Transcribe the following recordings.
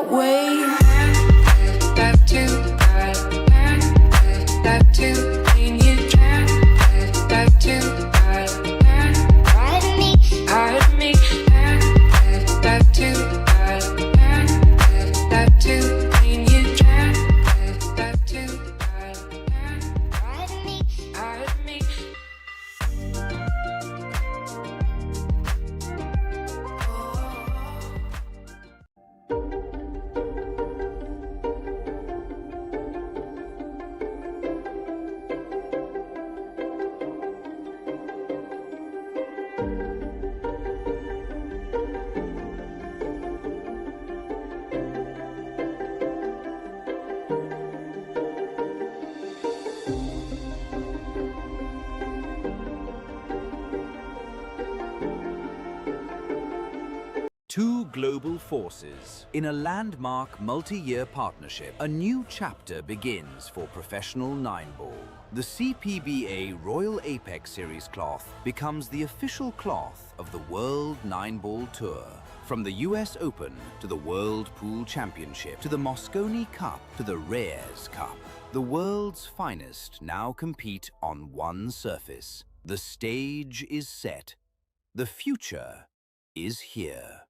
that way. Two global forces in a landmark multi-year partnership. A new chapter begins for professional nine-ball. The CPBA Royal Apex Series cloth becomes the official cloth of the World Nine-Ball Tour. From the US Open to the World Pool Championship to the Mosconi Cup to the Reyes Cup, the world's finest now compete on one surface. The stage is set. The future is here.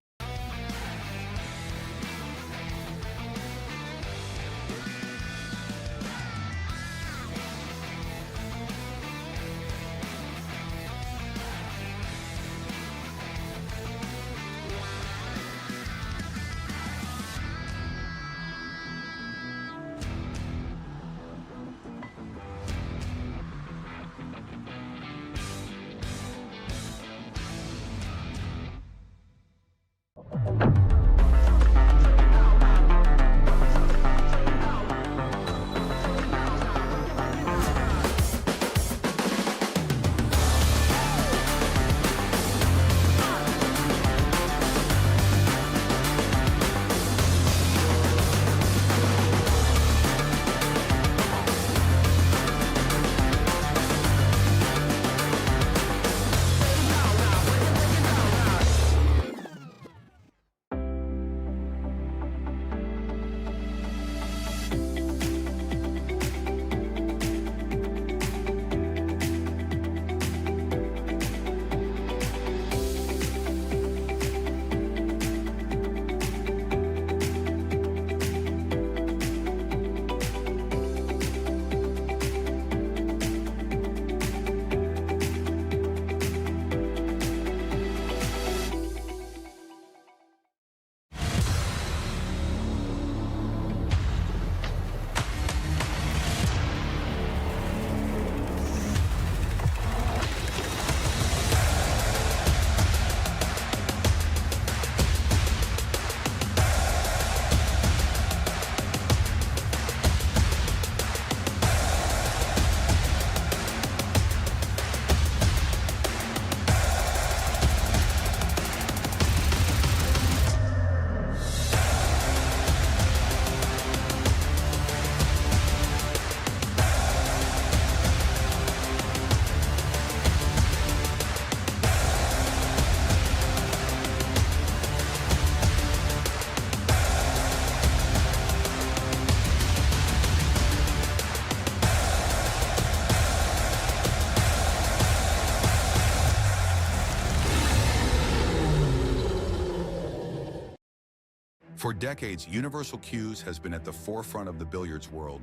For decades, Universal Cues has been at the forefront of the billiards world,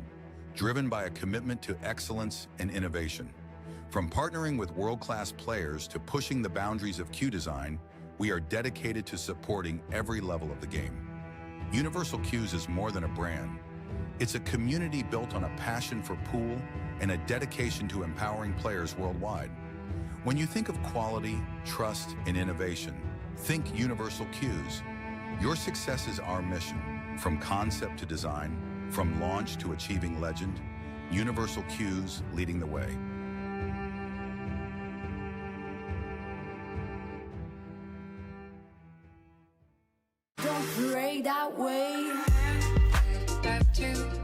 driven by a commitment to excellence and innovation. From partnering with world-class players to pushing the boundaries of cue design, we are dedicated to supporting every level of the game. Universal Cues is more than a brand. It's a community built on a passion for pool and a dedication to empowering players worldwide. When you think of quality, trust, and innovation, think Universal Cues. Your success is our mission. From concept to design, from launch to achieving legend, Universal Cues leading the way. Don't pray that way. That too.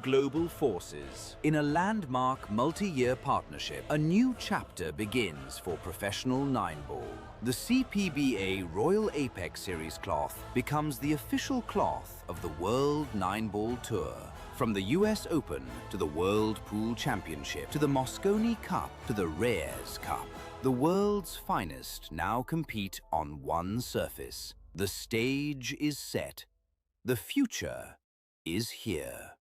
Two global forces. In a landmark multi-year partnership, a new chapter begins for professional nine-ball. The CPBA Royal Apex Series cloth becomes the official cloth of the World Nine-Ball Tour. From the US Open to the World Pool Championship to the Mosconi Cup to the Reyes Cup, the world's finest now compete on one surface. The stage is set. The future is here.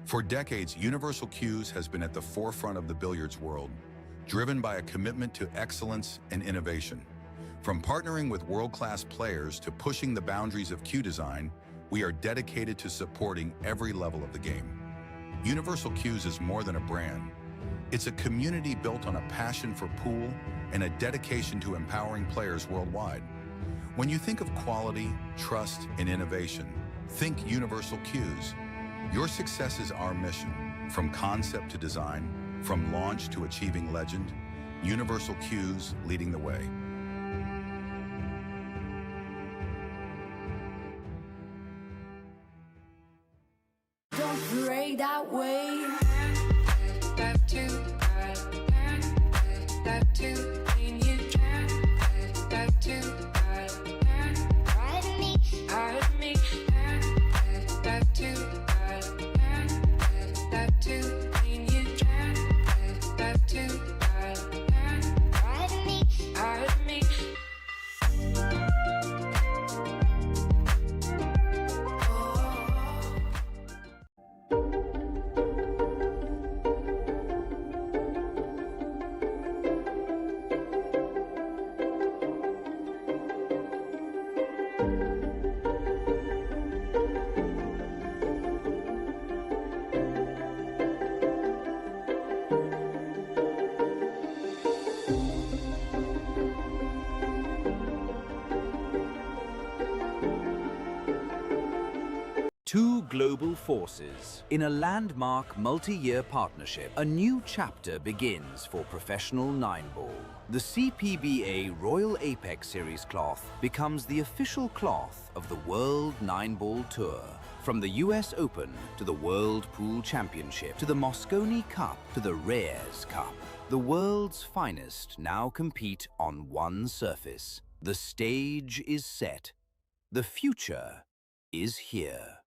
For decades, Universal Cues has been at the forefront of the billiards world, driven by a commitment to excellence and innovation. From partnering with world-class players to pushing the boundaries of cue design, we are dedicated to supporting every level of the game. Universal Cues is more than a brand. It's a community built on a passion for pool and a dedication to empowering players worldwide. When you think of quality, trust, and innovation, think Universal Cues. Your success is our mission. From concept to design, from launch to achieving legend, Universal Cues leading the way. Don't pray that way. Two global forces. In a landmark multi-year partnership, a new chapter begins for professional nine-ball. The CPBA Royal Apex Series cloth becomes the official cloth of the World Nine-Ball Tour. From the US Open to the World Pool Championship to the Mosconi Cup to the Reyes Cup, the world's finest now compete on one surface. The stage is set. The future is here.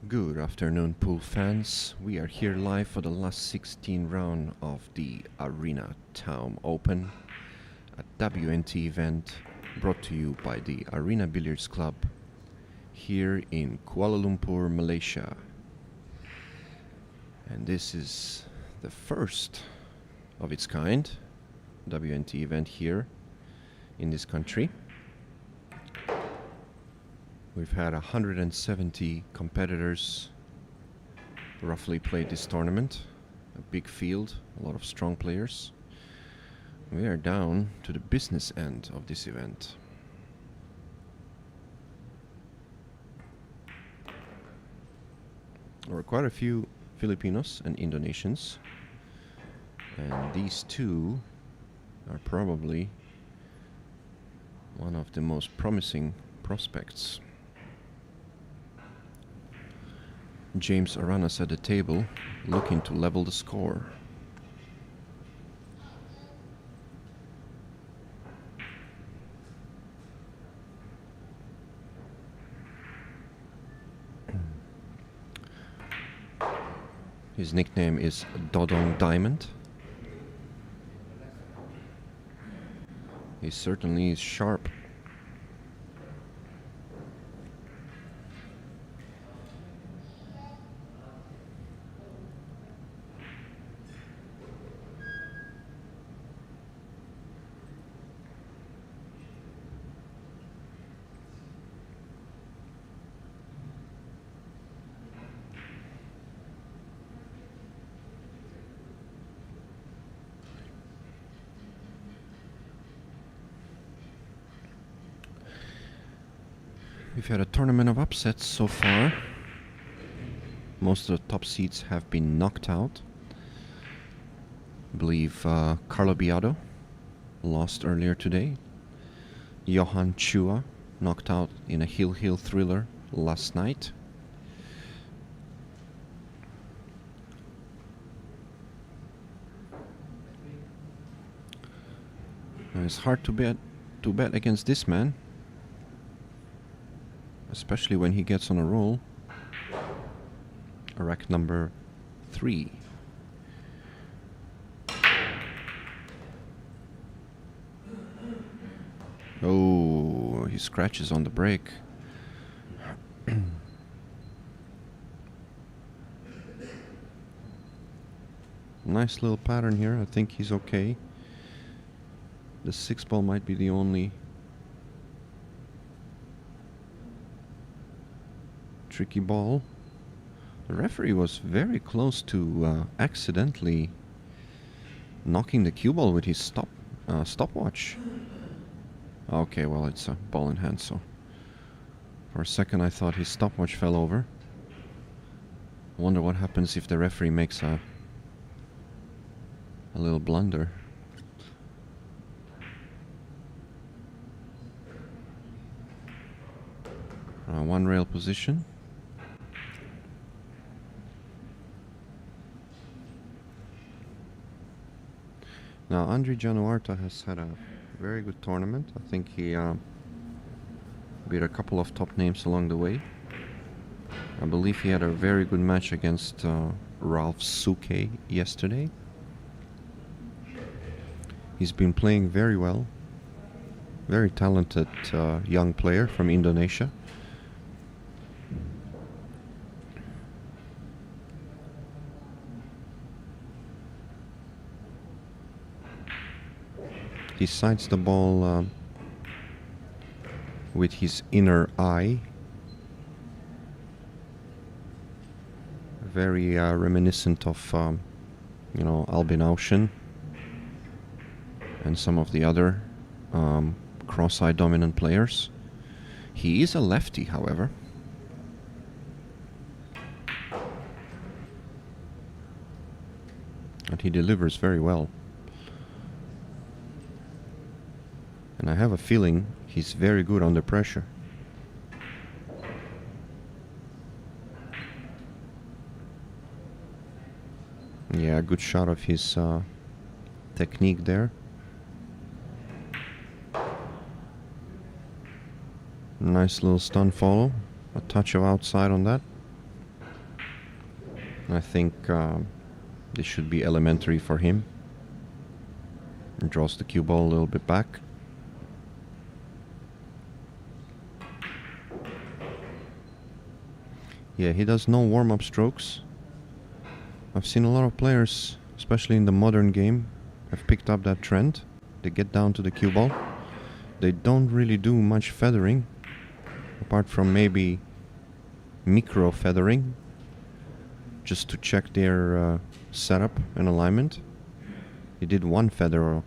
Good afternoon, pool fans. We are here live for the last 16 round of the Arena Town Open, a WNT event brought to you by the Arena Billiards Club here in Kuala Lumpur, Malaysia. And this is the first of its kind WNT event here in this country. We've had 170 competitors roughly play this tournament. A big field, a lot of strong players. We are down to the business end of this event. There are quite a few Filipinos and Indonesians, and these two are probably one of the most promising prospects. James Aranas at the table, looking to level the score. His nickname is Dodong Diamond. He certainly is sharp. We've had a tournament of upsets so far. Most of the top seeds have been knocked out. I believe Carlo Biado lost earlier today. Johan Chua knocked out in a Hill thriller last night. And it's hard to bet against this man, especially when he gets on a roll. Rack number 3. Oh, he scratches on the break. Nice little pattern here. I think he's okay. The 6 ball might be the only tricky ball. The referee was very close to accidentally knocking the cue ball with his stopwatch. Okay, well, it's a ball in hand, so for a second I thought his stopwatch fell over. Wonder what happens if the referee makes a little blunder. One rail position. Now, Andre Januarta has had a very good tournament. I think he beat a couple of top names along the way. I believe he had a very good match against Ralph Suke yesterday. He's been playing very well. Very talented young player from Indonesia. He sides the ball with his inner eye. Very reminiscent of, Albin Aushin and some of the other cross-eye dominant players. He is a lefty, however. And he delivers very well. And I have a feeling he's very good under pressure. Yeah, good shot of his technique there. Nice little stun follow. A touch of outside on that. I think this should be elementary for him. And draws the cue ball a little bit back. Yeah, he does no warm-up strokes. I've seen a lot of players, especially in the modern game, have picked up that trend. They get down to the cue ball. They don't really do much feathering, apart from maybe micro feathering, just to check their setup and alignment. He did one feather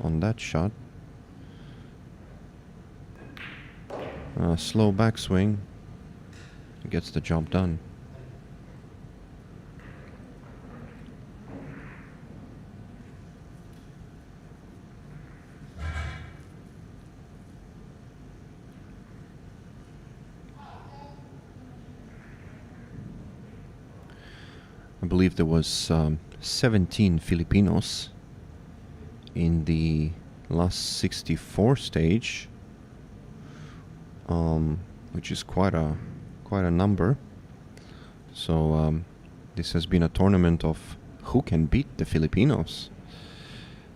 on that shot. Slow backswing. Gets the job done. I believe there was 17 Filipinos in the last 64 stage, which is quite a number. So this has been a tournament of who can beat the Filipinos.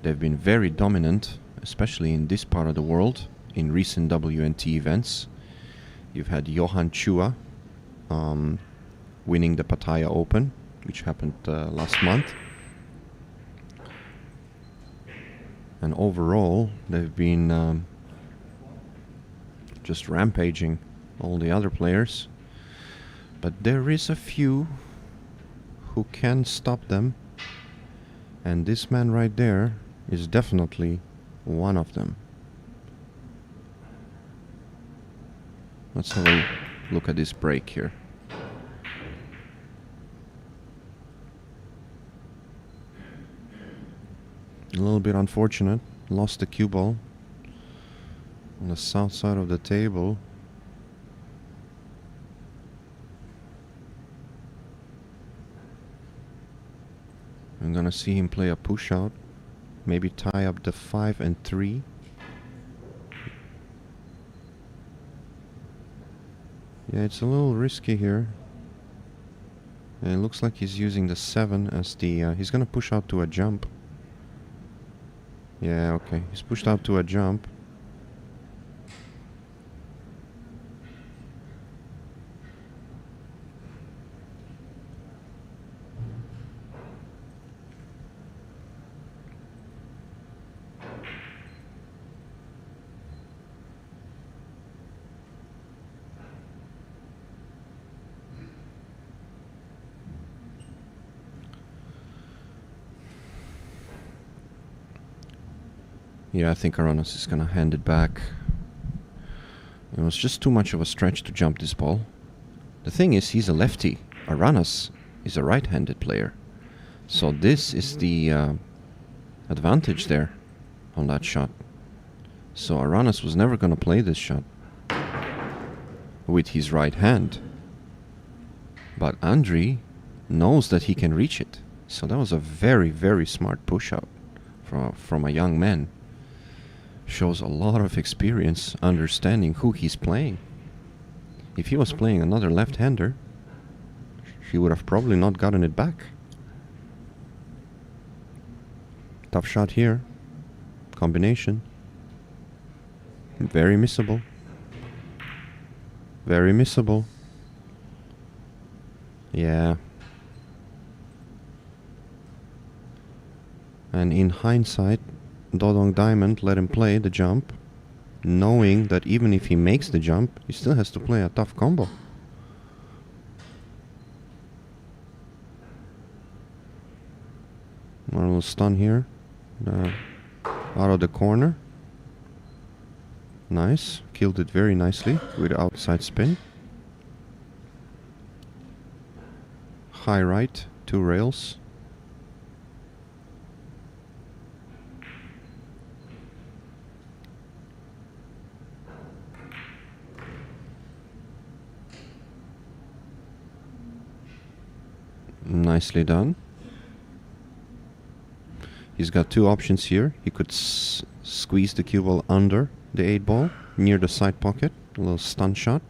They've been very dominant, especially in this part of the world, in recent WNT events. You've had Johan Chua winning the Pattaya Open, which happened last month. And overall, they've been just rampaging all the other players. But there is a few who can stop them, and this man right there is definitely one of them. Let's have a look at this break here. A little bit unfortunate, lost the cue ball on the south side of the table. I'm gonna see him play a push out, maybe tie up the 5 and 3. Yeah, it's a little risky here. And it looks like he's using the 7 as the... he's gonna push out to a jump. Yeah, okay. He's pushed out to a jump. Yeah, I think Aranas is gonna hand it back. It was just too much of a stretch to jump this ball. The thing is, he's a lefty. Aranas is a right-handed player. So this is the advantage there on that shot. So Aranas was never gonna play this shot with his right hand. But Andriy knows that he can reach it. So that was a very, very smart push-out from a young man. Shows a lot of experience understanding who he's playing. If he was playing another left-hander, he would have probably not gotten it back. Tough shot here. Combination. Very missable. Very missable. Yeah. And in hindsight, Dodong Diamond let him play the jump, knowing that even if he makes the jump, he still has to play a tough combo. A little stun here. Out of the corner. Nice. Killed it very nicely with outside spin. High right, 2 rails. Nicely done. He's got 2 options here. He could squeeze the cue ball under the 8 ball, near the side pocket, a little stun shot.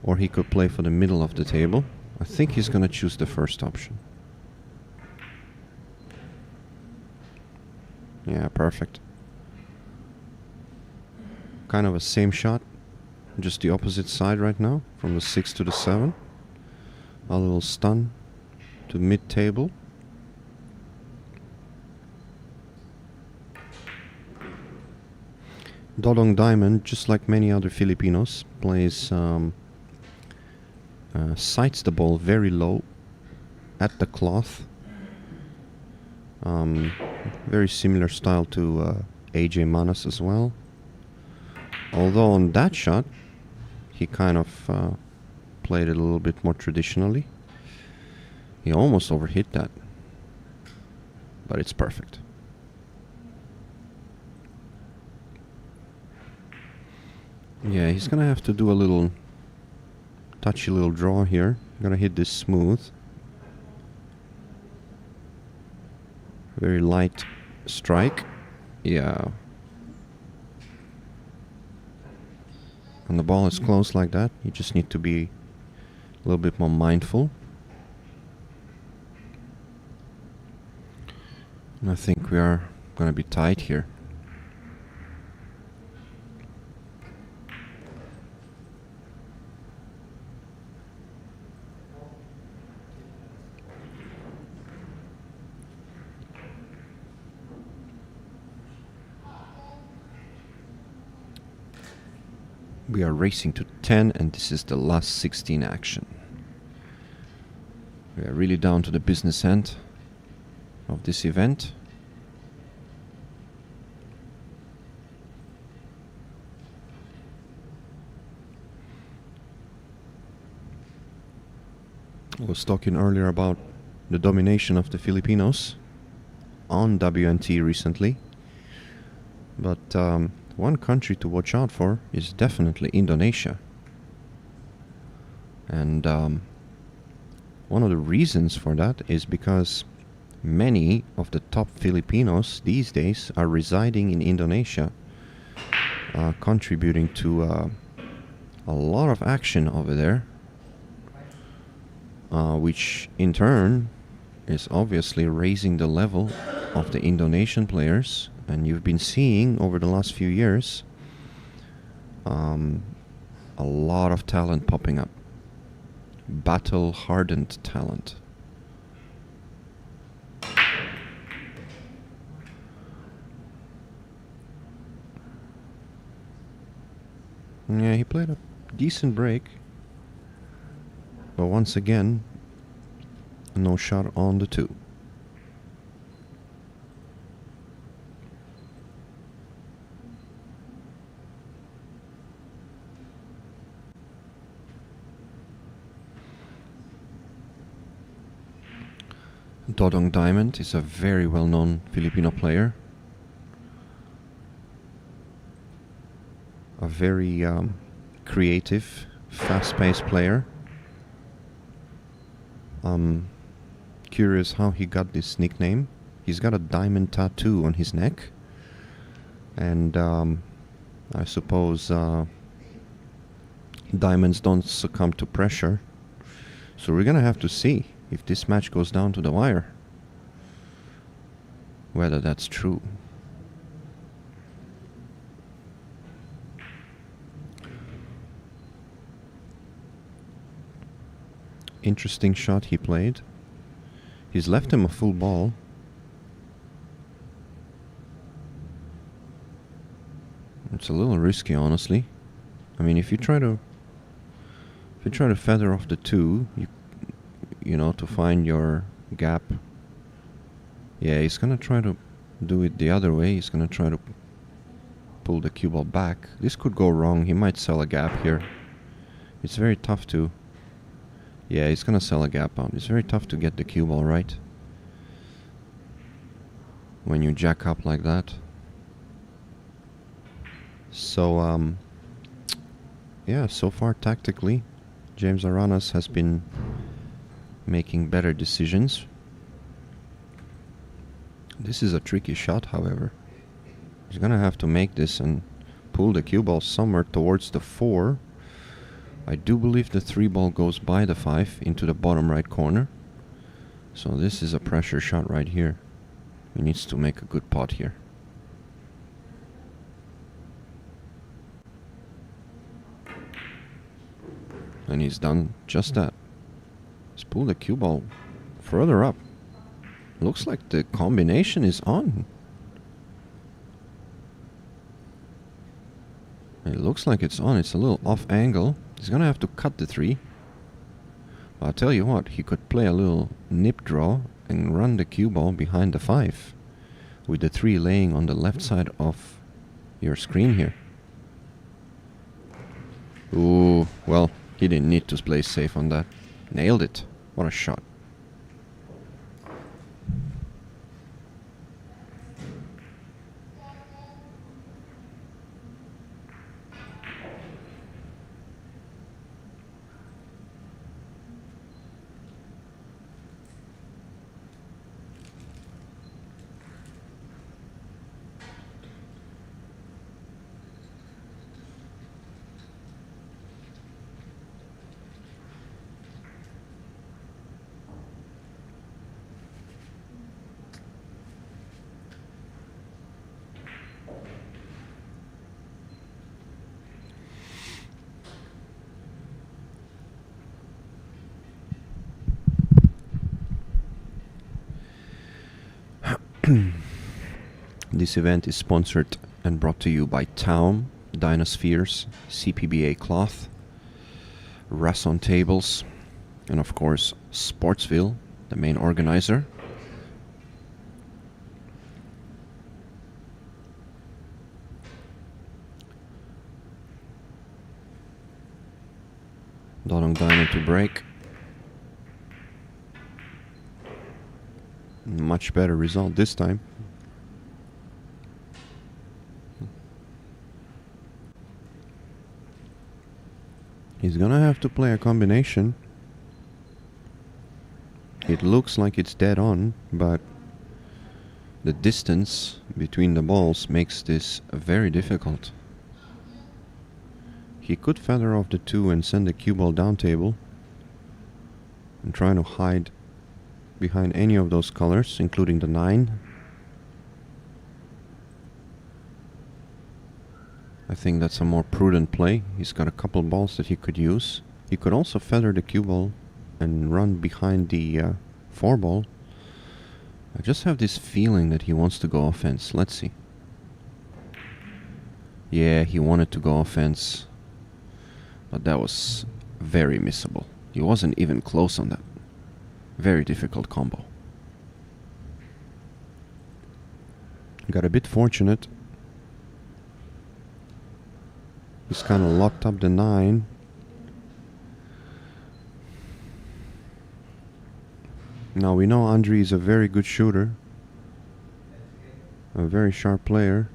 Or he could play for the middle of the table. I think he's gonna choose the first option. Yeah, perfect. Kind of a same shot, just the opposite side right now, from the 6 to the 7. A little stun to mid-table. Dodong Diamond, just like many other Filipinos, plays sights the ball very low at the cloth. Very similar style to AJ Manas as well. Although on that shot, he kind of played it a little bit more traditionally. He almost overhit that, but it's perfect. Yeah, he's gonna have to do a little touchy little draw here. Gonna hit this smooth. Very light strike. Yeah. When the ball is close like that, you just need to be a little bit more mindful. And I think we are gonna be tight here. We are racing to 10, and this is the last 16 action. We are really down to the business end of this event. I was talking earlier about the domination of the Filipinos on WNT recently, but one country to watch out for is definitely Indonesia. And one of the reasons for that is because many of the top Filipinos these days are residing in Indonesia, contributing to a lot of action over there, which in turn is obviously raising the level of the Indonesian players. And you've been seeing over the last few years a lot of talent popping up. Battle-hardened talent. Yeah, he played a decent break. But once again, no shot on the 2. Dodong Diamond is a very well-known Filipino player. A very creative, fast-paced player. Curious how he got this nickname. He's got a diamond tattoo on his neck. And I suppose diamonds don't succumb to pressure. So we're gonna have to see if this match goes down to the wire, whether that's true. Interesting shot he played. He's left him a full ball. It's a little risky, honestly. I mean, if you try to feather off the 2, you know, to find your gap. Yeah, he's gonna try to do it the other way. He's gonna try to pull the cue ball back. This could go wrong. He might sell a gap here. It's very tough to... Yeah, he's gonna sell a gap out. It's very tough to get the cue ball right when you jack up like that. So, yeah, so far tactically, James Aranas has been making better decisions. This is a tricky shot, however. He's gonna have to make this and pull the cue ball somewhere towards the 4, I do believe the 3 ball goes by the 5 into the bottom right corner. So this is a pressure shot right here. He needs to make a good pot here. And he's done just that. He's pulled the cue ball further up. Looks like the combination is on. It looks like it's on. It's a little off angle. He's gonna have to cut the 3. I'll tell you what, he could play a little nip draw and run the cue ball behind the 5 with the 3 laying on the left side of your screen here. Ooh, well, he didn't need to play safe on that. Nailed it. What a shot. This event is sponsored and brought to you by Taum, Dynaspheres, CPBA Cloth, Rasson Tables, and of course Sportsville, the main organizer. Dodong Dyna to break. Much better result this time. He's gonna have to play a combination. It looks like it's dead on, but the distance between the balls makes this very difficult. He could feather off the 2 and send the cue ball down table and try to hide behind any of those colors, including the 9. I think that's a more prudent play. He's got a couple balls that he could use. He could also feather the cue ball and run behind the 4 ball. I just have this feeling that he wants to go offense. Let's see. Yeah, he wanted to go offense, but that was very missable. He wasn't even close on that. Very difficult combo. Got a bit fortunate. He's kind of locked up the 9. Now we know Andriy is a very good shooter. A very sharp player.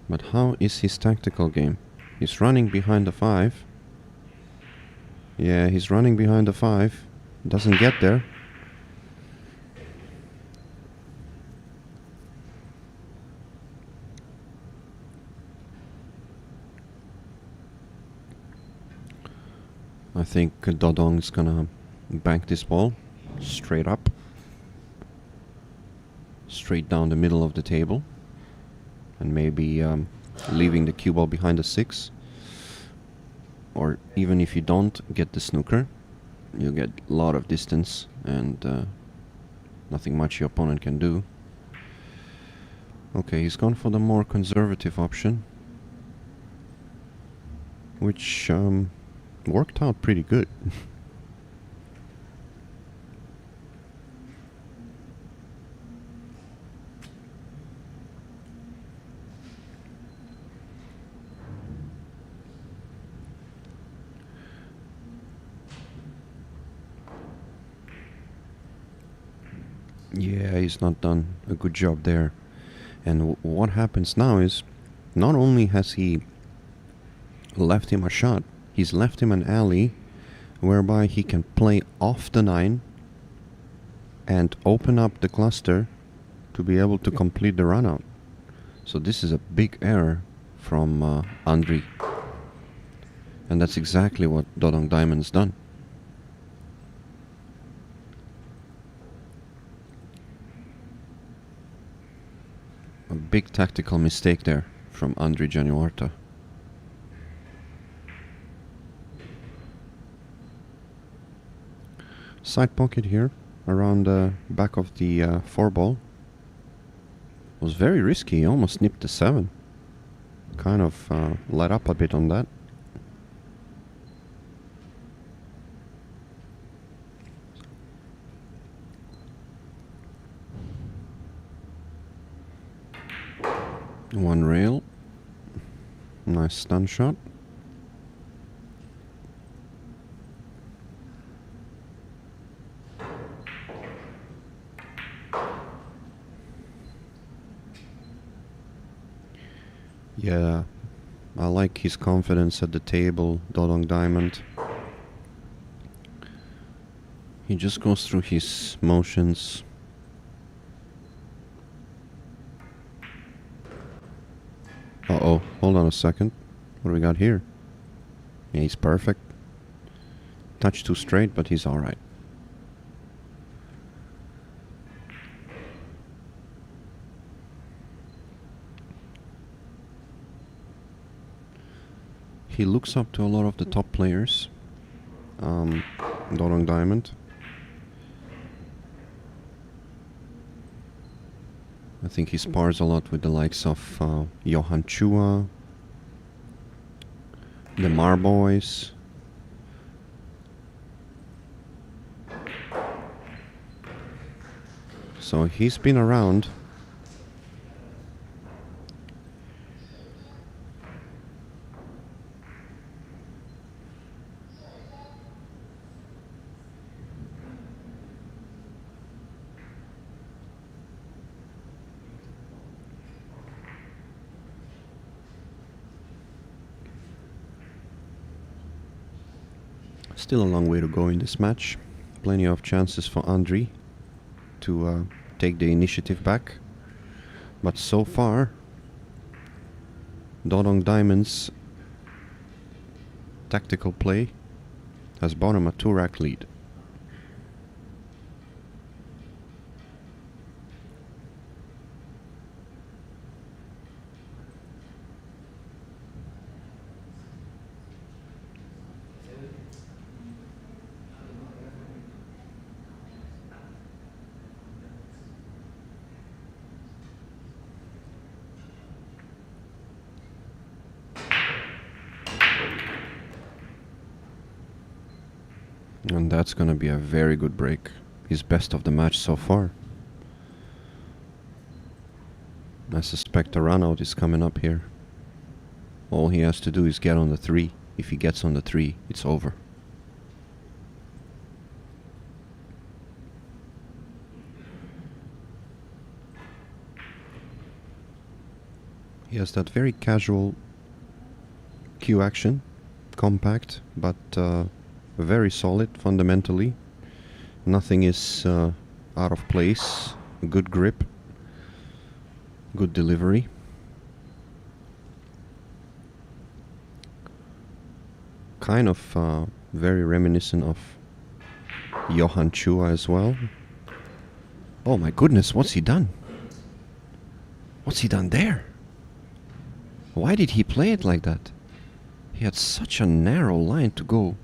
But how is his tactical game? He's running behind the 5. Yeah, he's running behind the 5. Doesn't get there. I think Dodong is gonna bank this ball straight up. Straight down the middle of the table. And maybe leaving the cue ball behind the 6. Or even if you don't get the snooker, you get a lot of distance and nothing much your opponent can do. Okay, he's gone for the more conservative option, which worked out pretty good. Yeah, he's not done a good job there. And what happens now is, not only has he left him a shot, he's left him an alley whereby he can play off the 9 and open up the cluster to be able to complete the run out. So this is a big error from Andriy. And that's exactly what Dodong Diamond's done. A big tactical mistake there from Andrei Januarta. Side pocket here around the back of the 4-ball. Was very risky, almost nipped the 7. Kind of let up a bit on that. One rail. Nice stun shot. Yeah, I like his confidence at the table, Dodong Diamond. He just goes through his motions. Uh-oh, hold on a second. What do we got here? Yeah, he's perfect. Touch too straight, but he's alright. He looks up to a lot of the top players. Dodong Diamond. I think he spars a lot with the likes of Johan Chua, the Marboys. So he's been around. Still a long way to go in this match. Plenty of chances for Andrei to take the initiative back. But so far, Dodong Diamond's tactical play has bought him a 2-rack lead. And that's gonna be a very good break. His best of the match so far. I suspect a run out is coming up here. All he has to do is get on the 3. If he gets on the 3, it's over. He has that very casual cue action, compact, but very solid fundamentally. Nothing is out of place. Good grip, good delivery. Kind of very reminiscent of Johan Chua as well. Oh my goodness, what's he done? What's he done there? Why did he play it like that? He had such a narrow line to go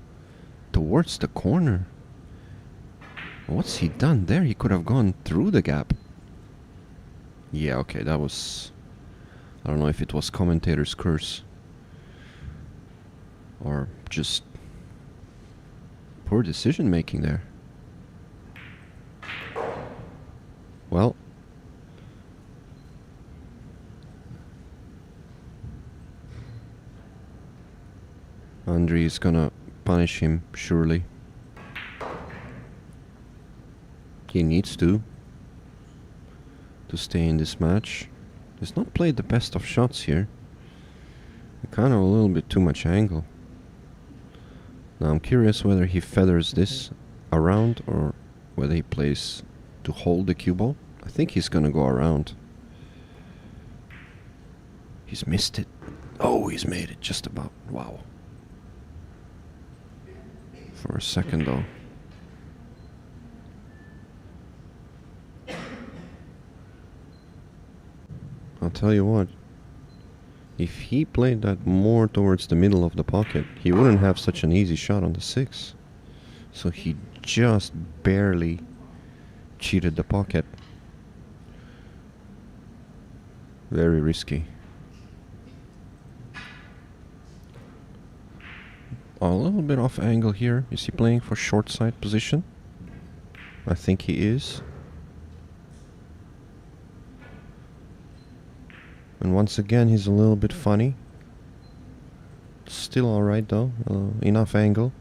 towards the corner. What's he done there? He could have gone through the gap. Yeah, okay, that was... I don't know if it was commentator's curse or just poor decision making there. Well, Andrei is gonna punish him, surely. He needs to stay in this match. He's not played the best of shots here. Kind of a little bit too much angle. Now I'm curious whether he feathers this around or whether he plays to hold the cue ball. I think he's gonna go around. He's missed it. Oh, he's made it just about. Wow. for a second though. I'll tell you what, if he played that more towards the middle of the pocket, he wouldn't have such an easy shot on the 6. So he just barely cheated the pocket. Very risky. A little bit off angle here. Is he playing for short side position? I think he is. And once again, he's a little bit funny. Still alright though. Enough angle.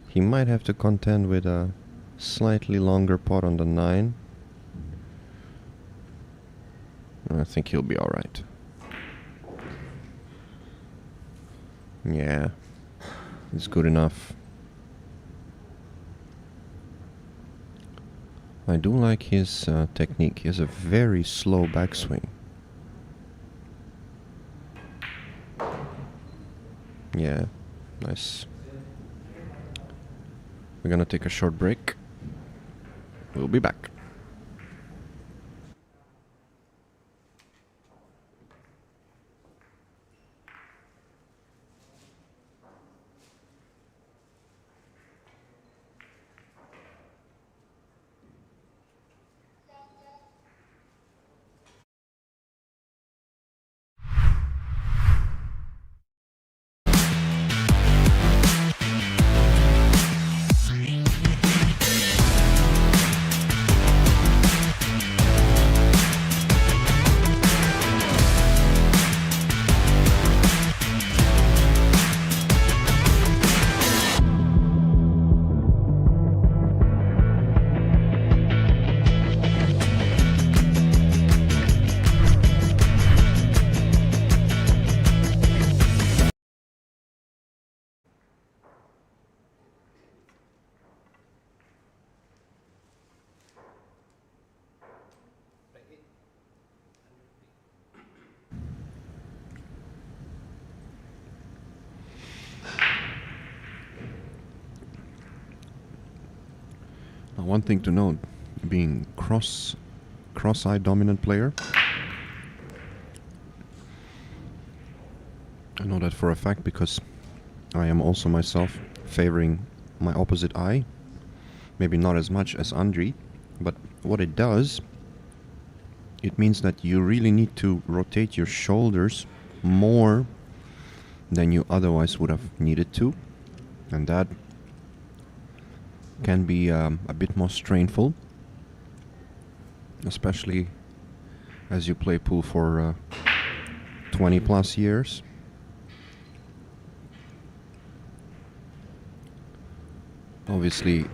He might have to contend with a slightly longer pot on the 9. I think he'll be alright. Yeah. It's good enough. I do like his technique. He has a very slow backswing. Yeah, nice. We're gonna take a short break. We'll be back. Now, one thing to note, being cross-eye dominant player, I know that for a fact because I am also myself favoring my opposite eye. Maybe not as much as Andriy, but what it does, it means that you really need to rotate your shoulders more than you otherwise would have needed to, and that can be a bit more strainful, especially as you play pool for 20 plus years. Obviously,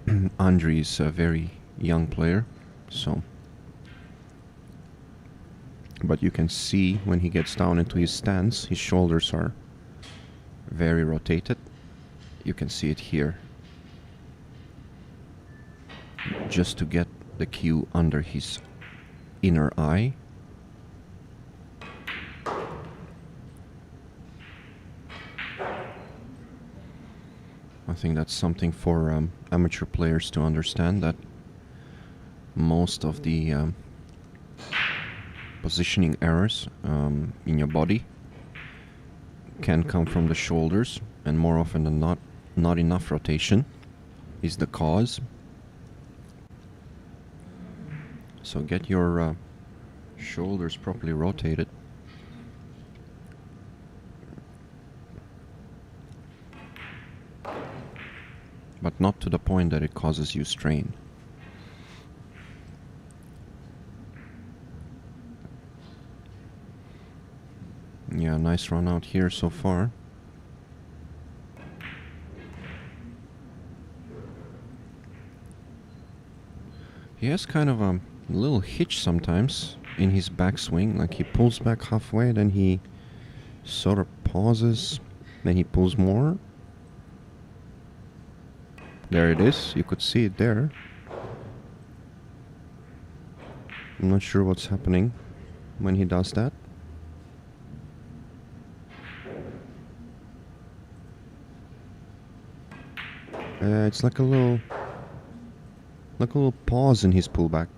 Andriy is a very young player, so. But you can see when he gets down into his stance, his shoulders are very rotated. You can see it here. Just to get the cue under his inner eye. I think that's something for amateur players to understand, that most of the positioning errors in your body can come from the shoulders, and more often than not enough rotation is the cause. So get your shoulders properly rotated. But not to the point that it causes you strain. Yeah, nice run out here so far. He has kind of a little hitch sometimes in his backswing, like he pulls back halfway, then he sort of pauses, then he pulls more. There it is, you could see it there. I'm not sure what's happening when he does that. It's like a little pause in his pullback.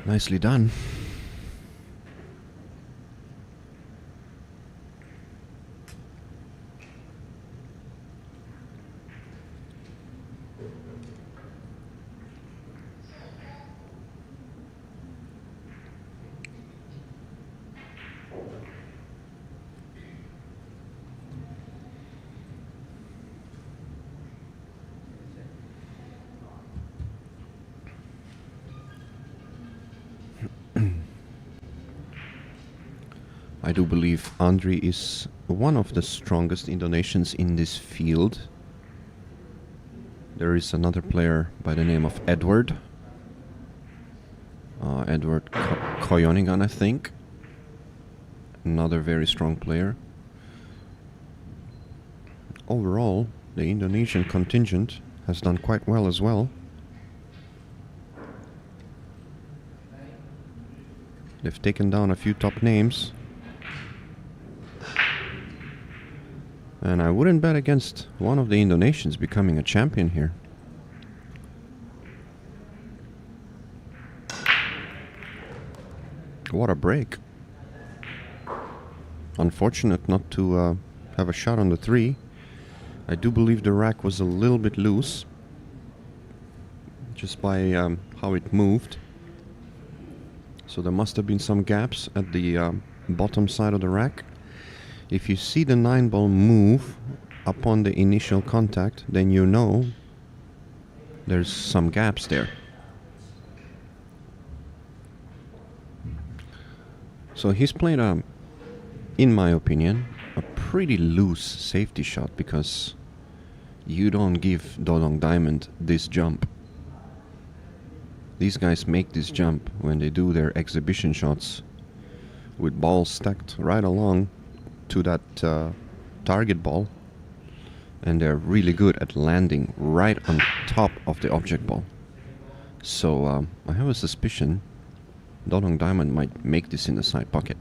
Nicely done. I do believe Andri is one of the strongest Indonesians in this field. There is another player by the name of Edward. Edward Koyoningan, I think. Another very strong player. Overall, the Indonesian contingent has done quite well as well. They've taken down a few top names. And I wouldn't bet against one of the Indonesians becoming a champion here. What a break. Unfortunate not to have a shot on the 3. I do believe the rack was a little bit loose, just by how it moved. So there must have been some gaps at the bottom side of the rack. If you see the 9 ball move upon the initial contact, then you know there's some gaps there. So he's played in my opinion, a pretty loose safety shot, because you don't give Dodong Diamond this jump. These guys make this jump when they do their exhibition shots with balls stacked right along to that target ball, and they're really good at landing right on top of the object ball. So I have a suspicion Dodong Diamond might make this in the side pocket.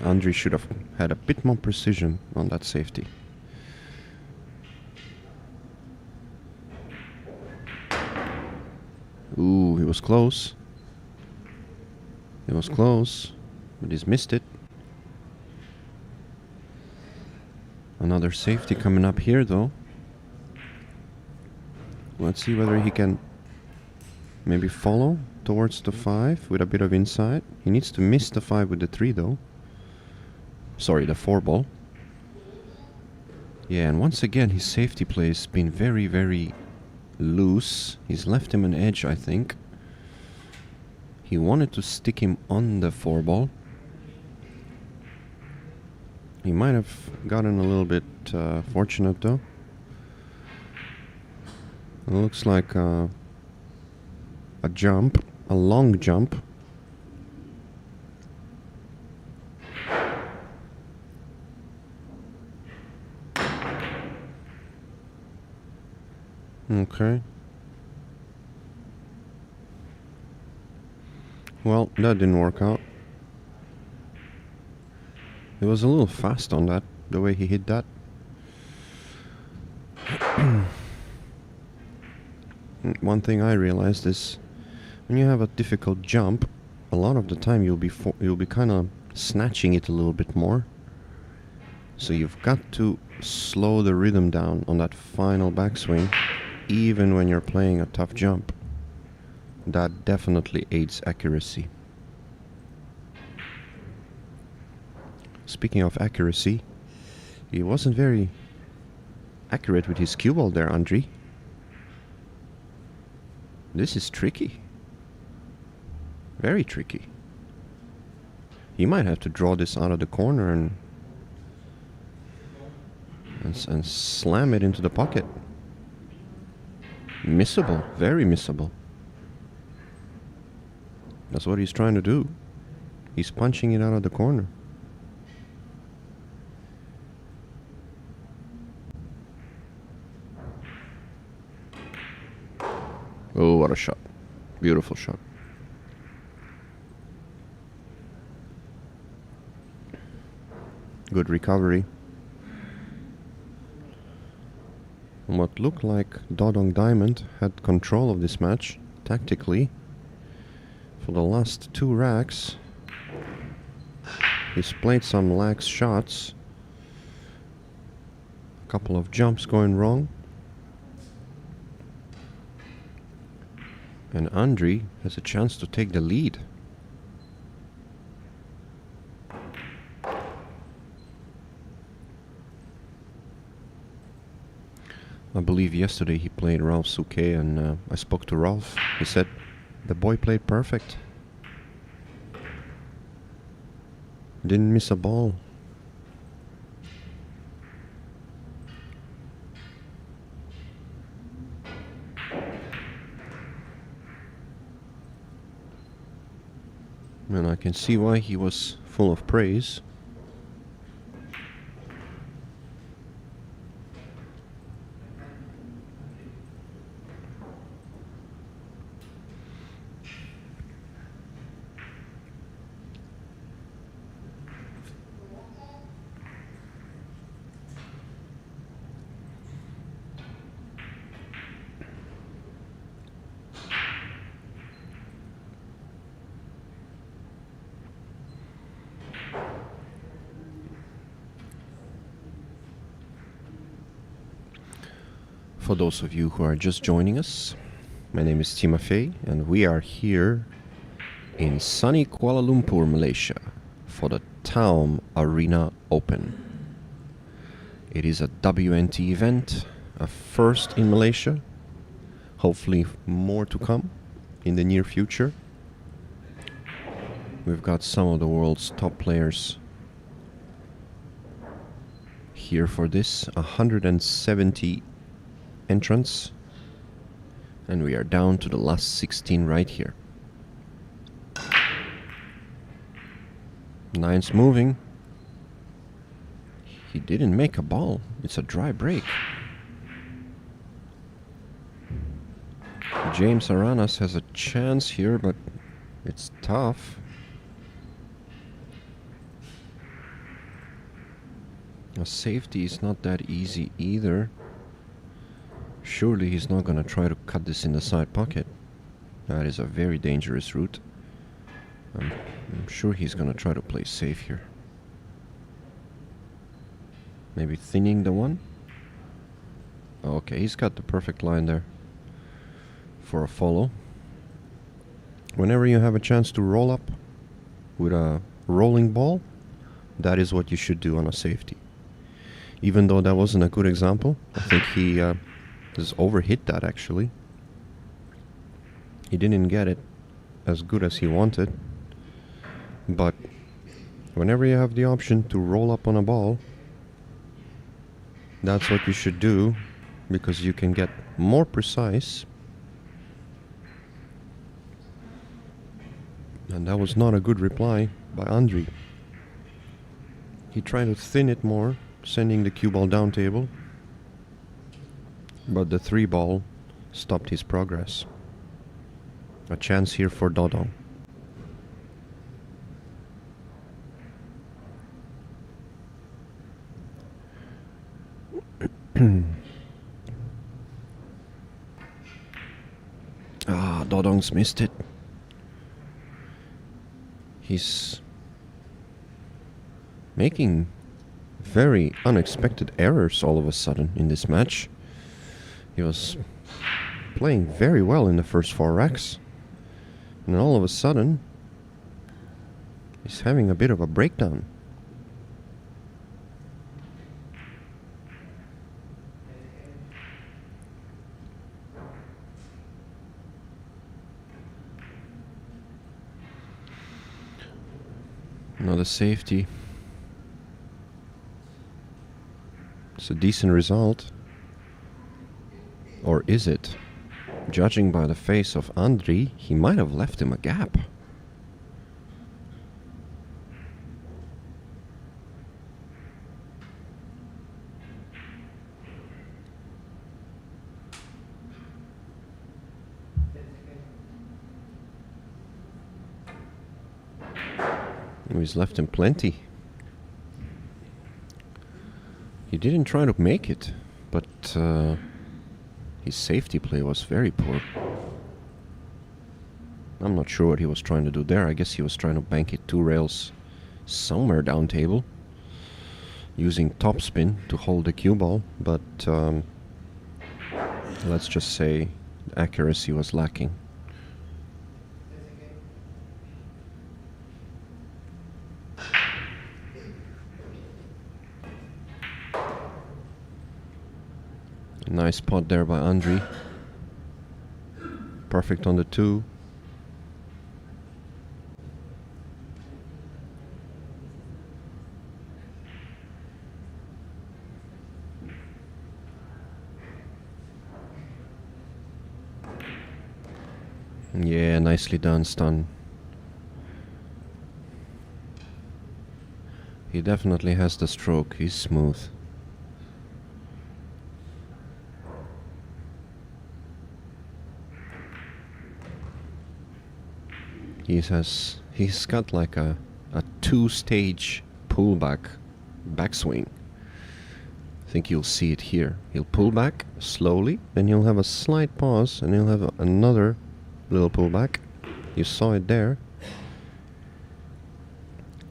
Andri should have had a bit more precision on that safety. Ooh, he was close. He was close, but he's missed it. Another safety coming up here, though. Let's see whether he can maybe follow towards the 5 with a bit of inside. He needs to miss the 5 with the 3, though. Sorry, the 4 ball. Yeah, and once again, his safety play has been very, very loose. He's left him an edge, I think. He wanted to stick him on the 4 ball. He might have gotten a little bit fortunate, though. It looks like a jump, a long jump. Okay. Well, that didn't work out. It was a little fast on that, the way he hit that. One thing I realized is when you have a difficult jump, a lot of the time you'll be kind of snatching it a little bit more. So you've got to slow the rhythm down on that final backswing, even when you're playing a tough jump. That definitely aids accuracy. Speaking of accuracy, he wasn't very accurate with his cue ball there, Andri. This is tricky. Very tricky. He might have to draw this out of the corner and slam it into the pocket. Missable, very missable. That's what he's trying to do. He's punching it out of the corner. What a shot. Beautiful shot. Good recovery. What looked like Dodong Diamond had control of this match tactically. For the last 2 racks, he's played some lax shots. A couple of jumps going wrong. And Andriy has a chance to take the lead. I believe yesterday he played Ralph Souquet, and I spoke to Ralph. He said the boy played perfect. Didn't miss a ball. And I can see why he was full of praise. For those of you who are just joining us, my name is Timofey, and we are here in sunny Kuala Lumpur, Malaysia, for the Taum Arena Open. It is a WNT event, a first in Malaysia, hopefully more to come in the near future. We've got some of the world's top players here for this, 170 entrants, and we are down to the last 16 right here. Nine's moving. He didn't make a ball. It's a dry break. James Aranas has a chance here, but it's tough. A safety is not that easy either. Surely he's not going to try to cut this in the side pocket. That is a very dangerous route. I'm sure he's going to try to play safe here. Maybe thinning the one. Okay, he's got the perfect line there for a follow. Whenever you have a chance to roll up with a rolling ball, that is what you should do on a safety. Even though that wasn't a good example, I think he just overhit that actually. He didn't get it as good as he wanted. But whenever you have the option to roll up on a ball, that's what you should do, because you can get more precise. And that was not a good reply by Andriy. He tried to thin it more, sending the cue ball down table, but the 3 ball stopped his progress. A chance here for Dodong. Dodong's missed it. He's making very unexpected errors all of a sudden in this match. He was playing very well in the first 4 racks, and all of a sudden he's having a bit of a breakdown. Another safety. It's a decent result. Or is it? Judging by the face of Andriy, he might have left him a gap. He's left him plenty. He didn't try to make it, but his safety play was very poor. I'm not sure what he was trying to do there. I guess he was trying to bank it 2 rails somewhere down table, using topspin to hold the cue ball, but let's just say accuracy was lacking. Nice pot there by Andri. Perfect on the 2. Yeah, nicely done, Stan. He definitely has the stroke. He's smooth. He's got like a 2-stage pullback backswing. I think you'll see it here. He'll pull back slowly, then he'll have a slight pause, and he'll have another little pullback. You saw it there.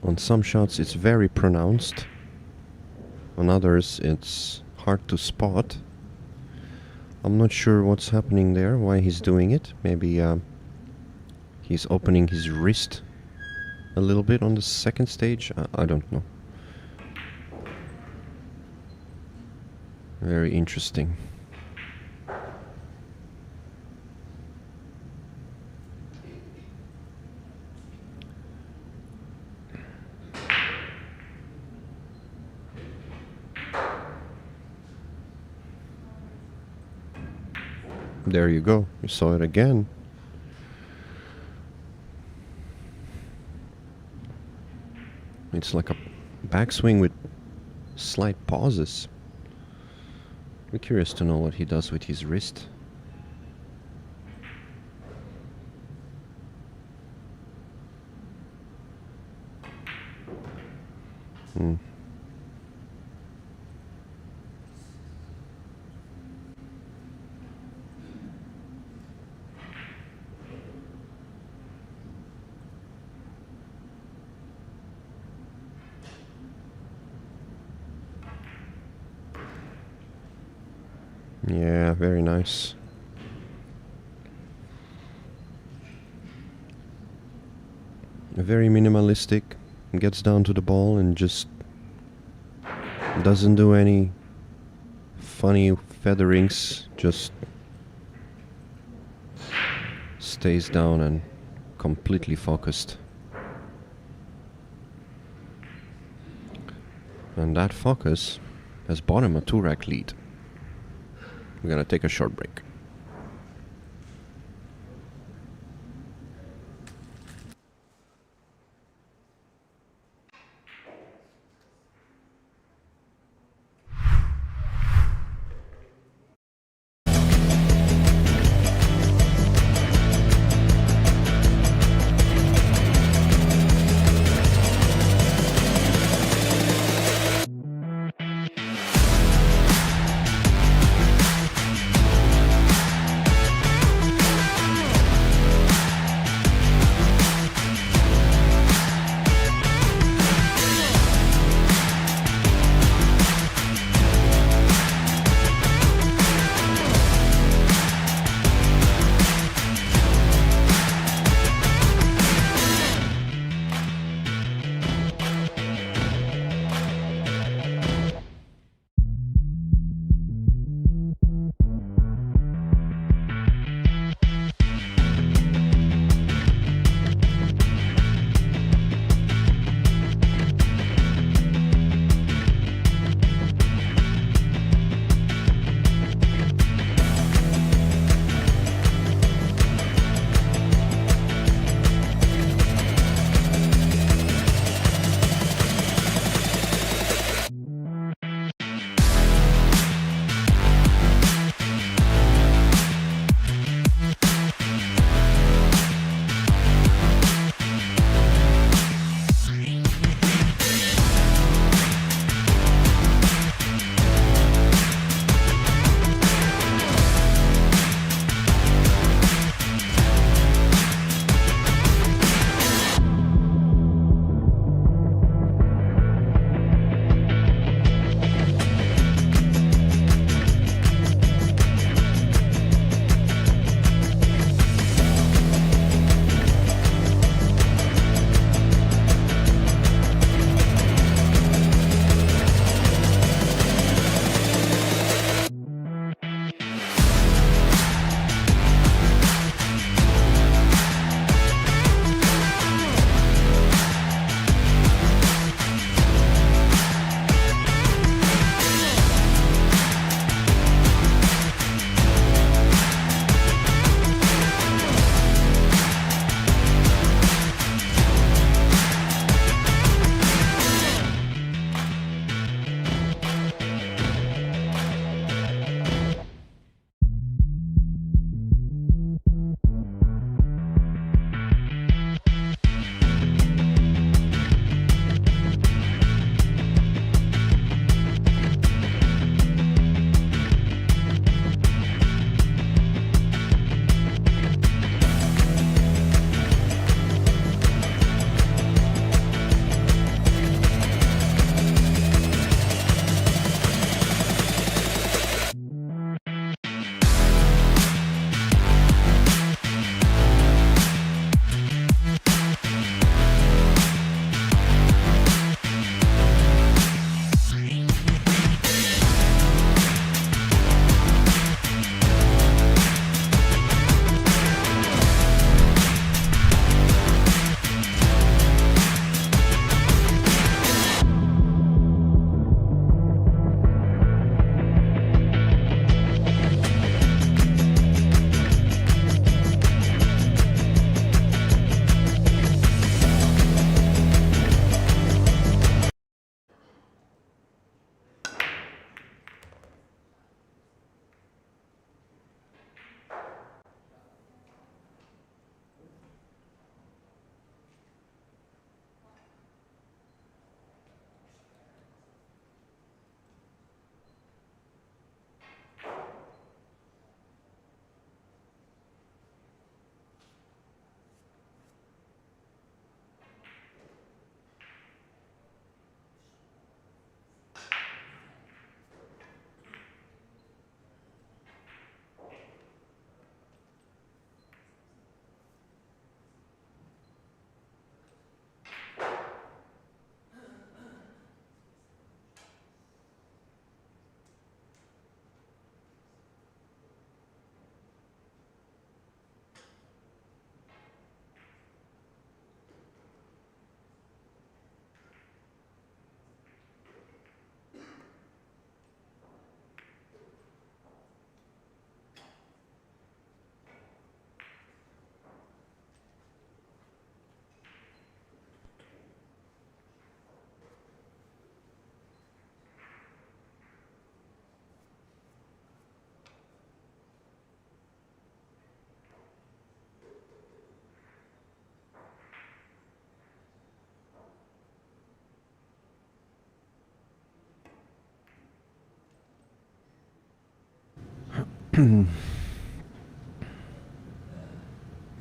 On some shots it's very pronounced. On others it's hard to spot. I'm not sure what's happening there, why he's doing it. Maybe he's opening his wrist a little bit on the second stage. I don't know. Very interesting. There you go. You saw it again. It's like a backswing with slight pauses. I'm curious to know what he does with his wrist. Yeah, very nice. Very minimalistic. Gets down to the ball and just doesn't do any funny featherings. Just stays down and completely focused. And that focus has bought him a 2-rack lead. We're gonna take a short break.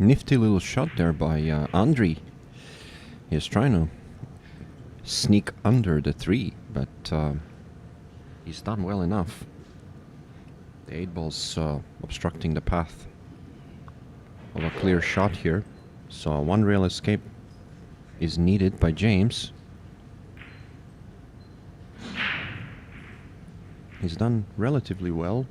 Nifty little shot there by Andri. He's trying to sneak under the 3, but he's done well enough. The 8-ball's obstructing the path of a clear shot here, so one rail escape is needed by James. He's done relatively well.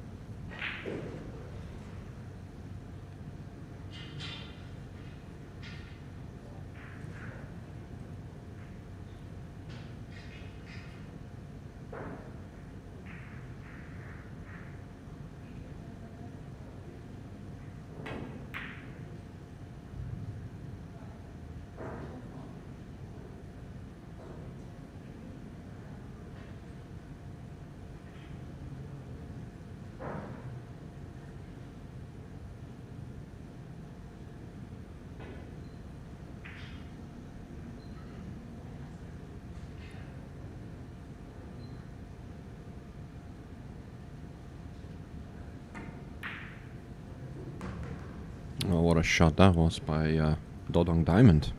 Oh, what a shot that was by Dodong Diamond.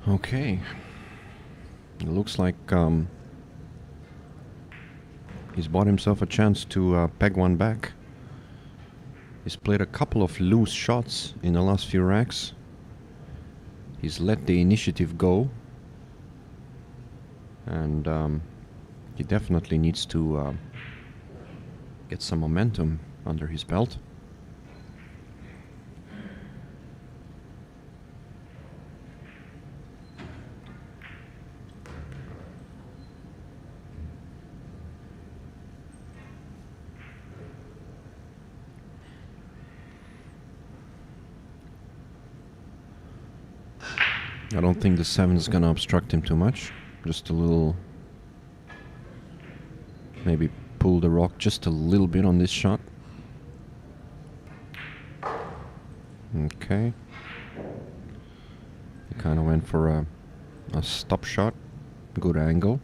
Okay. It looks like he's bought himself a chance to peg one back. He's played a couple of loose shots in the last few racks. He's let the initiative go. And he definitely needs to get some momentum under his belt. I don't think the 7 is gonna obstruct him too much. Just a little, maybe pull the rock just a little bit on this shot. Okay. He kind of went for a stop shot, good angle.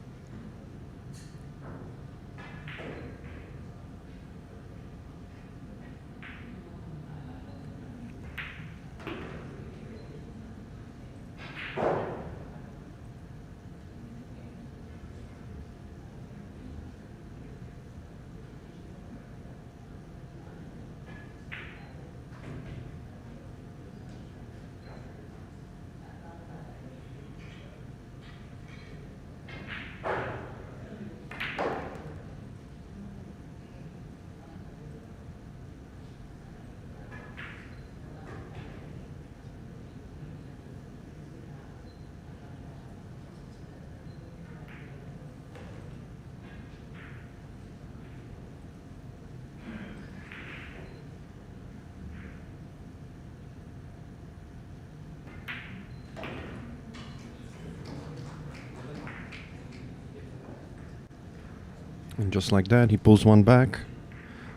And just like that, he pulls one back,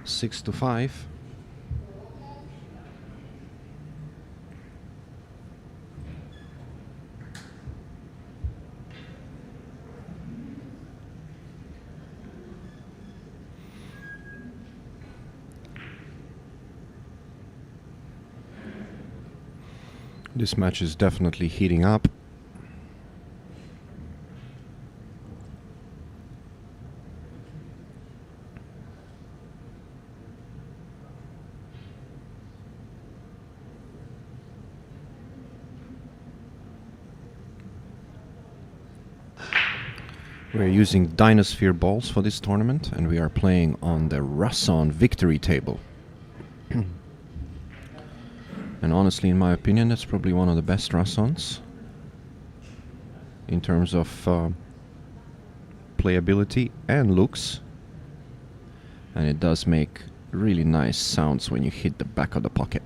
6-5. This match is definitely heating up. We're using Dinosphere balls for this tournament, and we are playing on the Rasson Victory table. And honestly, in my opinion, that's probably one of the best Rassons in terms of playability and looks. And it does make really nice sounds when you hit the back of the pocket.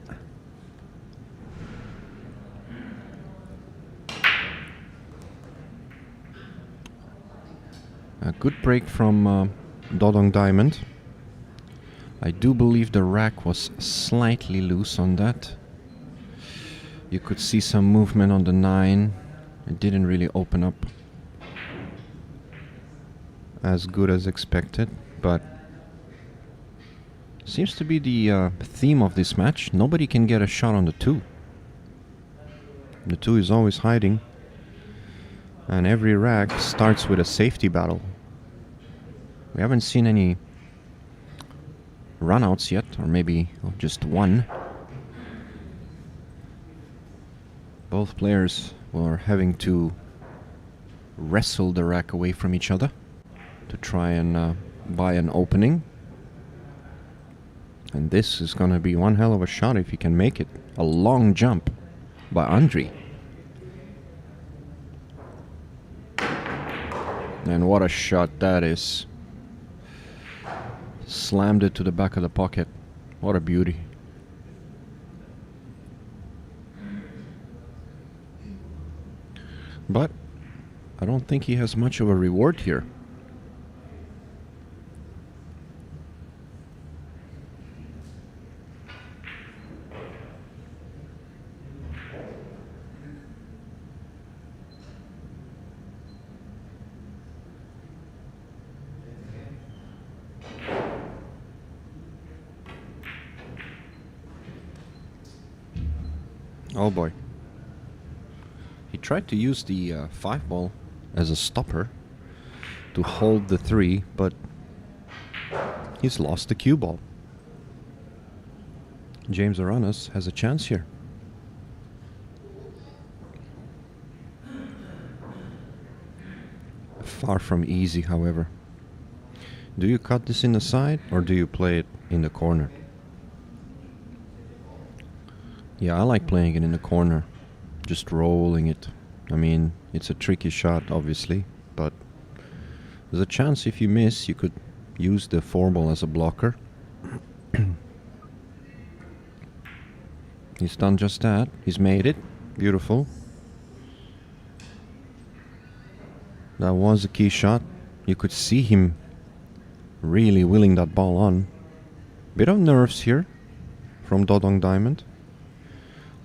A good break from Dodong Diamond. I do believe the rack was slightly loose on that. You could see some movement on the 9. It didn't really open up as good as expected, but seems to be the theme of this match. Nobody can get a shot on the 2. The 2 is always hiding, and every rack starts with a safety battle. We haven't seen any runouts yet, or maybe just one. Both players were having to wrestle the rack away from each other to try and buy an opening. And this is gonna be one hell of a shot if he can make it. A long jump by Andriy. And what a shot that is. Slammed it to the back of the pocket. What a beauty. But I don't think he has much of a reward here. Oh boy. He tried to use the 5 ball as a stopper to hold the 3, but he's lost the cue ball. James Aranas has a chance here. Far from easy, however. Do you cut this in the side or do you play it in the corner? Yeah, I like playing it in the corner. Just rolling it. I mean, it's a tricky shot, obviously, but there's a chance if you miss, you could use the 4 ball as a blocker. He's done just that. He's made it. Beautiful. That was a key shot. You could see him really willing that ball on. Bit of nerves here from Dodong Diamond.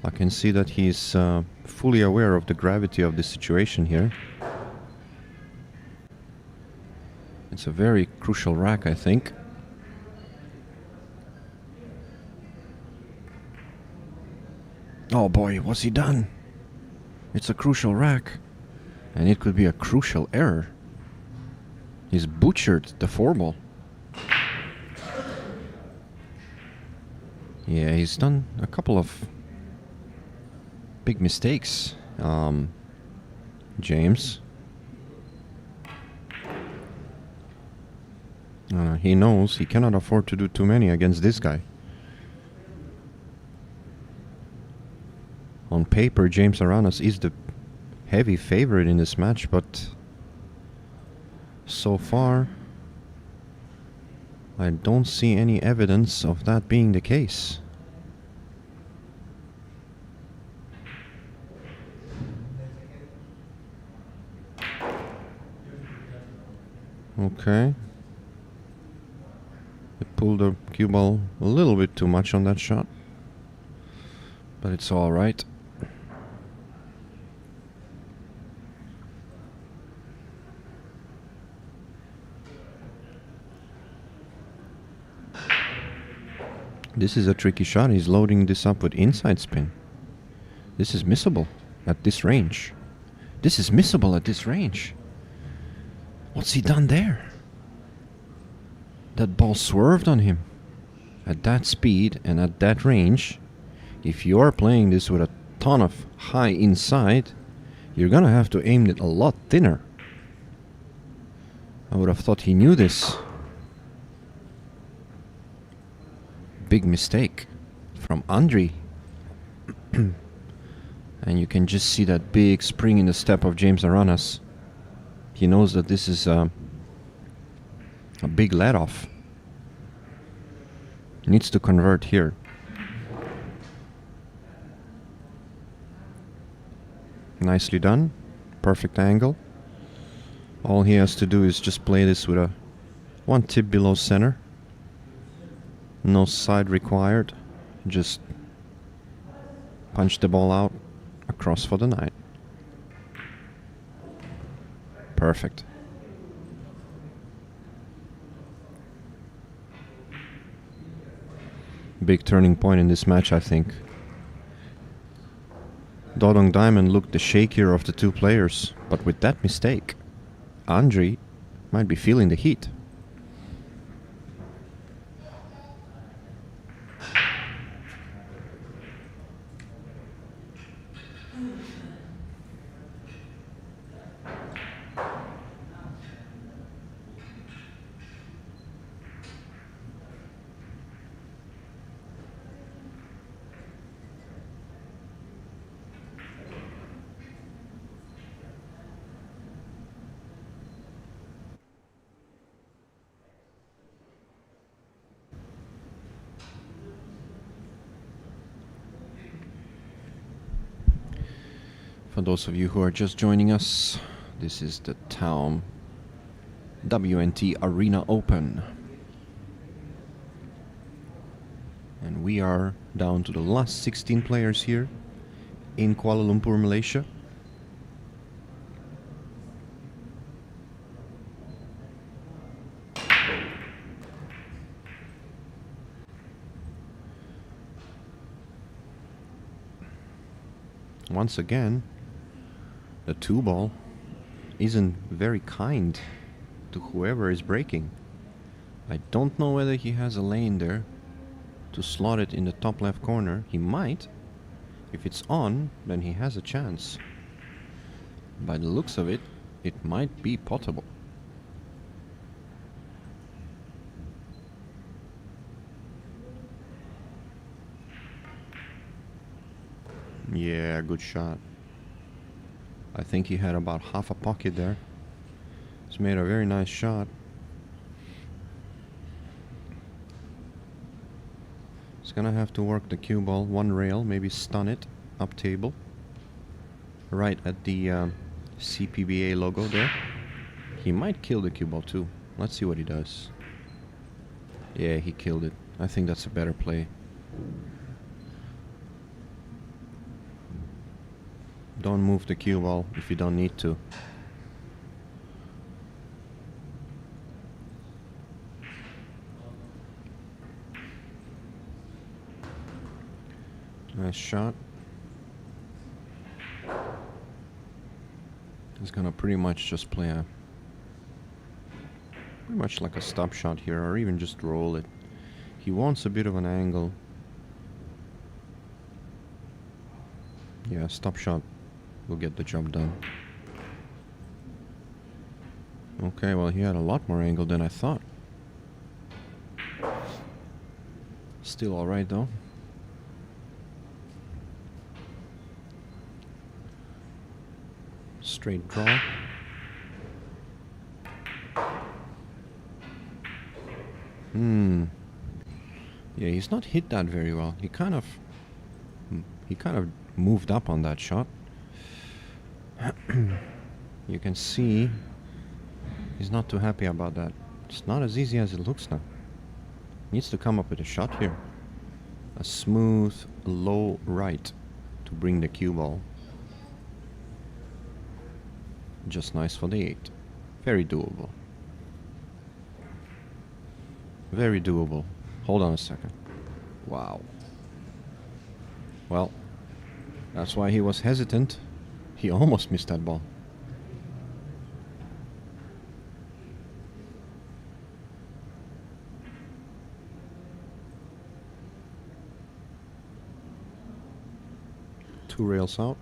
I can see that he's fully aware of the gravity of the situation here. It's a very crucial rack, I think. Oh boy, what's he done? It's a crucial rack. And it could be a crucial error. He's butchered the 4 ball. Yeah, he's done a couple of big mistakes, James. He knows he cannot afford to do too many against this guy. On paper, James Aranas is the heavy favorite in this match, but so far I don't see any evidence of that being the case. Okay. They pulled the cue ball a little bit too much on that shot, but it's all right. This is a tricky shot. He's loading this up with inside spin. This is missable at this range. This is missable at this range. What's he done there? That ball swerved on him. At that speed and at that range, if you are playing this with a ton of high inside, you're gonna have to aim it a lot thinner. I would have thought he knew this. Big mistake from Andriy. And you can just see that big spring in the step of James Aranas. He knows that this is a big let-off. Needs to convert here. Nicely done. Perfect angle. All he has to do is just play this with a 1 tip below center. No side required. Just Punch the ball out. Across for the 9. Perfect. Big turning point in this match, I think. Dodong Diamond looked the shakier of the two players, but with that mistake, Andriy might be feeling the heat. For those of you who are just joining us, this is the Taum WNT Arena Open. And we are down to the last 16 players here in Kuala Lumpur, Malaysia. Once again, the 2-ball isn't very kind to whoever is breaking. I don't know whether he has a lane there to slot it in the top left corner. He might. If it's on, then he has a chance. By the looks of it, it might be potable. Yeah, good shot. I think he had about half a pocket there. He's made a very nice shot. He's gonna have to work the cue ball one rail, maybe stun it up table. Right at the CPBA logo there. He might kill the cue ball too. Let's see what he does. Yeah, he killed it. I think that's a better play. Don't move the cue ball if you don't need to. Nice shot. He's gonna pretty much just play a pretty much like a stop shot here, or even just roll it. He wants a bit of an angle. Yeah, stop shot will get the job done. Okay, well, he had a lot more angle than I thought. Still alright though. Straight draw. Yeah, he's not hit that very well. He kind of moved up on that shot. You can see he's not too happy about that. It's not as easy as it looks now. Needs to come up with a shot here. A smooth, low right to bring the cue ball. Just nice for the 8. Very doable. Very doable. Hold on a second. Wow. Well, that's why he was hesitant. He almost missed that ball. Two rails out.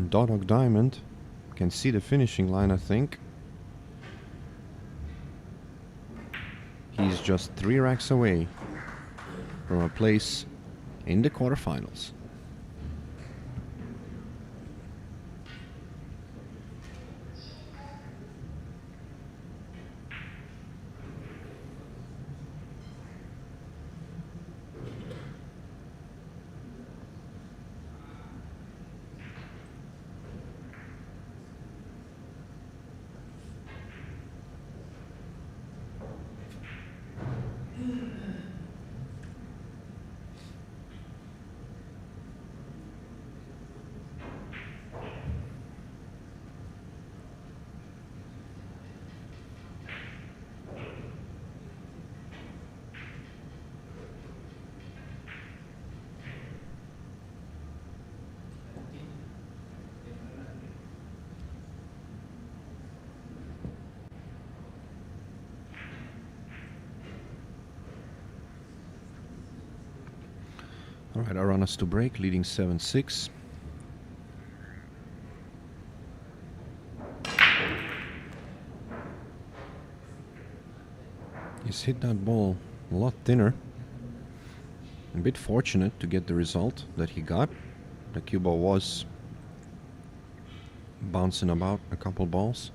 Dodong Diamond can see the finishing line, I think. He's just 3 racks away from a place in the quarterfinals. Alright, Aranas to break, leading 7-6. He's hit that ball a lot thinner. A bit fortunate to get the result that he got. The cue ball was bouncing about a couple balls.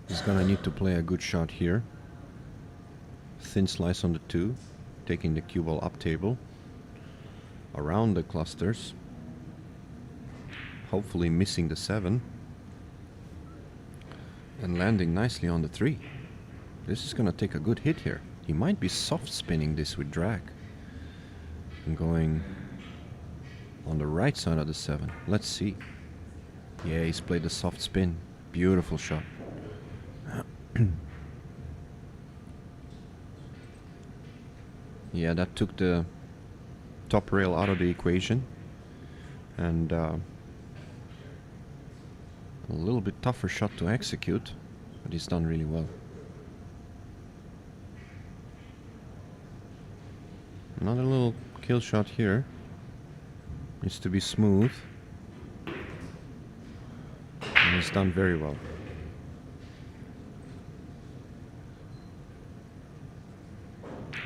He's gonna need to play a good shot here. Thin slice on the 2, taking the cue ball up table, around the clusters, hopefully missing the 7, and landing nicely on the 3. This is gonna take a good hit here. He might be soft spinning this with drag and going on the right side of the 7. Let's see. Yeah, he's played the soft spin. Beautiful shot. Yeah, that took the top rail out of the equation, and a little bit tougher shot to execute, but he's done really well. Another little kill shot here. Needs to be smooth, and he's done very well.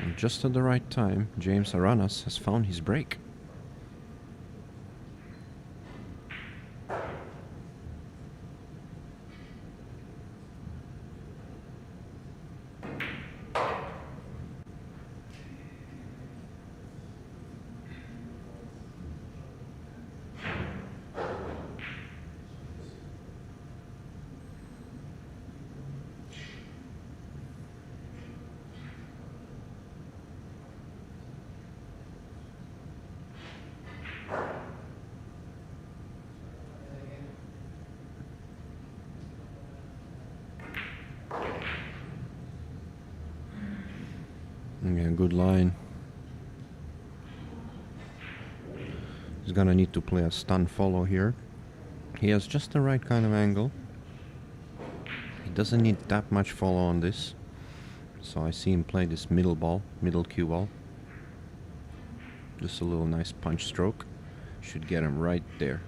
And just at the right time, James Aranas has found his break. Yeah, good line. He's gonna need to play a stun follow here. He has just the right kind of angle. He doesn't need that much follow on this. So I see him play this middle ball, middle cue ball. Just a little nice punch stroke. Should get him right there.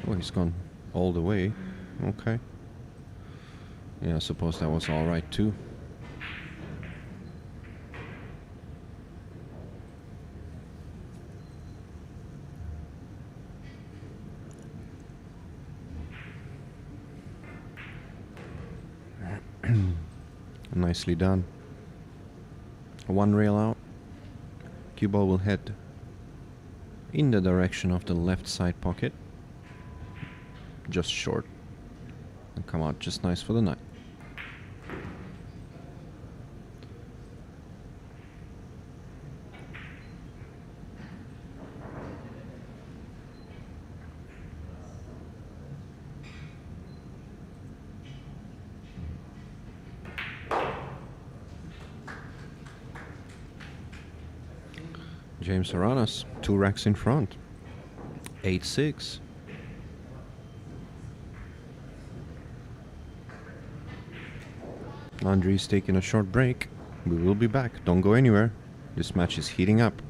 Oh, he's gone all the way. Okay. Yeah, I suppose that was alright too. Nicely done. One rail out. Cue ball will head in the direction of the left side pocket. Just short. And come out just nice for the 9. James Aranas, 2 racks in front. 8-6. Andri's taking a short break. We will be back. Don't go anywhere. This match is heating up.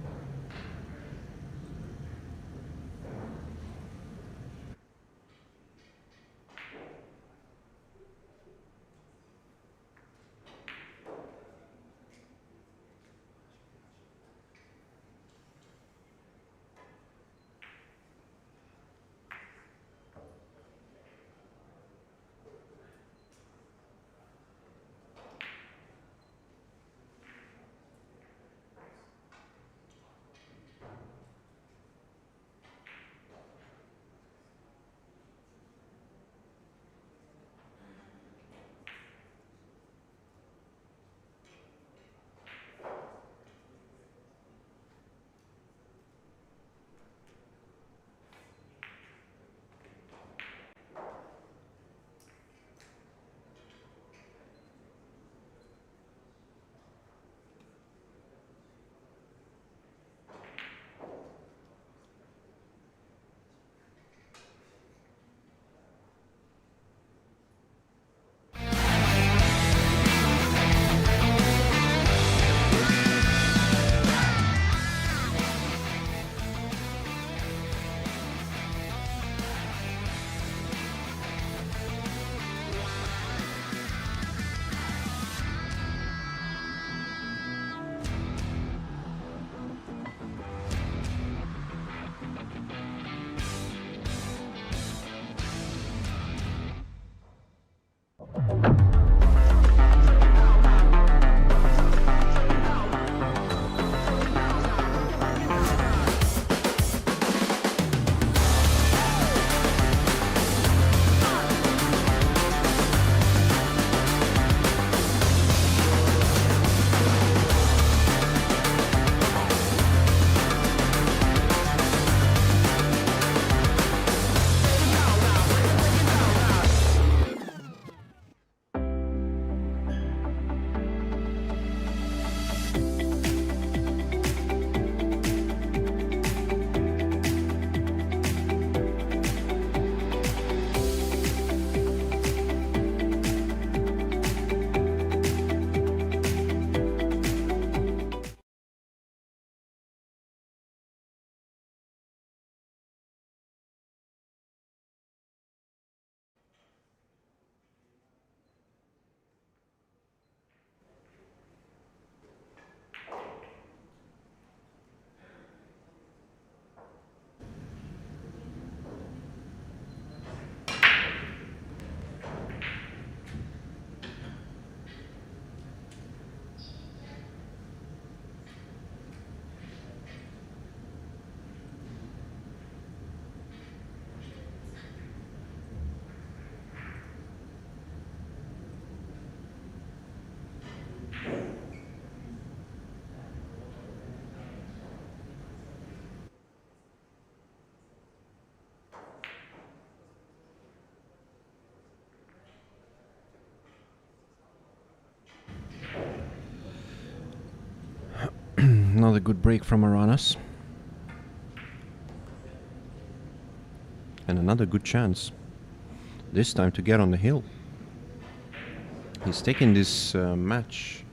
Another good break from Aranas. And another good chance. This time to get on the hill. He's taking this match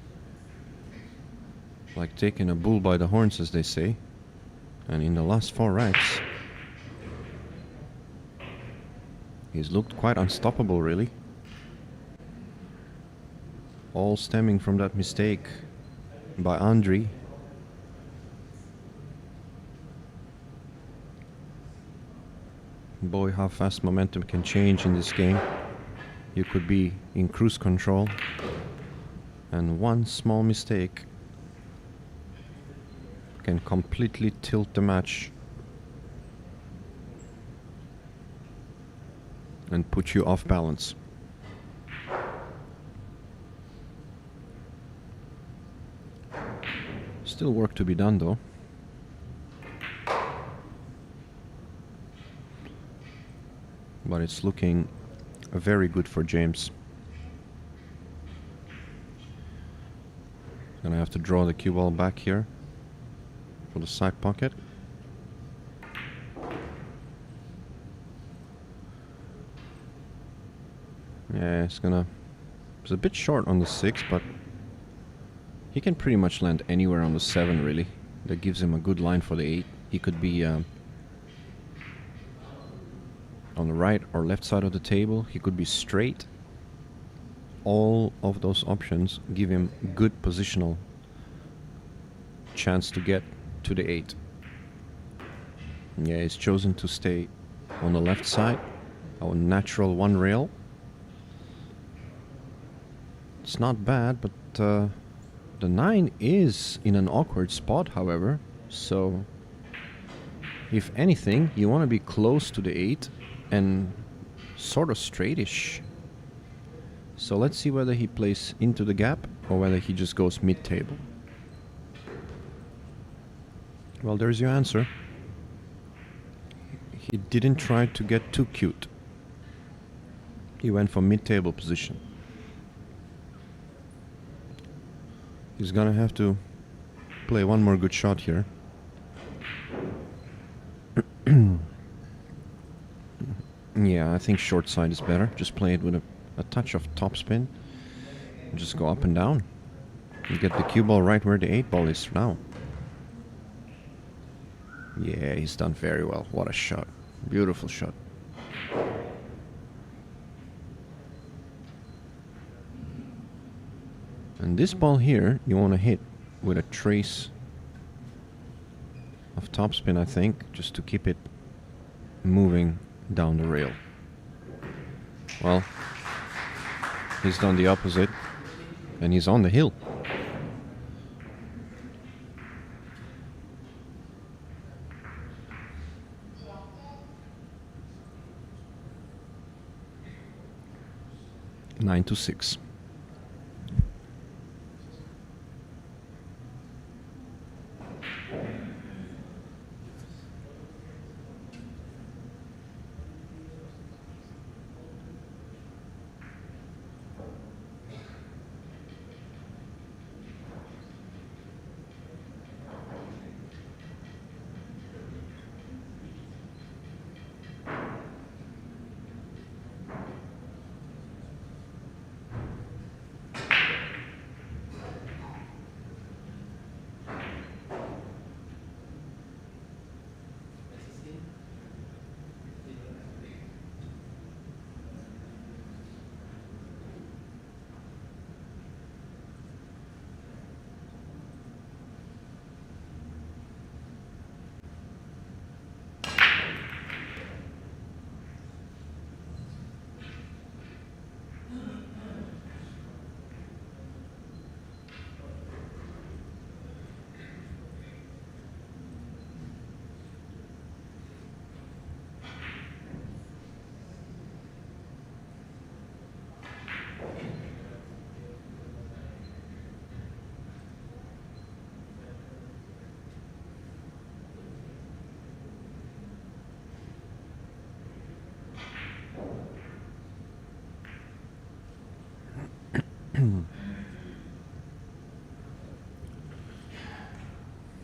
like taking a bull by the horns, as they say. And in the last 4 racks, he's looked quite unstoppable, really. All stemming from that mistake by Andriy. Boy, how fast momentum can change in this game. You could be in cruise control, and one small mistake can completely tilt the match and put you off balance. Still work to be done, though. But it's looking very good for James. Gonna have to draw the cue ball back here for the side pocket. Yeah, it's a bit short on the 6, but he can pretty much land anywhere on the 7, really. That gives him a good line for the 8. He could be on the right or left side of the table. He could be straight. All of those options give him good positional chance to get to the 8. Yeah, he's chosen to stay on the left side, our natural 1 rail. It's not bad, but the 9 is in an awkward spot, however. So if anything, you want to be close to the 8 and sort of straightish. So let's see whether he plays into the gap or whether he just goes mid-table. Well, there's your answer. He didn't try to get too cute. He went for mid-table position. He's gonna have to play one more good shot here. Yeah, I think short side is better. Just play it with a touch of topspin. Just go up and down. You get the cue ball right where the 8 ball is now. Yeah, he's done very well. What a shot. Beautiful shot. And this ball here, you want to hit with a trace of topspin, I think, just to keep it moving down the rail. Well, he's done the opposite, and he's on the hill. Nine to 6.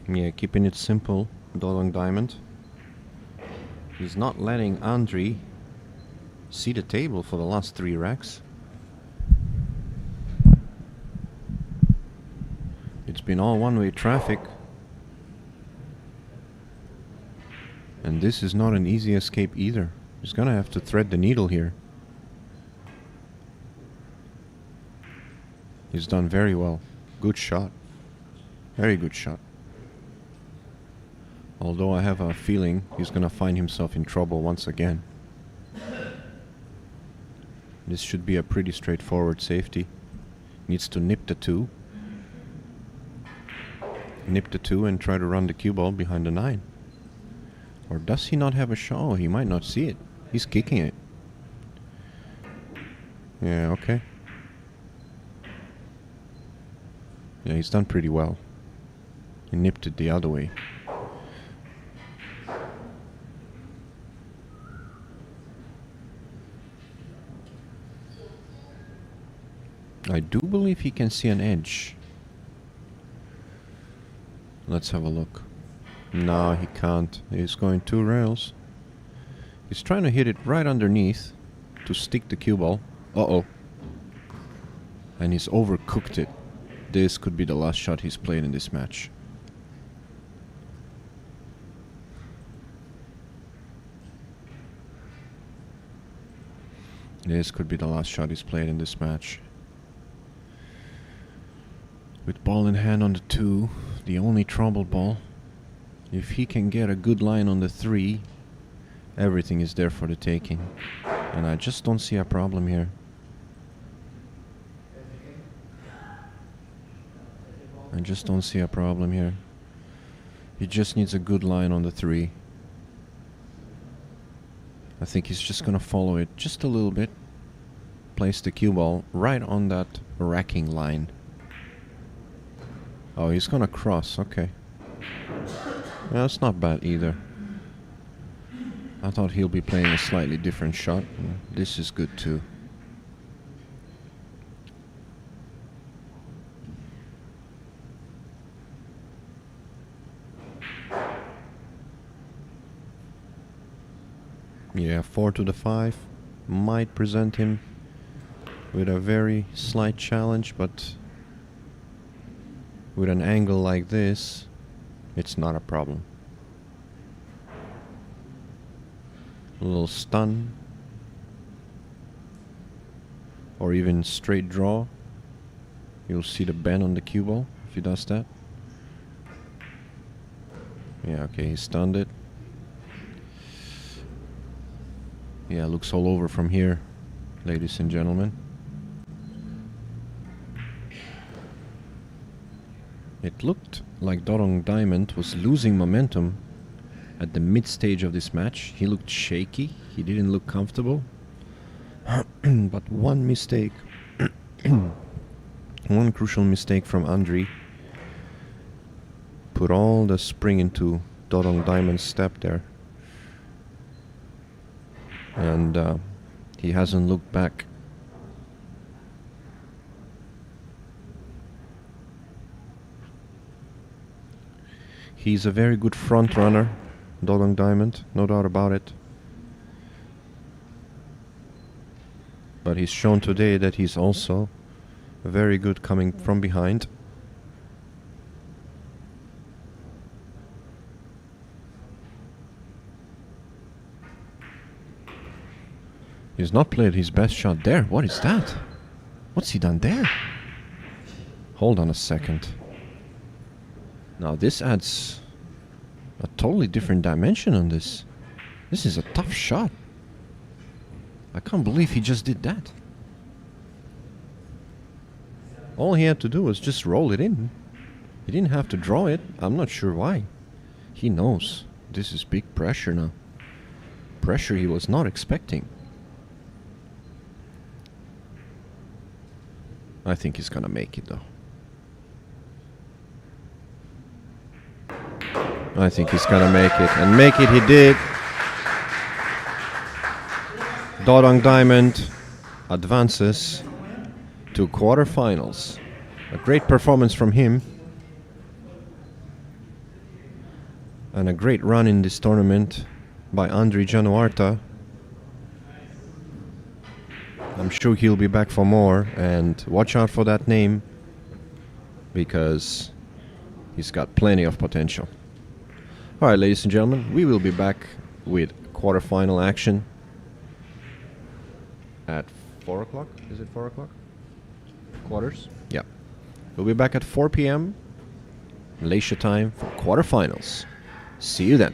Yeah, keeping it simple, Dodong Diamond. He's not letting Andriy see the table for the last 3 racks. It's been all one-way traffic. And this is not an easy escape either. He's gonna have to thread the needle here. He's done very well. Good shot. Very good shot. Although I have a feeling he's gonna find himself in trouble once again. This should be a pretty straightforward safety. Needs to nip the 2. Nip the 2 and try to run the cue ball behind the 9. Or does he not have a shot? Oh, he might not see it. He's kicking it. Yeah, okay. Yeah, he's done pretty well. He nipped it the other way. I do believe he can see an edge. Let's have a look. No, he can't. He's going 2 rails. He's trying to hit it right underneath to stick the cue ball. Uh-oh. And he's overcooked it. This could be the last shot he's played in this match. This could be the last shot he's played in this match. With ball in hand on the 2, the only trouble ball. If he can get a good line on the 3, everything is there for the taking. And I just don't see a problem here. I just don't see a problem here. He just needs a good line on the 3. I think he's just gonna follow it just a little bit. Place the cue ball right on that racking line. Oh, he's gonna cross, okay. Yeah, that's not bad either. I thought he'll be playing a slightly different shot. This is good too. Yeah, 4 to the 5 might present him with a very slight challenge, but with an angle like this, it's not a problem. A little stun, or even straight draw. You'll see the bend on the cue ball if he does that. Yeah, okay, he stunned it. Yeah, looks all over from here, ladies and gentlemen. It looked like Dodong Diamond was losing momentum at the mid stage of this match. He looked shaky, he didn't look comfortable. But one mistake, one crucial mistake from Andriy put all the spring into Dodong Diamond's step there. And he hasn't looked back. He's a very good front runner, Dodong Diamond, no doubt about it. But he's shown today that he's also very good coming from behind. He's not played his best shot there. What is that? What's he done there? Hold on a second. Now this adds a totally different dimension on this. This is a tough shot. I can't believe he just did that. All he had to do was just roll it in. He didn't have to draw it. I'm not sure why. He knows this is big pressure now. Pressure he was not expecting. I think he's gonna make it though. I think he's gonna make it, and make it he did. Dodong Diamond advances to quarterfinals. A great performance from him. And a great run in this tournament by Andrei Januarta. I'm sure he'll be back for more, and watch out for that name because he's got plenty of potential. Alright, ladies and gentlemen, we will be back with quarterfinal action at 4 o'clock. Is it 4 o'clock? Quarters? Yeah. We'll be back at 4 p.m. Malaysia time for quarterfinals. See you then.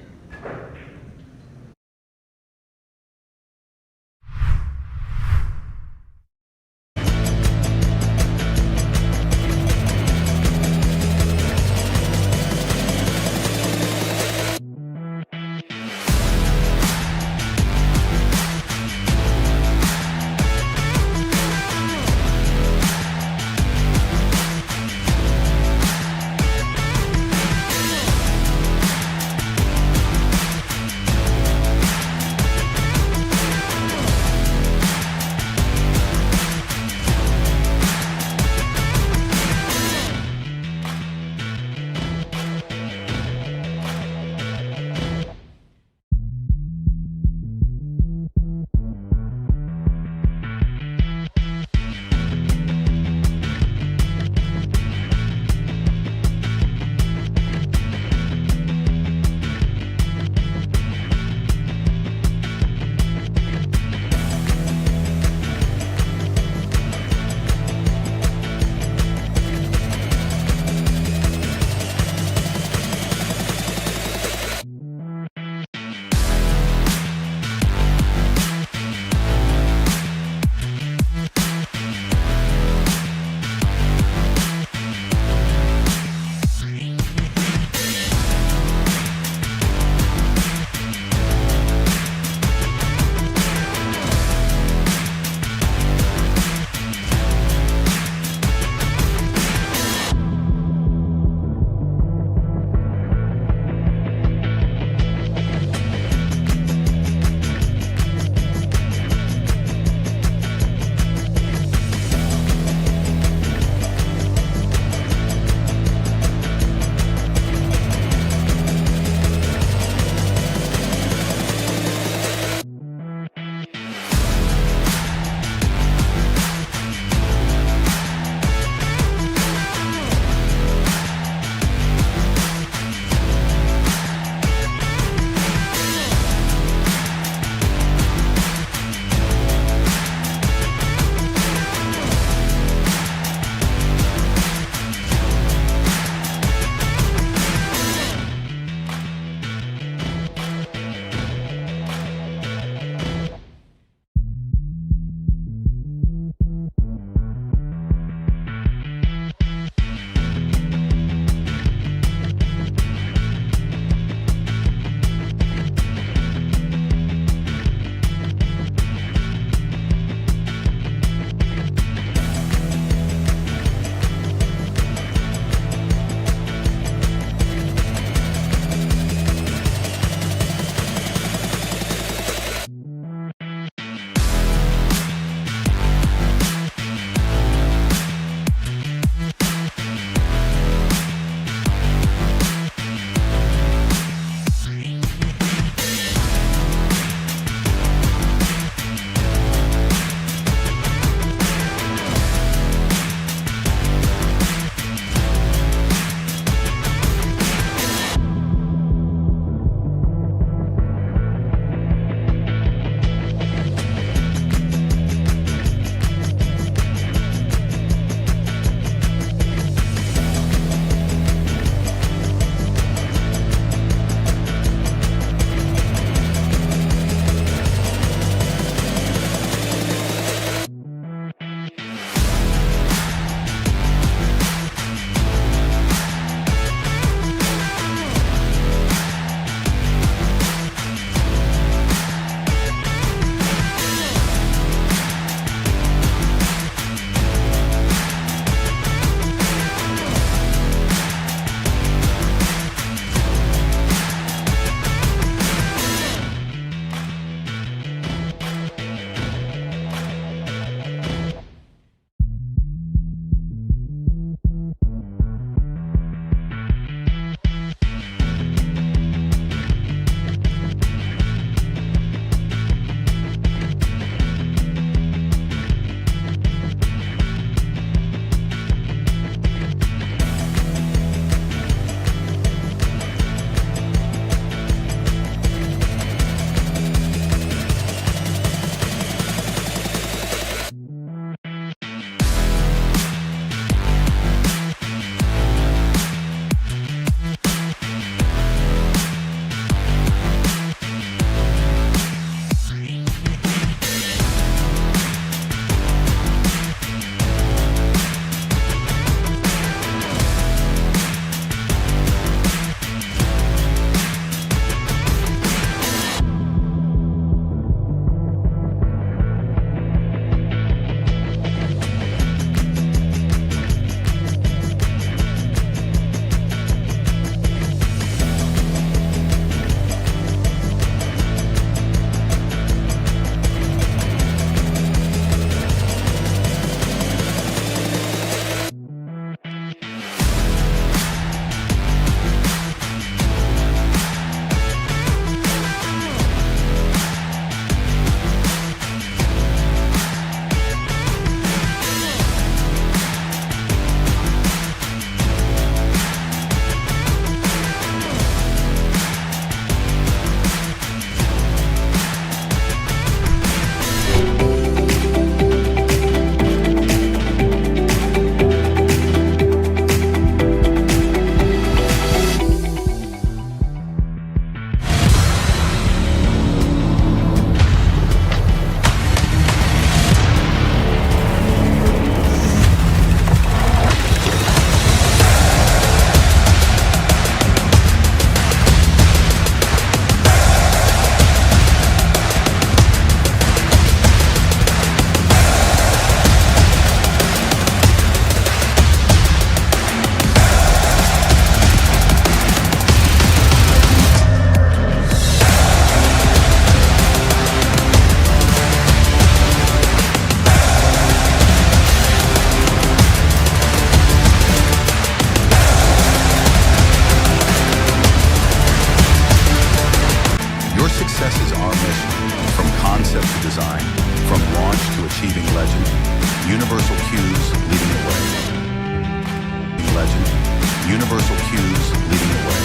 Universal Cues leading the way.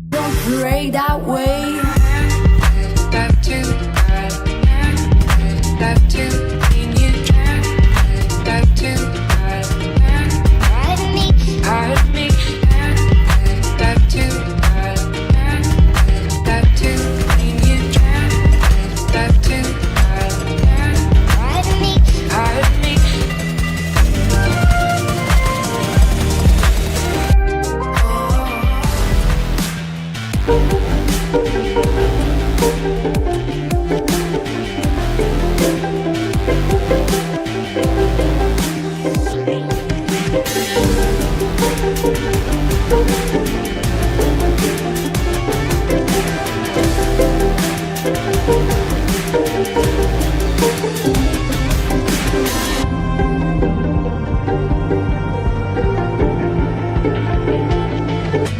Don't pray that way. Love to, love to, can you try? Love to, part of me, love to, can you try? Love to, part of me.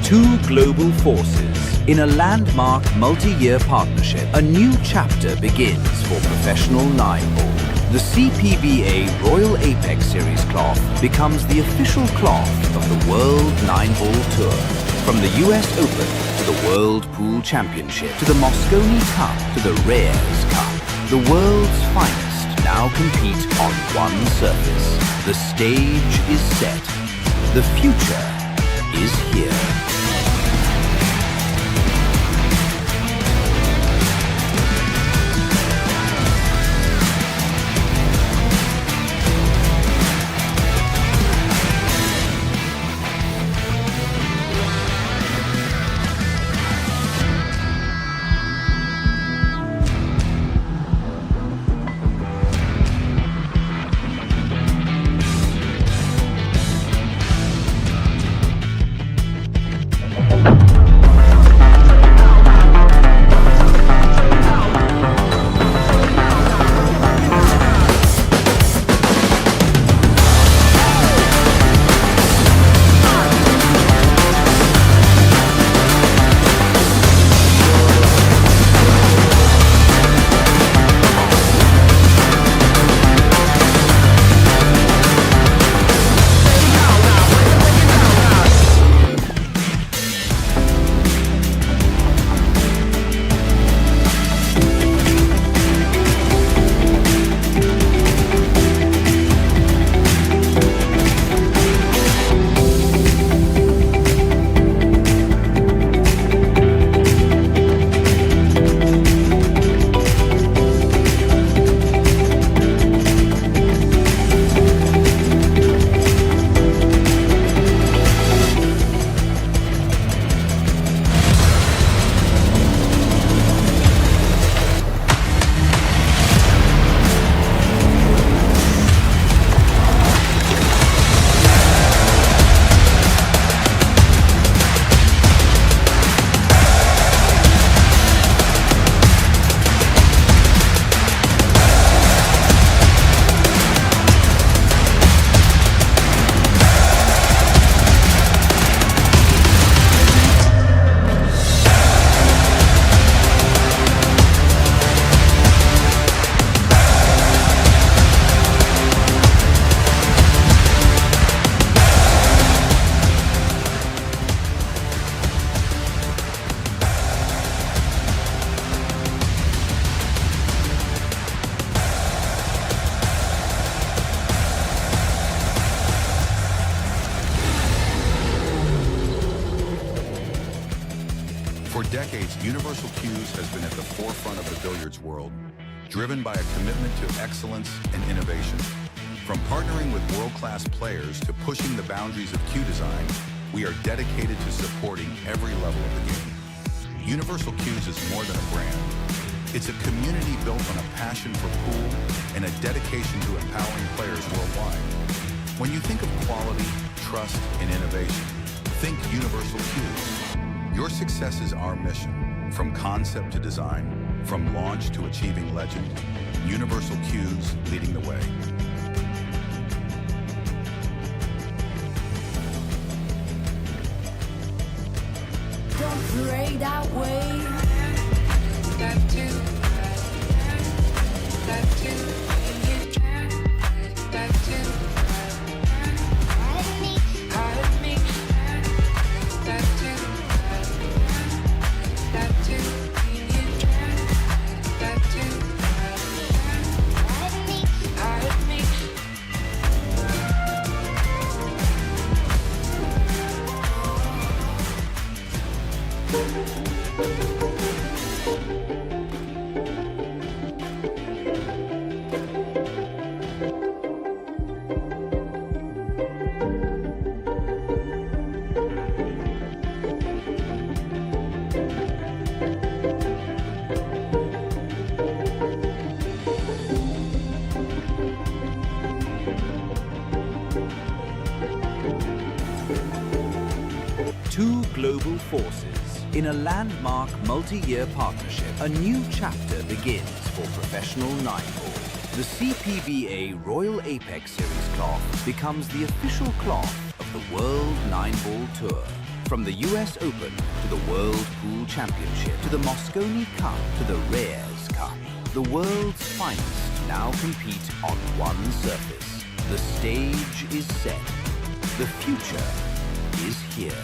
Two global forces in a landmark multi-year partnership. A new chapter begins for professional 9-ball. The CPBA Royal Apex Series cloth becomes the official cloth of the World 9-ball Tour. From the US Open to the World Pool Championship to the Mosconi Cup to the Rares Cup, the world's finest now compete on one surface. The stage is set. The future is here. For decades, Universal Cues has been at the forefront of the billiards world, driven by a commitment to excellence and innovation. From partnering with world-class players to pushing the boundaries of cue design, we are dedicated to supporting every level of the game. Universal Cues is more than a brand. It's a community built on a passion for pool and a dedication to empowering players worldwide. When you think of quality, trust, and innovation, think Universal Cues. Your success is our mission. From concept to design, from launch to achieving legend, Universal Cues leading the way. Don't pray that way. Love to, forces. In a landmark multi-year partnership, a new chapter begins for professional 9-ball. The CPBA Royal Apex Series cloth becomes the official cloth of the World 9-ball Tour. From the US Open to the World Pool Championship to the Mosconi Cup to the Reyes Cup, the world's finest now compete on one surface. The stage is set. The future is here.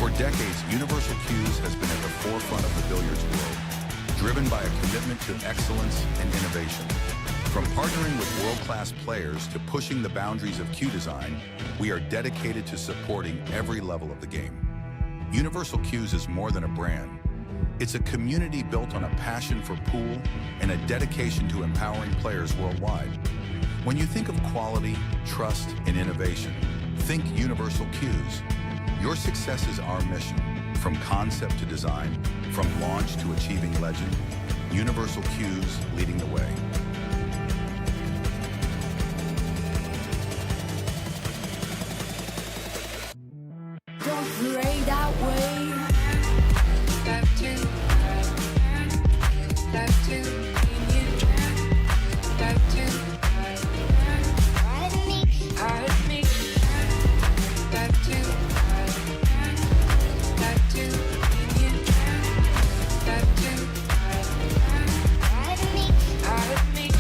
For decades, Universal Cues has been at the forefront of the billiards world, driven by a commitment to excellence and innovation. From partnering with world-class players to pushing the boundaries of cue design, we are dedicated to supporting every level of the game. Universal Cues is more than a brand. It's a community built on a passion for pool and a dedication to empowering players worldwide. When you think of quality, trust, and innovation, think Universal Cues. Your success is our mission. From concept to design, from launch to achieving legend, Universal Cues leading the way. Don't play that way. Love to, love to, love to, hurt me, love to, love to, love to, hurt me.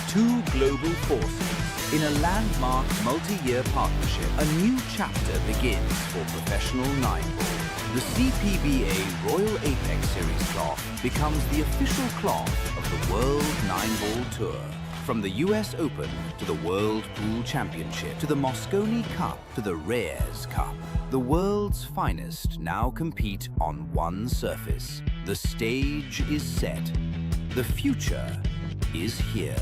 Two global forces. In a landmark multi-year partnership, a new chapter begins for professional 9-ball. The CPBA Royal Apex Series cloth becomes the official cloth of the World 9-ball Tour. From the US Open to the World Pool Championship to the Mosconi Cup to the Reyes Cup, the world's finest now compete on one surface. The stage is set. The future is here.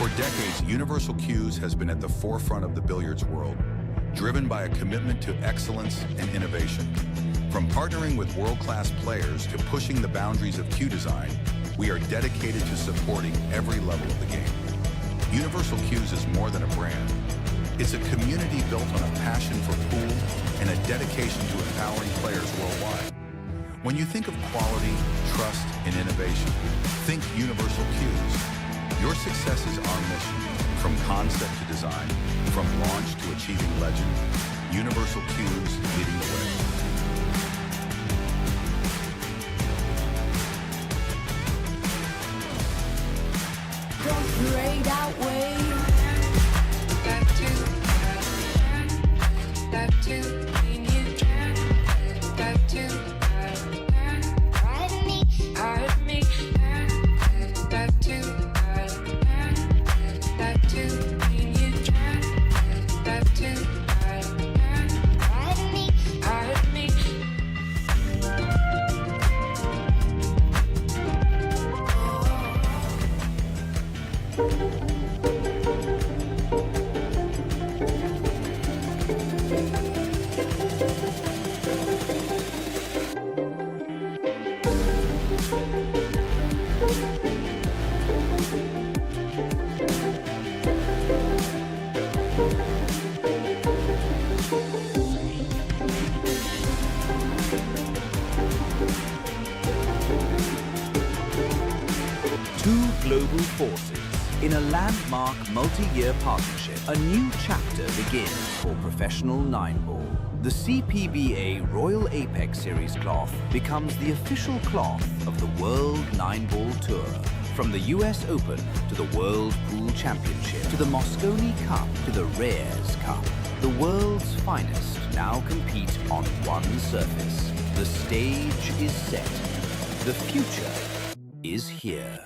For decades, Universal Cues has been at the forefront of the billiards world, driven by a commitment to excellence and innovation. From partnering with world-class players to pushing the boundaries of cue design, we are dedicated to supporting every level of the game. Universal Cues is more than a brand. It's a community built on a passion for pool and a dedication to empowering players worldwide. When you think of quality, trust, and innovation, think Universal Cues. Your success is our mission. From concept to design, from launch to achieving legend, Universal Cues leading the way. Don't pray that way. Two global forces in a landmark multi-year partnership. A new chapter begins for professional 9-ball. The CPBA Royal Apex Series cloth becomes the official cloth of the World 9-Ball Tour. From the US Open to the World Pool Championship to the Mosconi Cup to the Reyes Cup, the world's finest now compete on one surface. The stage is set. The future is here.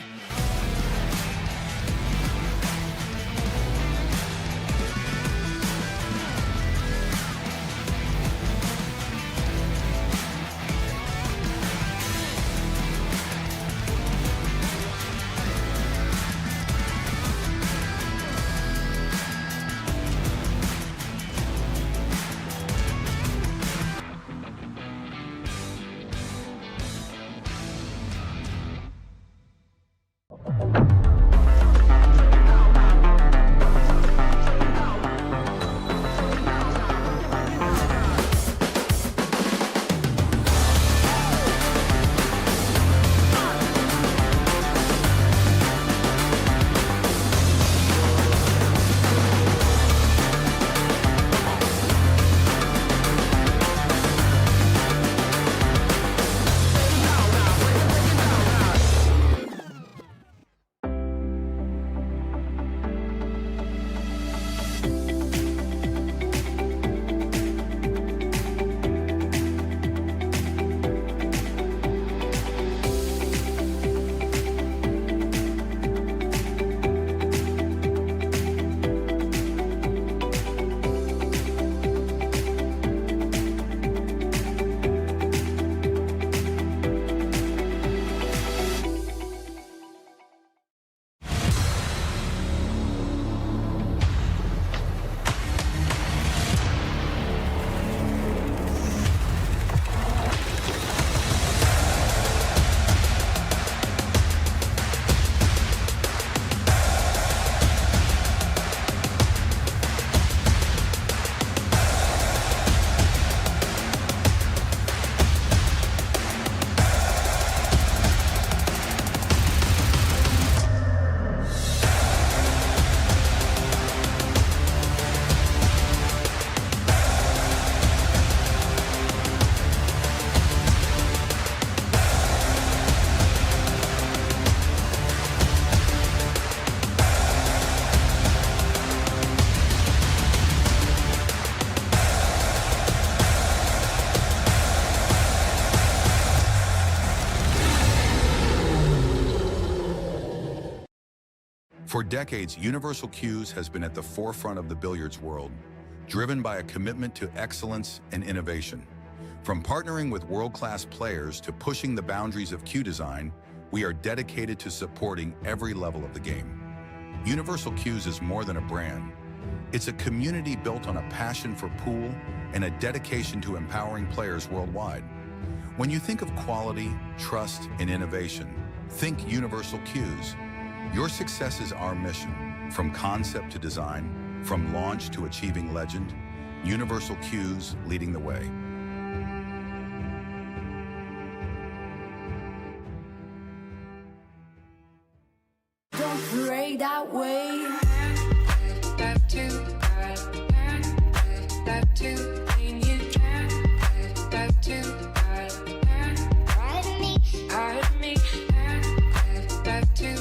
For decades, Universal Cues has been at the forefront of the billiards world, driven by a commitment to excellence and innovation. From partnering with world-class players to pushing the boundaries of cue design, we are dedicated to supporting every level of the game. Universal Cues is more than a brand. It's a community built on a passion for pool and a dedication to empowering players worldwide. When you think of quality, trust, and innovation, think Universal Cues. Your success is our mission. From concept to design, from launch to achieving legend, Universal Cues leading the way. Don't parade that way. Love to, love to, when you try. Love to, pardon me, pardon me. Love to,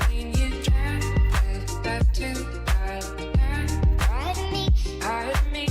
when you try. Love to, pardon me, pardon me.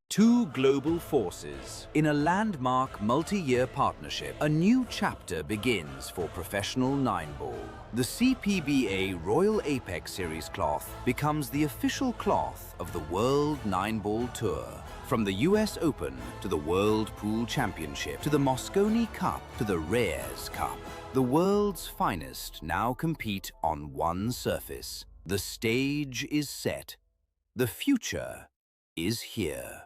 Two global forces. In a landmark multi-year partnership, a new chapter begins for professional nine-ball. The CPBA Royal Apex Series cloth becomes the official cloth of the World Nine-Ball Tour. From the US Open to the World Pool Championship to the Mosconi Cup to the Reyes Cup, the world's finest now compete on one surface. The stage is set. The future is here.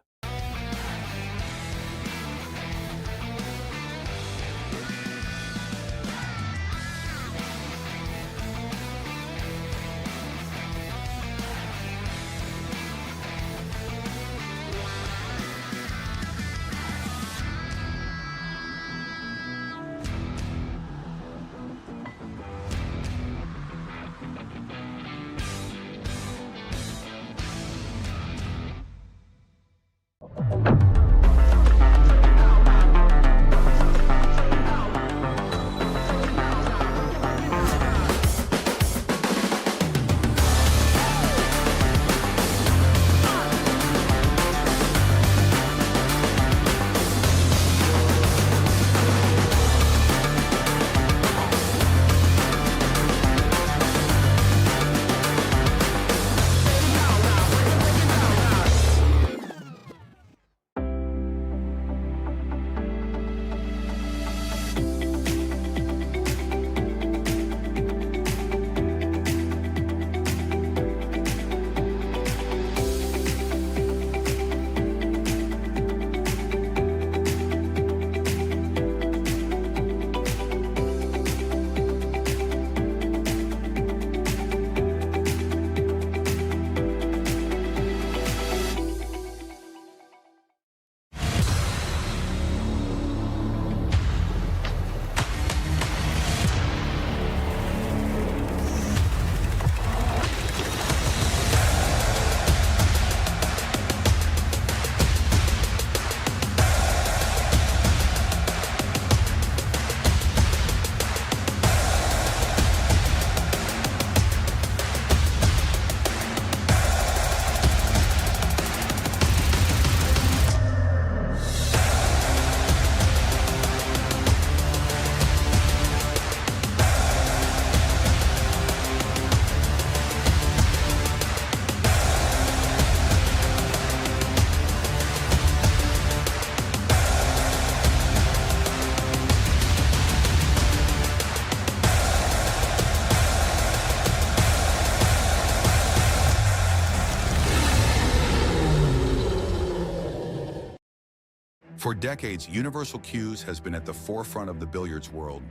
For decades, Universal Cues has been at the forefront of the billiards world,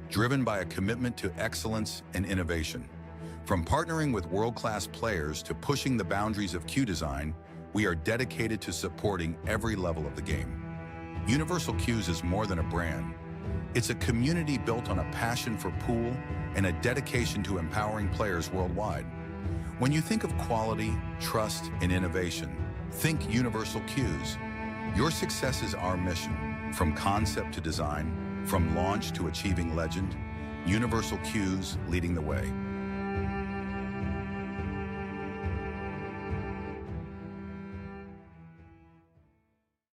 driven by a commitment to excellence and innovation. From partnering with world-class players to pushing the boundaries of cue design, we are dedicated to supporting every level of the game. Universal Cues is more than a brand. It's a community built on a passion for pool and a dedication to empowering players worldwide. When you think of quality, trust, and innovation, think Universal Cues. Your success is our mission. From concept to design, from launch to achieving legend, Universal Cues leading the way.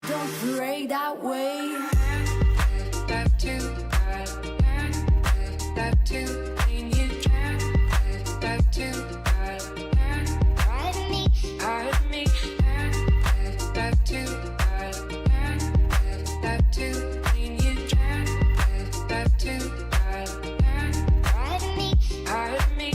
Don't pray that way. Love to, love to, when you try, love to, pardon me, love to, when you try, love to, pardon me.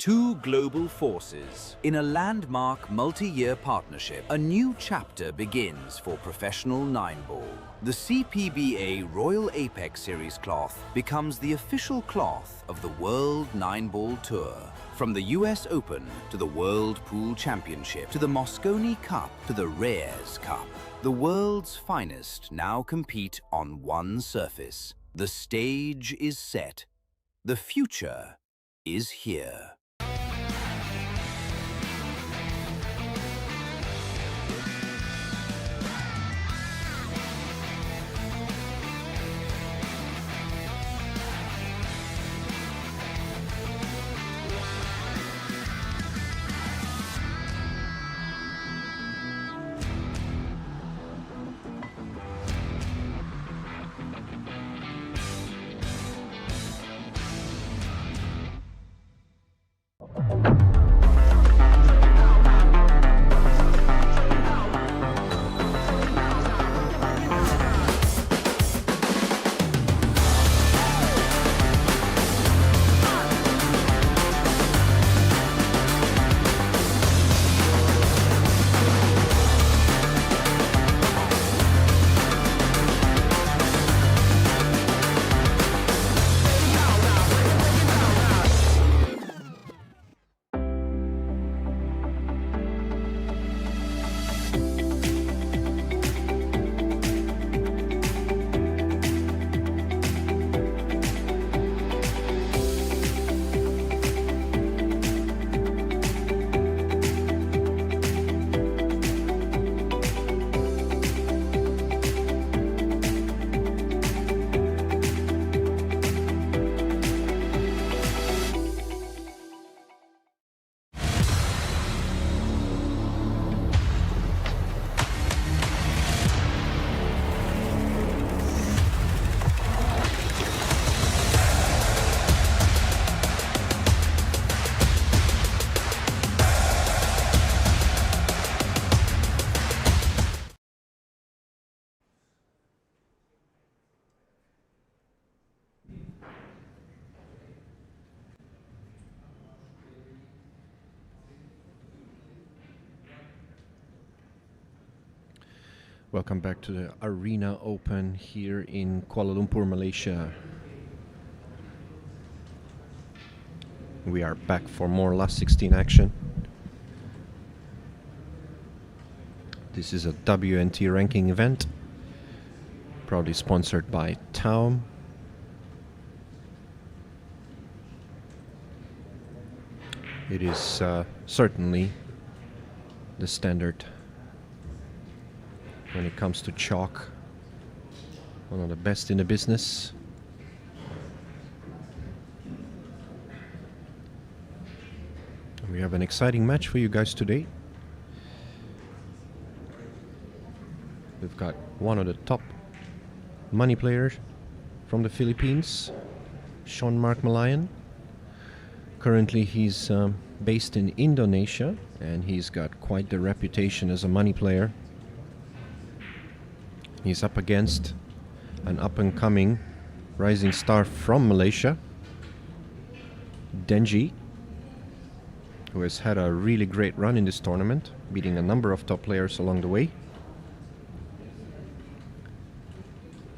Two global forces in a landmark multi-year partnership. A new chapter begins for professional 9-ball. The CPBA Royal Apex Series cloth becomes the official cloth of the World 9-ball Tour. From the US Open to the World Pool Championship to the Mosconi Cup to the Reyes Cup, the world's finest now compete on one surface. The stage is set. The future is here. Welcome back to the Arena Open here in Kuala Lumpur, Malaysia. We are back for more last 16 action. This is a WNT ranking event, proudly sponsored by Taum. It is certainly the standard when it comes to chalk, one of the best in the business. And we have an exciting match for you guys today. We've got one of the top money players from the Philippines, Sean Mark Malayan, Currently, he's based in Indonesia, and he's got quite the reputation as a money player. He's up against an up-and-coming rising star from Malaysia, Denji, who has had a really great run in this tournament, beating a number of top players along the way.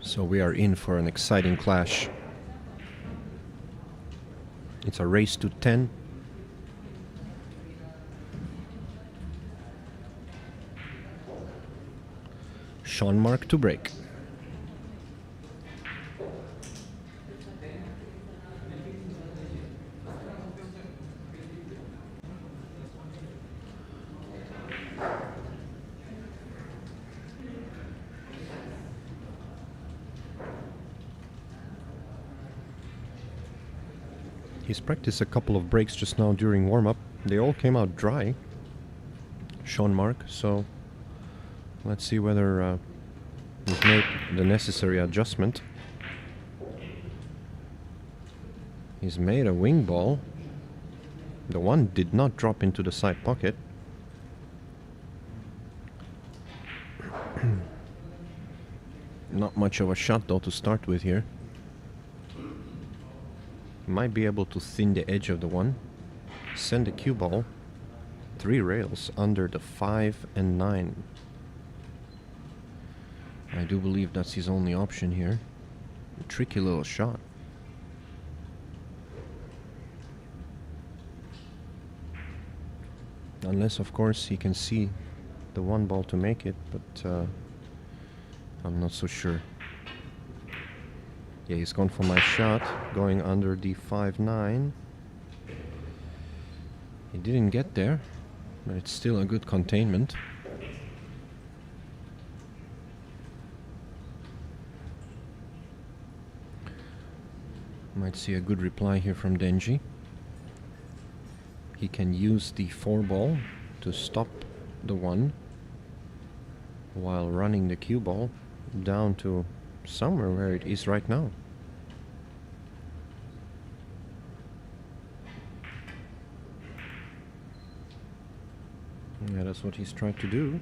So we are in for an exciting clash. It's a race to 10. Sean Mark to break. He's practiced a couple of breaks just now during warm-up. They all came out dry, Sean Mark, so let's see whether he's made the necessary adjustment. He's made a wing ball. The one did not drop into the side pocket. Not much of a shot though to start with here. Might be able to thin the edge of the one. Send the cue ball 3 rails under the 5 and 9. I do believe that's his only option here. A tricky little shot. Unless, of course, he can see the one ball to make it, but I'm not so sure. Yeah, he's gone for my shot, going under the 5-9. He didn't get there, but it's still a good containment. Might see a good reply here from Denji. He can use the 4 ball to stop the 1 while running the cue ball down to somewhere where it is right now. Yeah, that's what he's trying to do.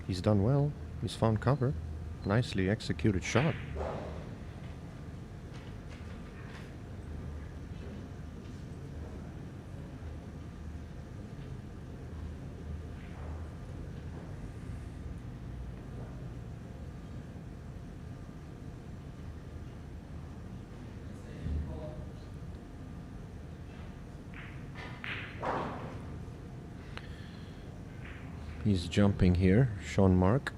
He's done well. He's found cover. Nicely executed shot. He's jumping here, Sean Mark.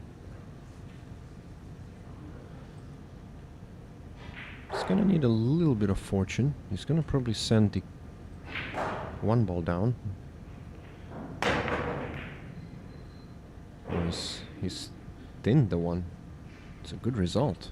He's gonna need a little bit of fortune. He's gonna probably send the 1 ball down. He's thinned the 1. It's a good result.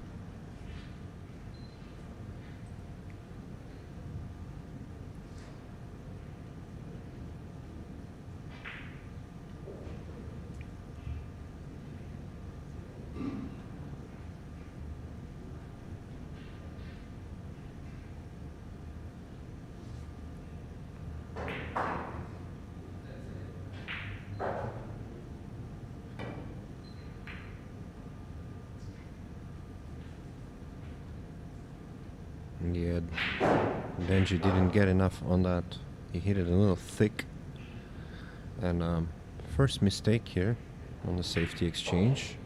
Yeah, Denji didn't get enough on that. He hit it a little thick. And first mistake here on the safety exchange.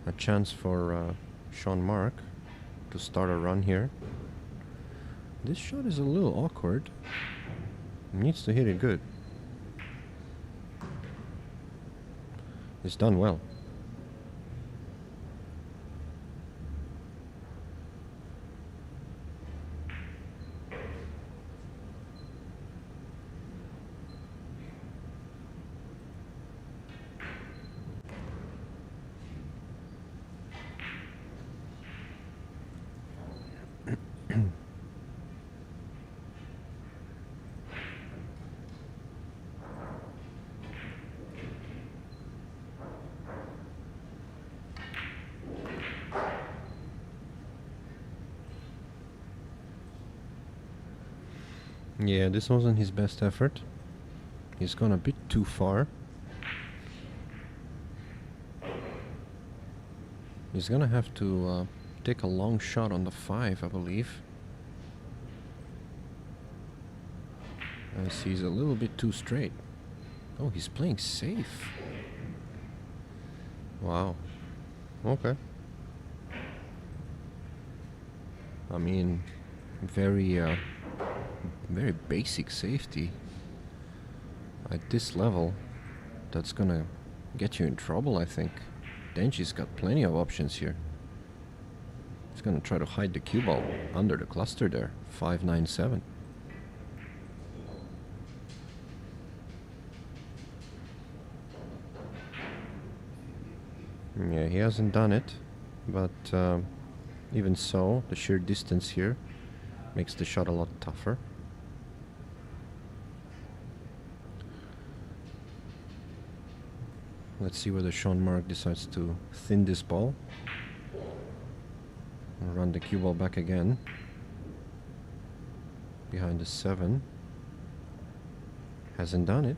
A chance for Sean Mark to start a run here. This shot is a little awkward. He needs to hit it good. It's done well. Yeah, this wasn't his best effort. He's gone a bit too far. He's gonna have to take a long shot on the 5, I believe. As he's a little bit too straight. Oh, he's playing safe. Wow. Okay. I mean, very basic safety. At this level, that's gonna get you in trouble, I think. Denji's got plenty of options here. He's gonna try to hide the cue ball under the cluster there. 5-9-7. Yeah, he hasn't done it, but even so, the sheer distance here makes the shot a lot tougher. Let's see whether Sean Mark decides to thin this ball and run the cue ball back again behind the 7. Hasn't done it.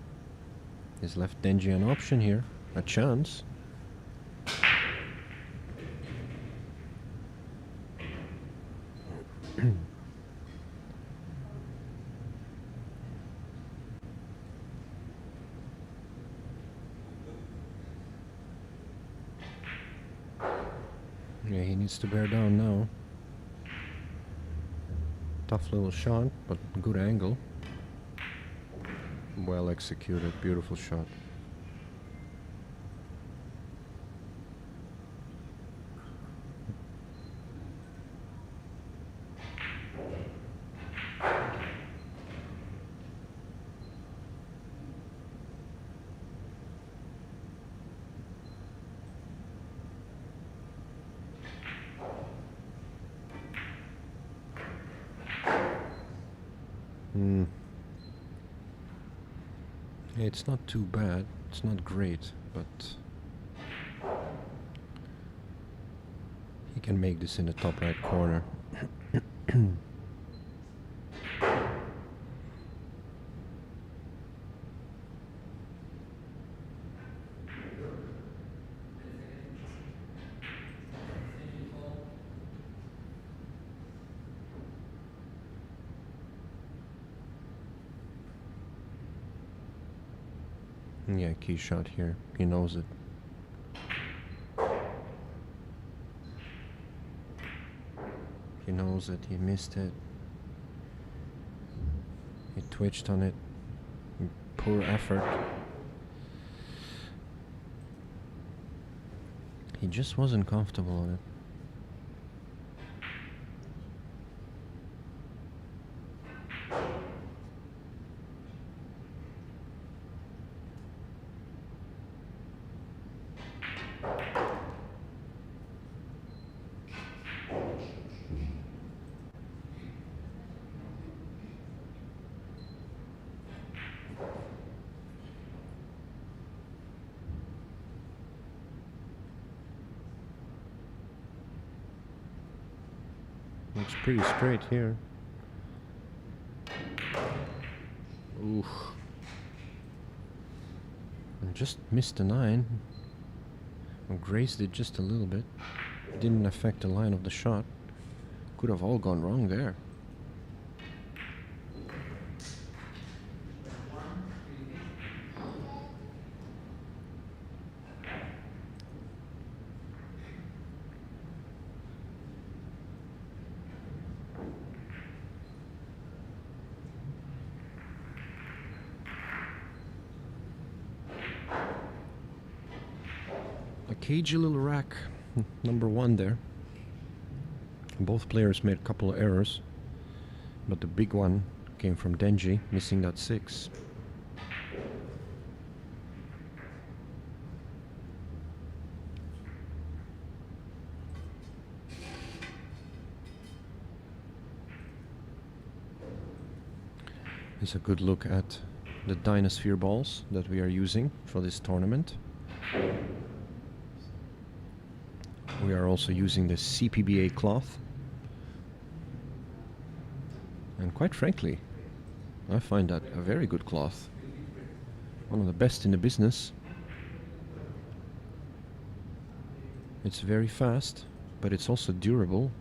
He's left Denji an option here, a chance. Yeah, he needs to bear down now. Tough little shot, but good angle. Well executed, beautiful shot. It's not too bad, it's not great, but he can make this in the top right corner. Yeah, key shot here. He knows it. He knows it. He missed it. He twitched on it. Poor effort. He just wasn't comfortable on it. Looks pretty straight here. Oof. And just missed the 9. And grazed it just a little bit. Didn't affect the line of the shot. Could have all gone wrong there. A cagey little rack, number 1 there. Both players made a couple of errors, but the big one came from Denji, missing that 6. It's a good look at the Dynasphere balls that we are using for this tournament. We are also using the CPBA cloth. And quite frankly, I find that a very good cloth. One of the best in the business. It's very fast, but it's also durable.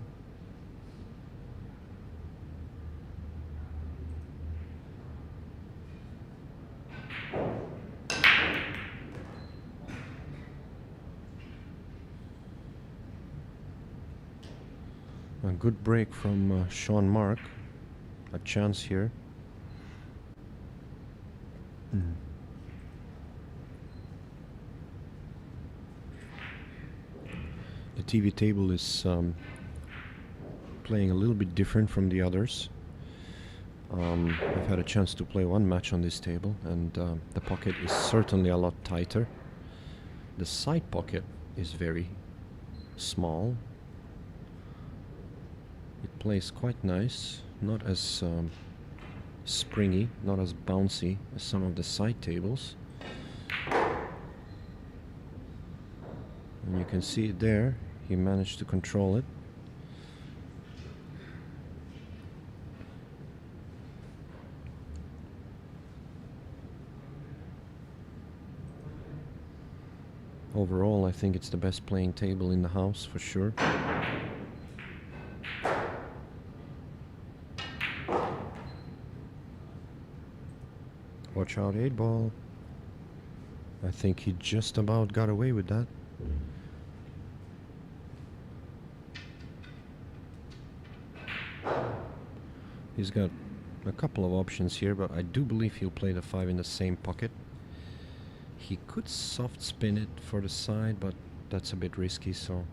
A good break from Sean Mark. A chance here. The TV table is playing a little bit different from the others. I've had a chance to play one match on this table, and the pocket is certainly a lot tighter. The side pocket is very small. It plays quite nice, not as springy, not as bouncy as some of the side tables. And you can see it there, he managed to control it. Overall, I think it's the best playing table in the house for sure. Watch out, 8-ball. I think he just about got away with that. He's got a couple of options here, but I do believe he'll play the 5 in the same pocket. He could soft spin it for the side, but that's a bit risky, so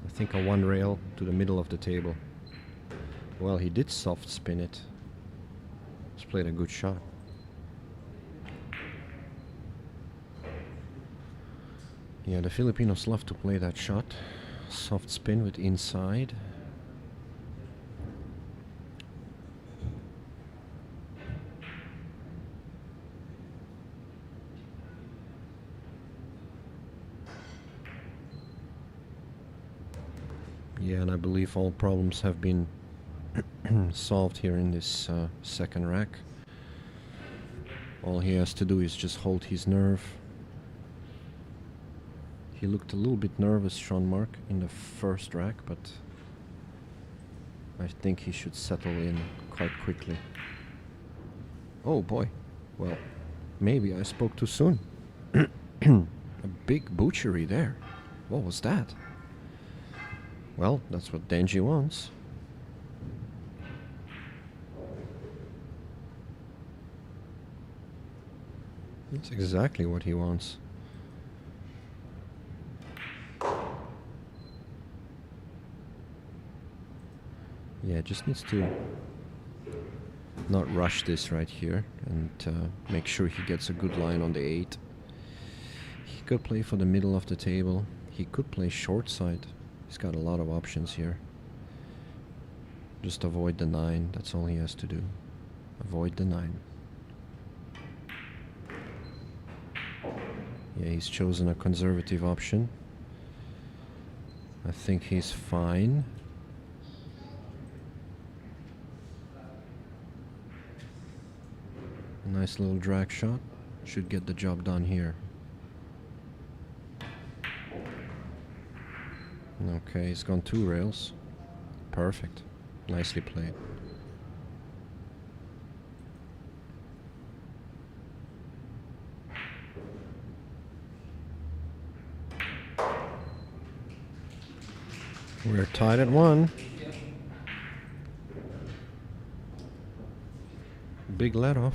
I think a 1 rail to the middle of the table. Well, he did soft spin it. He's played a good shot. Yeah, the Filipinos love to play that shot. Soft spin with inside. Yeah, and I believe all problems have been solved here in this second rack. All he has to do is just hold his nerve. He looked a little bit nervous, Sean Mark, in the first rack, but I think he should settle in quite quickly. Oh boy, well, maybe I spoke too soon. A big butchery there. What was that? Well, that's what Denji wants. That's exactly what he wants. Yeah, just needs to not rush this right here and make sure he gets a good line on the 8. He could play for the middle of the table. He could play short side. He's got a lot of options here. Just avoid the 9. That's all he has to do. Avoid the 9. Yeah, he's chosen a conservative option. I think he's fine. A nice little drag shot. Should get the job done here. Okay, he's gone 2 rails. Perfect. Nicely played. We're tied at 1. Big let off.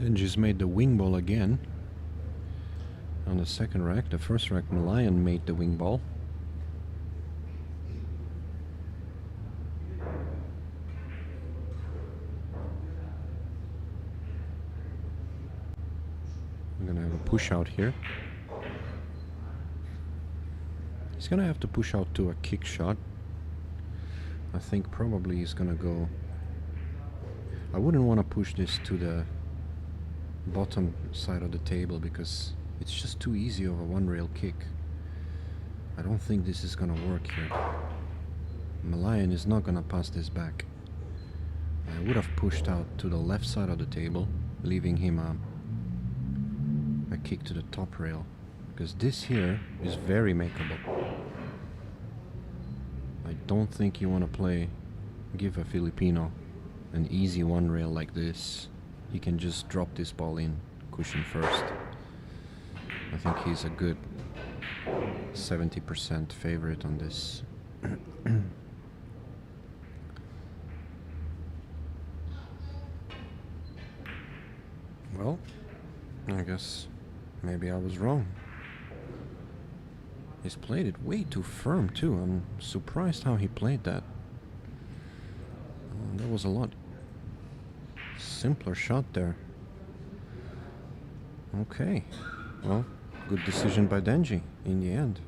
Denji's made the wing ball again. On the second rack, the first rack, Lion made the wing ball. I'm gonna have a push out here. He's gonna have to push out to a kick shot. I think probably he's gonna go. I wouldn't want to push this to the bottom side of the table because it's just too easy of a one rail kick. I don't think this is gonna work here. Malayan is not gonna pass this back. I would have pushed out to the left side of the table, leaving him a kick to the top rail, because this here is very makeable. I don't think you want to give a Filipino an easy one rail like this. He can just drop this ball in cushion first. I think he's a good 70% favorite on this. Well, I guess maybe I was wrong. He's played it way too firm too. I'm surprised how he played that. That was a lot simpler shot there. Okay, well, good decision by Denji in the end.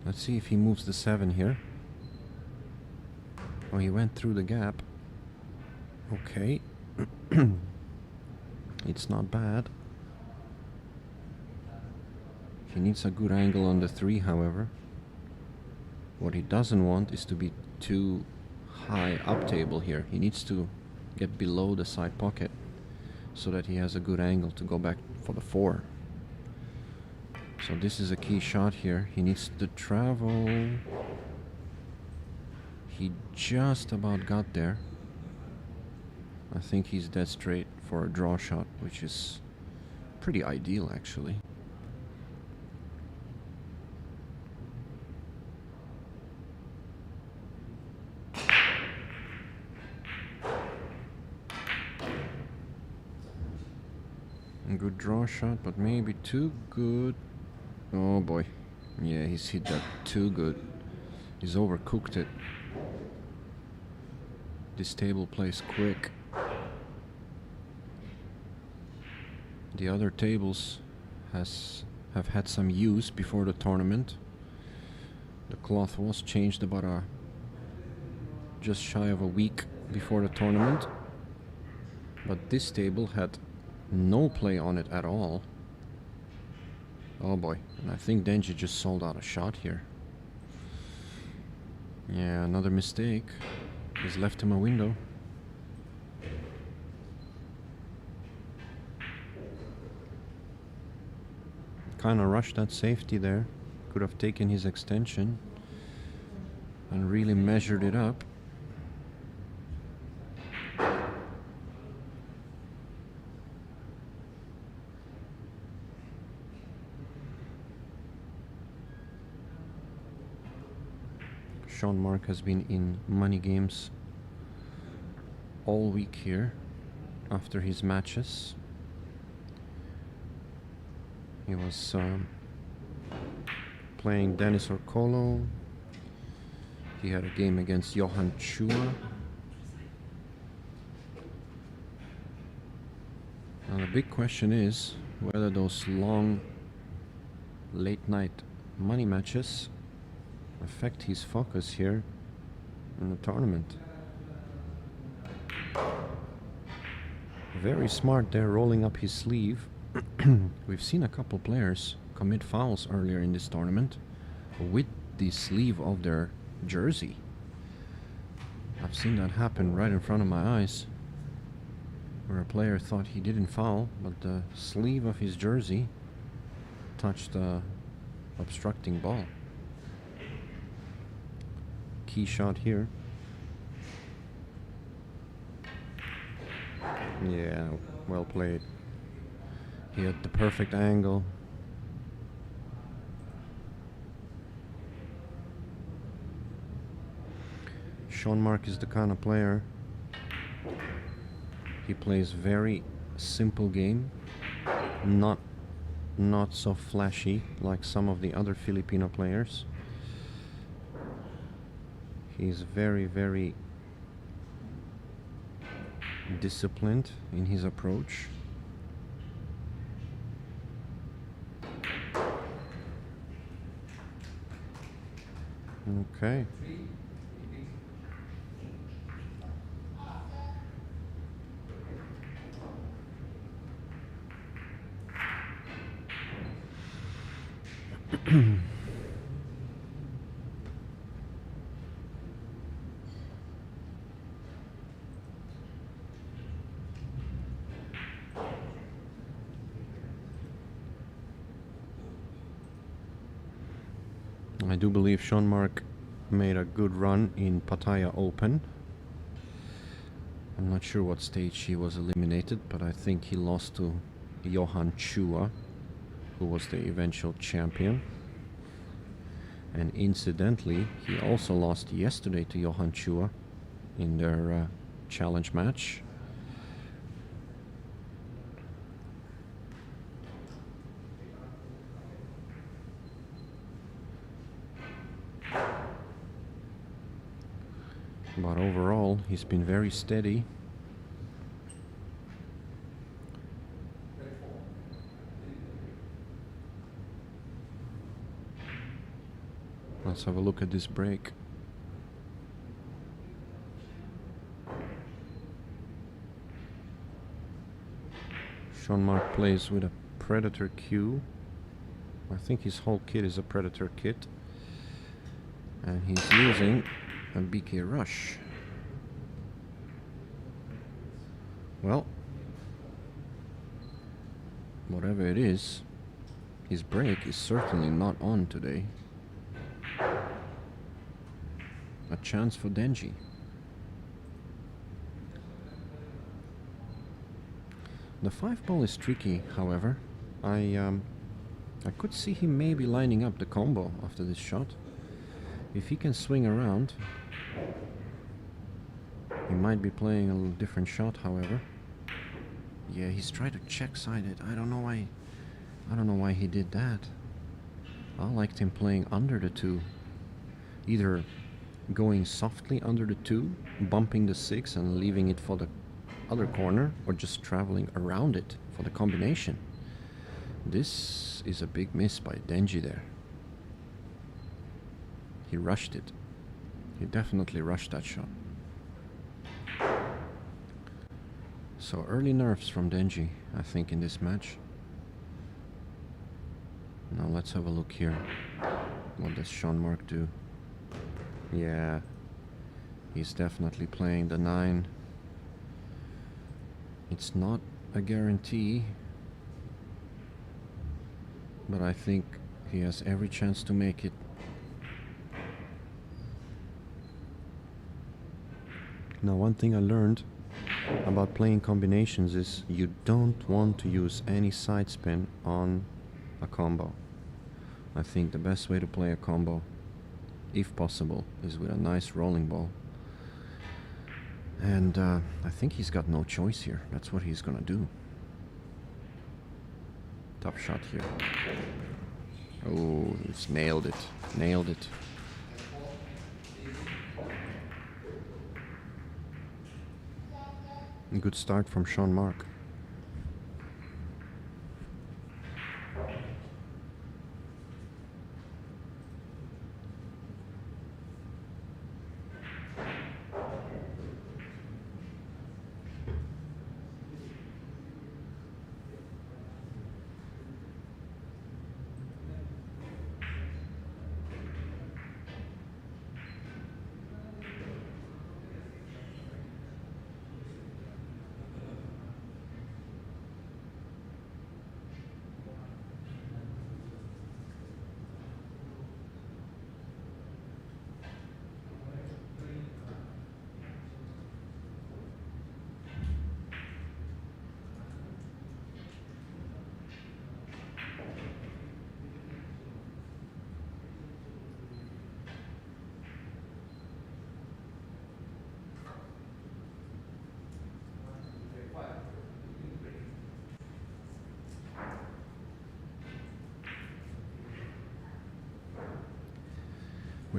Let's see if he moves the 7 here. Oh, he went through the gap. Okay. It's not bad. He needs a good angle on the 3, however. What he doesn't want is to be too high up table here. He needs to get below the side pocket so that he has a good angle to go back for the 4. So this is a key shot here. He needs to travel. He just about got there. I think he's dead straight for a draw shot, which is pretty ideal actually. Good draw shot, but maybe too good. Oh boy. Yeah, he's hit that too good. He's overcooked it. This table plays quick. The other tables have had some use before the tournament. The cloth was changed about just shy of a week before the tournament. But this table had no play on it at all. Oh boy, and I think Denji just sold out a shot here. Yeah, another mistake. He's left him a window. Kinda rushed that safety there. Could have taken his extension and really measured it up. Sean Mark has been in money games all week here after his matches. He was playing Dennis Orcolo. He had a game against Johan Chua. Now the big question is whether those long late night money matches affect his focus here in the tournament. Very smart there, rolling up his sleeve. We've seen a couple players commit fouls earlier in this tournament with the sleeve of their jersey. I've seen that happen right in front of my eyes, where a player thought he didn't foul, but the sleeve of his jersey touched the obstructing ball. Key shot here. Yeah, well played. He had the perfect angle. Sean Mark is the kind of player. He plays very simple game, not so flashy like some of the other Filipino players. He's very, very disciplined in his approach. Okay. I do believe Sean Mark made a good run in Pattaya Open. I'm not sure what stage he was eliminated, but I think he lost to Johan Chua, who was the eventual champion. And incidentally, he also lost yesterday to Johan Chua in their challenge match. But overall, he's been very steady. Let's have a look at this break. Sean Mark plays with a Predator Q. I think his whole kit is a Predator kit. And he's using a BK Rush. Well, whatever it is, his break is certainly not on today. A chance for Denji. The 5-ball is tricky, however. I could see him maybe lining up the combo after this shot. If he can swing around, he might be playing a little different shot, however. Yeah, he's trying to check side it. I don't know why he did that. I liked him playing under the 2. Either going softly under the 2, bumping the 6 and leaving it for the other corner, or just traveling around it for the combination. This is a big miss by Denji there. He rushed it. He definitely rushed that shot. So early nerves from Denji, I think, in this match. Now let's have a look here. What does Sean Mark do? Yeah, he's definitely playing the 9. It's not a guarantee, but I think he has every chance to make it. Now, one thing I learned about playing combinations is you don't want to use any side spin on a combo. I think the best way to play a combo, if possible, is with a nice rolling ball. And I think he's got no choice here. That's what he's gonna do. Top shot here. Oh, he's nailed it. Nailed it. Good start from Sean Mark.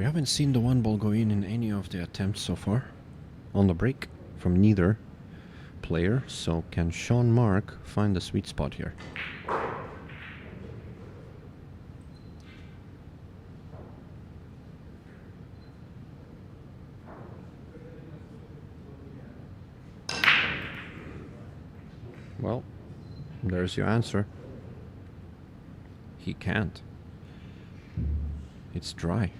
We haven't seen the one ball go in any of the attempts so far on the break from neither player. So can Sean Mark find the sweet spot here? Well, there's your answer. He can't. It's dry.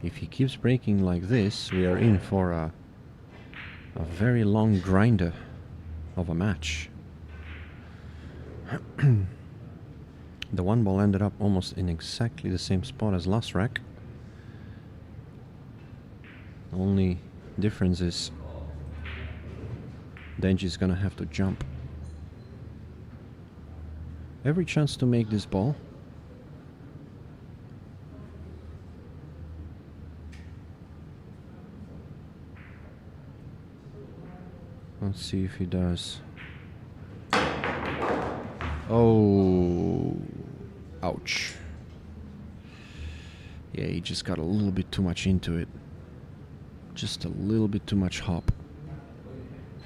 If he keeps breaking like this, we are in for a very long grinder of a match. The one ball ended up almost in exactly the same spot as last rack. The only difference is Denji's gonna have to jump. Every chance to make this ball. Let's see if he does. Oh, ouch. Yeah, he just got a little bit too much into it. Just a little bit too much hop.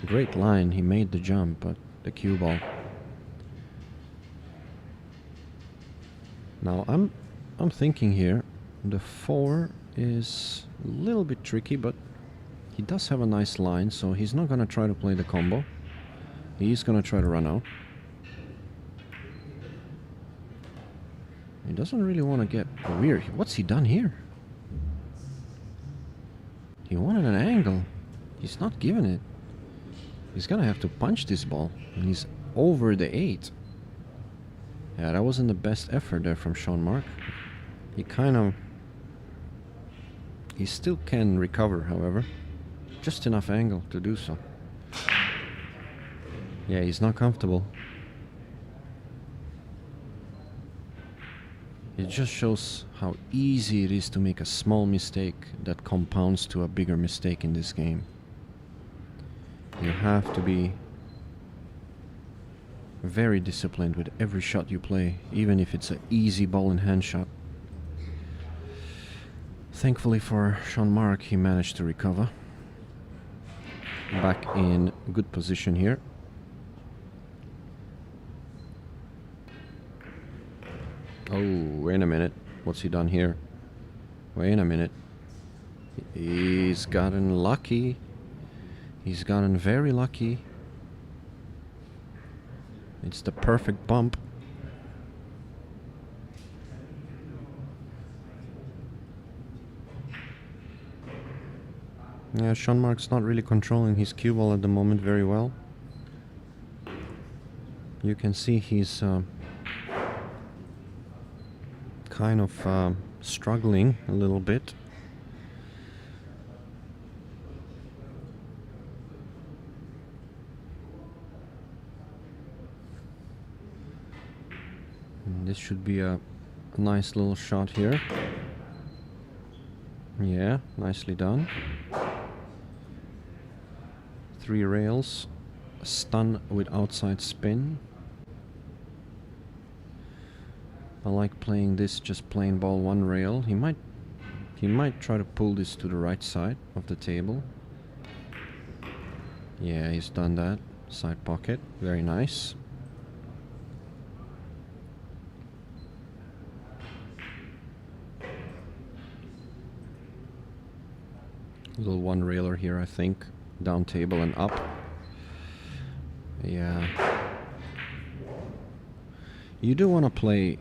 Great line, he made the jump, but the cue ball. Now I'm thinking here, the 4 is a little bit tricky, but he does have a nice line, so he's not gonna try to play the combo. He's gonna try to run out. He doesn't really want to get weird. What's he done here? He wanted an angle. He's not giving it. He's gonna have to punch this ball, and he's over the 8. Yeah, that wasn't the best effort there from Sean Mark. He still can recover, however. Just enough angle to do so. Yeah, he's not comfortable. It just shows how easy it is to make a small mistake that compounds to a bigger mistake in this game. You have to be very disciplined with every shot you play, even if it's an easy ball in hand shot. Thankfully for Sean Mark, he managed to recover. Back in good position here. Oh, wait a minute. What's he done here? Wait a minute. He's gotten lucky. He's gotten very lucky. It's the perfect bump. Yeah, Sean Mark's not really controlling his cue ball at the moment very well. You can see he's kind of struggling a little bit. And this should be a nice little shot here. Yeah, nicely done. 3 rails, stun with outside spin. I like playing this just plain ball 1 rail. He might try to pull this to the right side of the table. Yeah, he's done that. Side pocket, very nice. Little 1 railer here, I think. Down table and up. Yeah. You do want to play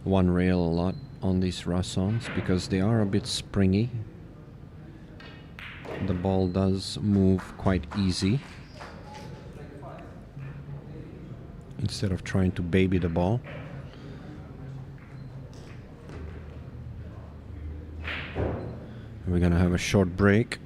1 rail a lot on these Rassons because they are a bit springy. The ball does move quite easy. Instead of trying to baby the ball. We're gonna have a short break.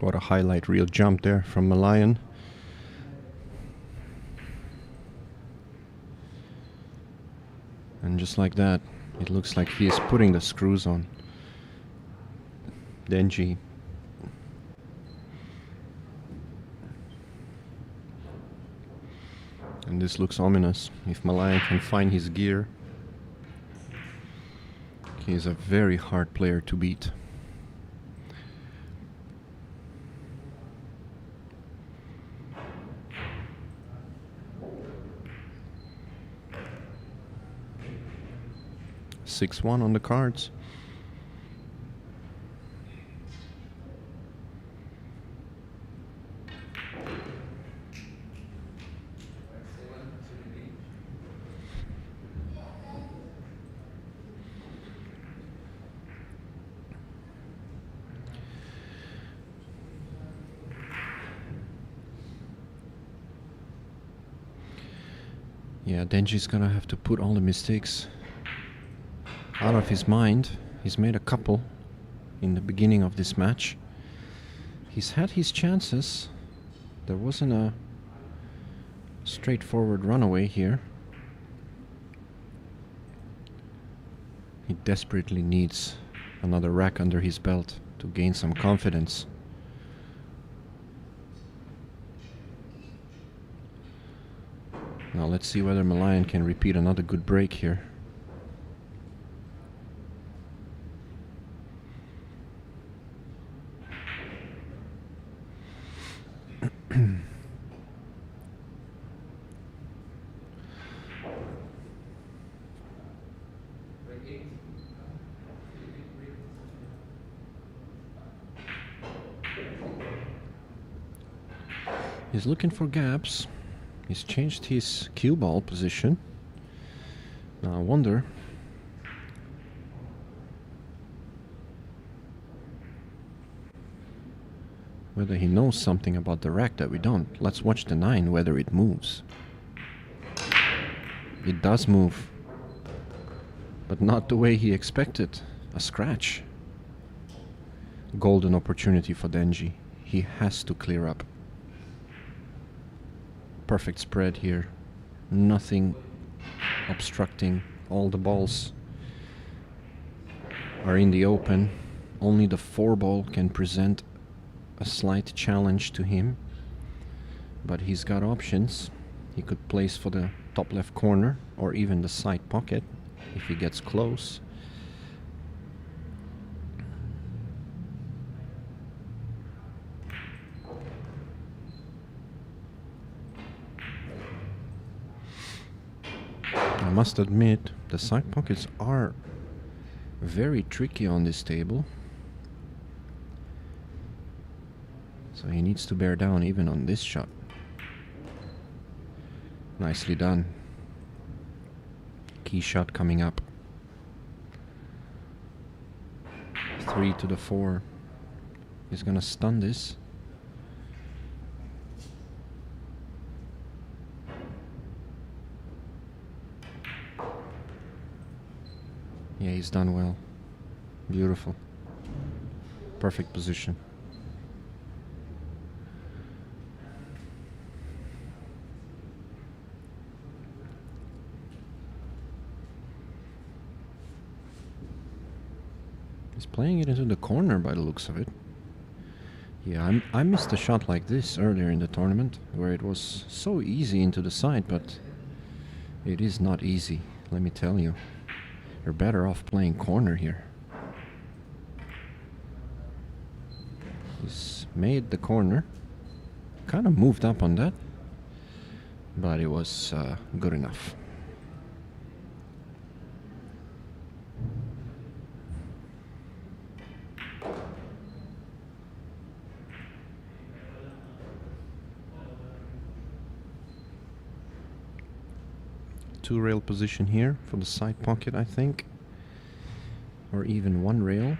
What a highlight reel jump there from Malayan. And just like that, it looks like he is putting the screws on. Denji. And this looks ominous. If Malayan can find his gear, he is a very hard player to beat. (6-1) on the cards. Yeah, Denji's gonna have to put all the mistakes out of his mind. He's made a couple in the beginning of this match. He's had his chances. There wasn't a straightforward runaway here. He desperately needs another rack under his belt to gain some confidence. Now let's see whether Malayan can repeat another good break here. He's looking for gaps. He's changed his cue ball position. Now I wonder whether he knows something about the rack that we don't. Let's watch the 9, whether it moves. It does move, but not the way he expected. A scratch. Golden opportunity for Denji. He has to clear up. Perfect spread here. Nothing obstructing. All the balls are in the open. Only the 4 ball can present a slight challenge to him, but he's got options. He could place for the top left corner or even the side pocket if he gets close. I must admit, the side pockets are very tricky on this table. So he needs to bear down even on this shot. Nicely done. Key shot coming up. 3 to the 4. He's gonna stun this. Yeah, he's done well. Beautiful. Perfect position. He's playing it into the corner by the looks of it. Yeah, I missed a shot like this earlier in the tournament, where it was so easy into the side, but it is not easy, let me tell you. You're better off playing corner here. He's made the corner. Kind of moved up on that, but it was good enough. Two rail position here for the side pocket, I think, or even one rail.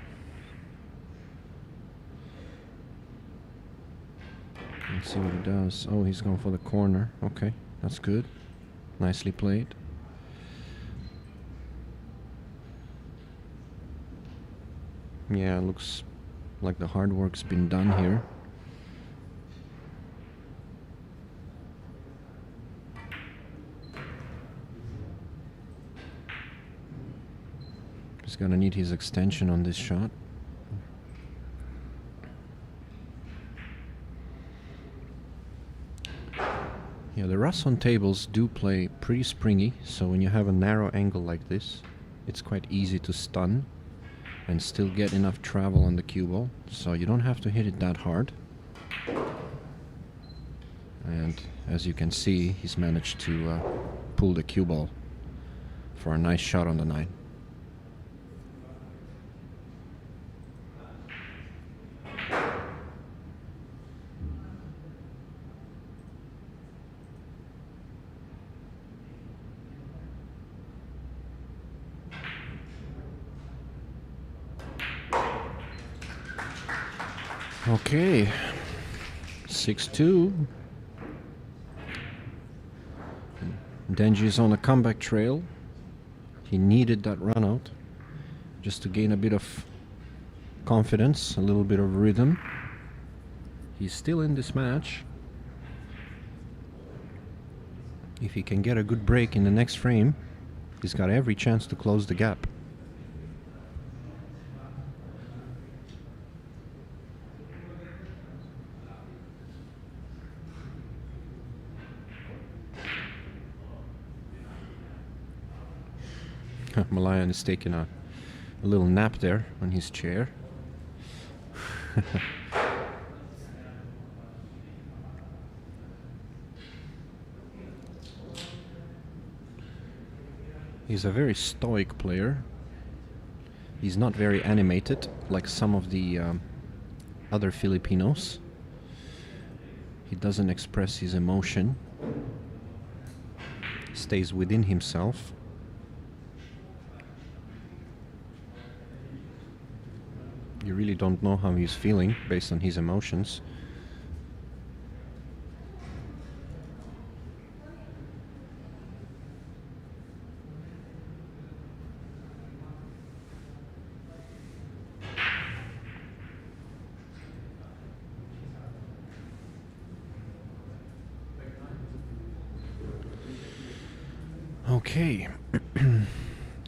Let's see what he does. Oh, he's going for the corner. Okay, that's good. Nicely played. Yeah, looks like the hard work's been done here. gonna need his extension on this shot. Yeah, the Rasson tables do play pretty springy, so when you have a narrow angle like this, it's quite easy to stun and still get enough travel on the cue ball, so you don't have to hit it that hard. And as you can see, he's managed to pull the cue ball for a nice shot on the 9. Okay, 6-2. Denji is on a comeback trail. He needed that run out just to gain a bit of confidence, a little bit of rhythm. He's still in this match. If he can get a good break in the next frame, he's got every chance to close the gap. Malayan is taking a little nap there on his chair. He's a very stoic player. He's not very animated like some of the other Filipinos. He doesn't express his emotion. Stays within himself. You really don't know how he's feeling based on his emotions. Okay,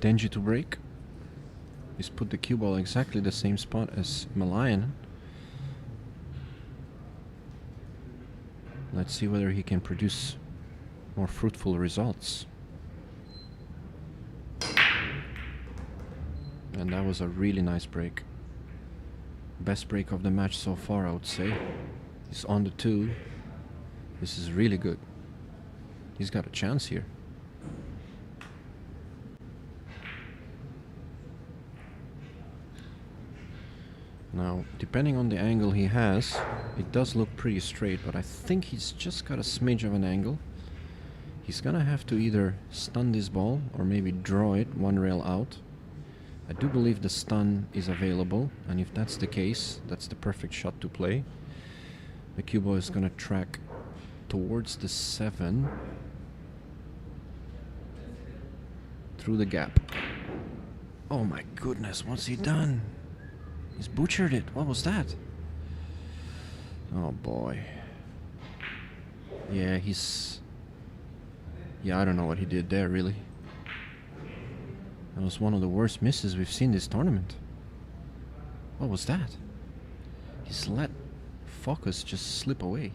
Denji to break. He's put the cue ball exactly the same spot as Malayan. Let's see whether he can produce more fruitful results. And that was a really nice break. Best break of the match so far, I would say. He's on the 2. This is really good. He's got a chance here. Now, depending on the angle he has, it does look pretty straight, but I think he's just got a smidge of an angle. He's gonna have to either stun this ball or maybe draw it one rail out. I do believe the stun is available, and if that's the case, that's the perfect shot to play. The cue ball is gonna track towards the 7 through the gap. Oh my goodness, what's he done? He's butchered it. What was that? Oh boy. Yeah, I don't know what he did there, really. That was one of the worst misses we've seen this tournament. What was that? He's let Focus just slip away.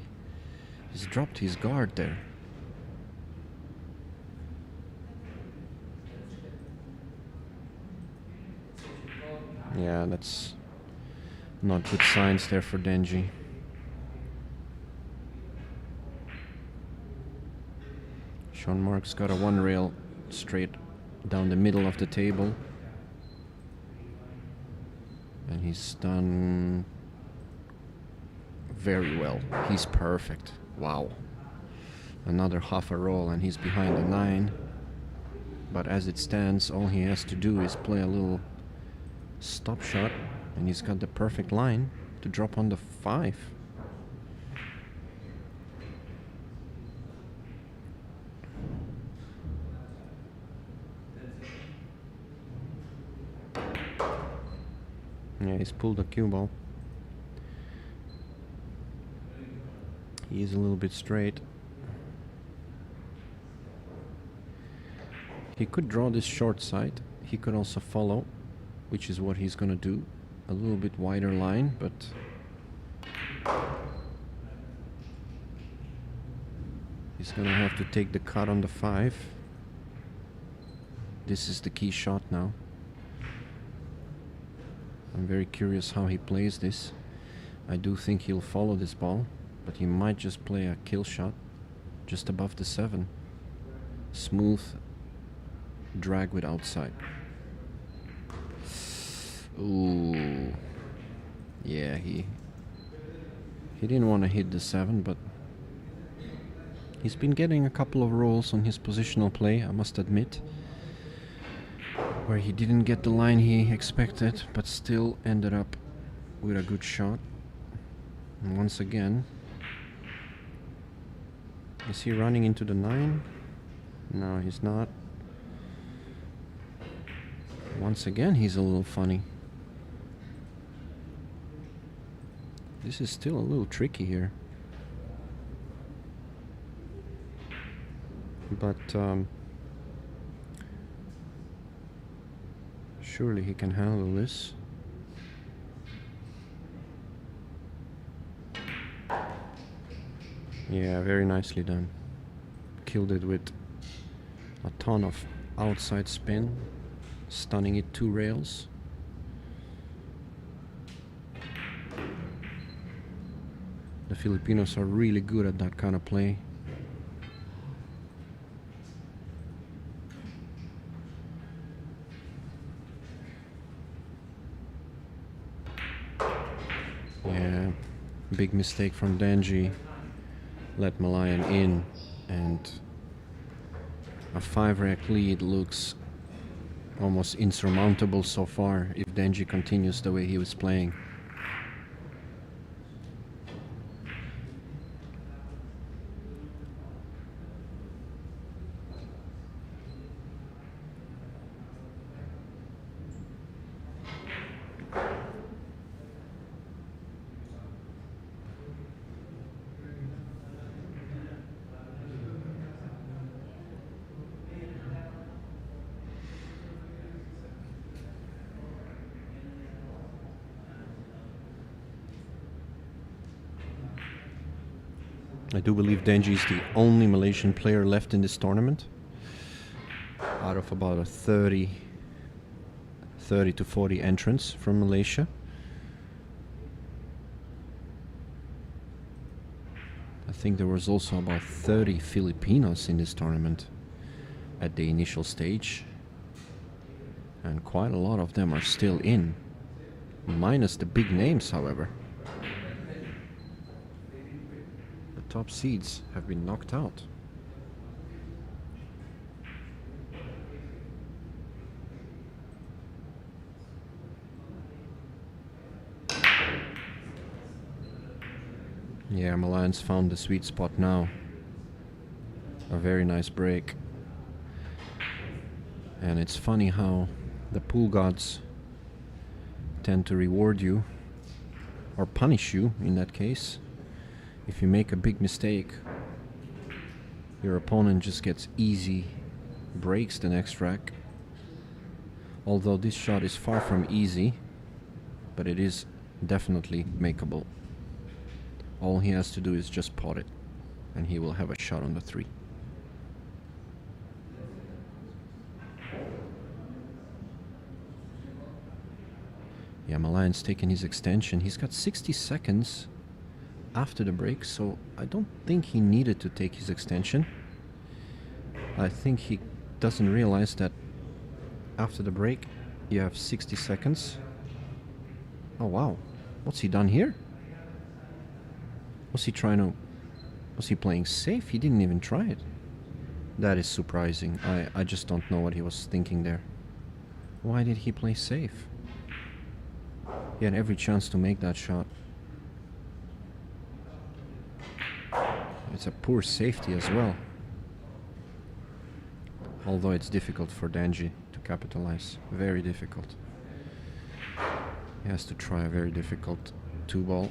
He's dropped his guard there. Yeah, that's not good signs there for Denji. Sean Mark's got a one rail straight down the middle of the table. And he's done very well. He's perfect. Wow. Another half a roll and he's behind the 9. But as it stands, all he has to do is play a little stop shot, and he's got the perfect line to drop on the 5. Yeah, he's pulled the cue ball. He is a little bit straight. He could draw this short side. He could also follow. which is what he's gonna do. A little bit wider line, but he's gonna have to take the cut on the 5. This is the key shot now. I'm very curious how he plays this. I do think he'll follow this ball, but he might just play a kill shot just above the 7. Smooth drag with outside. Ooh. Yeah, he didn't want to hit the 7, but he's been getting a couple of rolls on his positional play, I must admit, where he didn't get the line he expected, but still ended up with a good shot. And once again, is he running into the 9? No, he's not. Once again, he's a little funny. This is still a little tricky here. But surely he can handle this. Yeah, very nicely done. Killed it with a ton of outside spin, stunning it 2 rails. The Filipinos are really good at that kind of play. Yeah, big mistake from Danji. Let Malayan in, and a 5-rack lead looks almost insurmountable so far if Danji continues the way he was playing. I do believe Danji is the only Malaysian player left in this tournament. Out of about a 30 to 40 entrants from Malaysia. I think there was also about 30 Filipinos in this tournament at the initial stage. And quite a lot of them are still in. Minus the big names, however. Top seeds have been knocked out. Yeah, Malayan's found the sweet spot now. A very nice break. And it's funny how the pool gods tend to reward you, or punish you in that case. If you make a big mistake, your opponent just gets easy breaks the next rack. Although this shot is far from easy, but it is definitely makeable. All he has to do is just pot it, and he will have a shot on the 3. Yeah, Malayan's taking his extension. He's got 60 seconds after the break, so I don't think he needed to take his extension. I think he doesn't realize that after the break you have 60 seconds. Oh wow, what's he done here? Was he playing safe? He didn't even try it. That is surprising. I just don't know what he was thinking there. Why did he play safe? He had every chance to make that shot. It's a poor safety as well. Although it's difficult for Danji to capitalize. Very difficult. He has to try a very difficult 2-ball.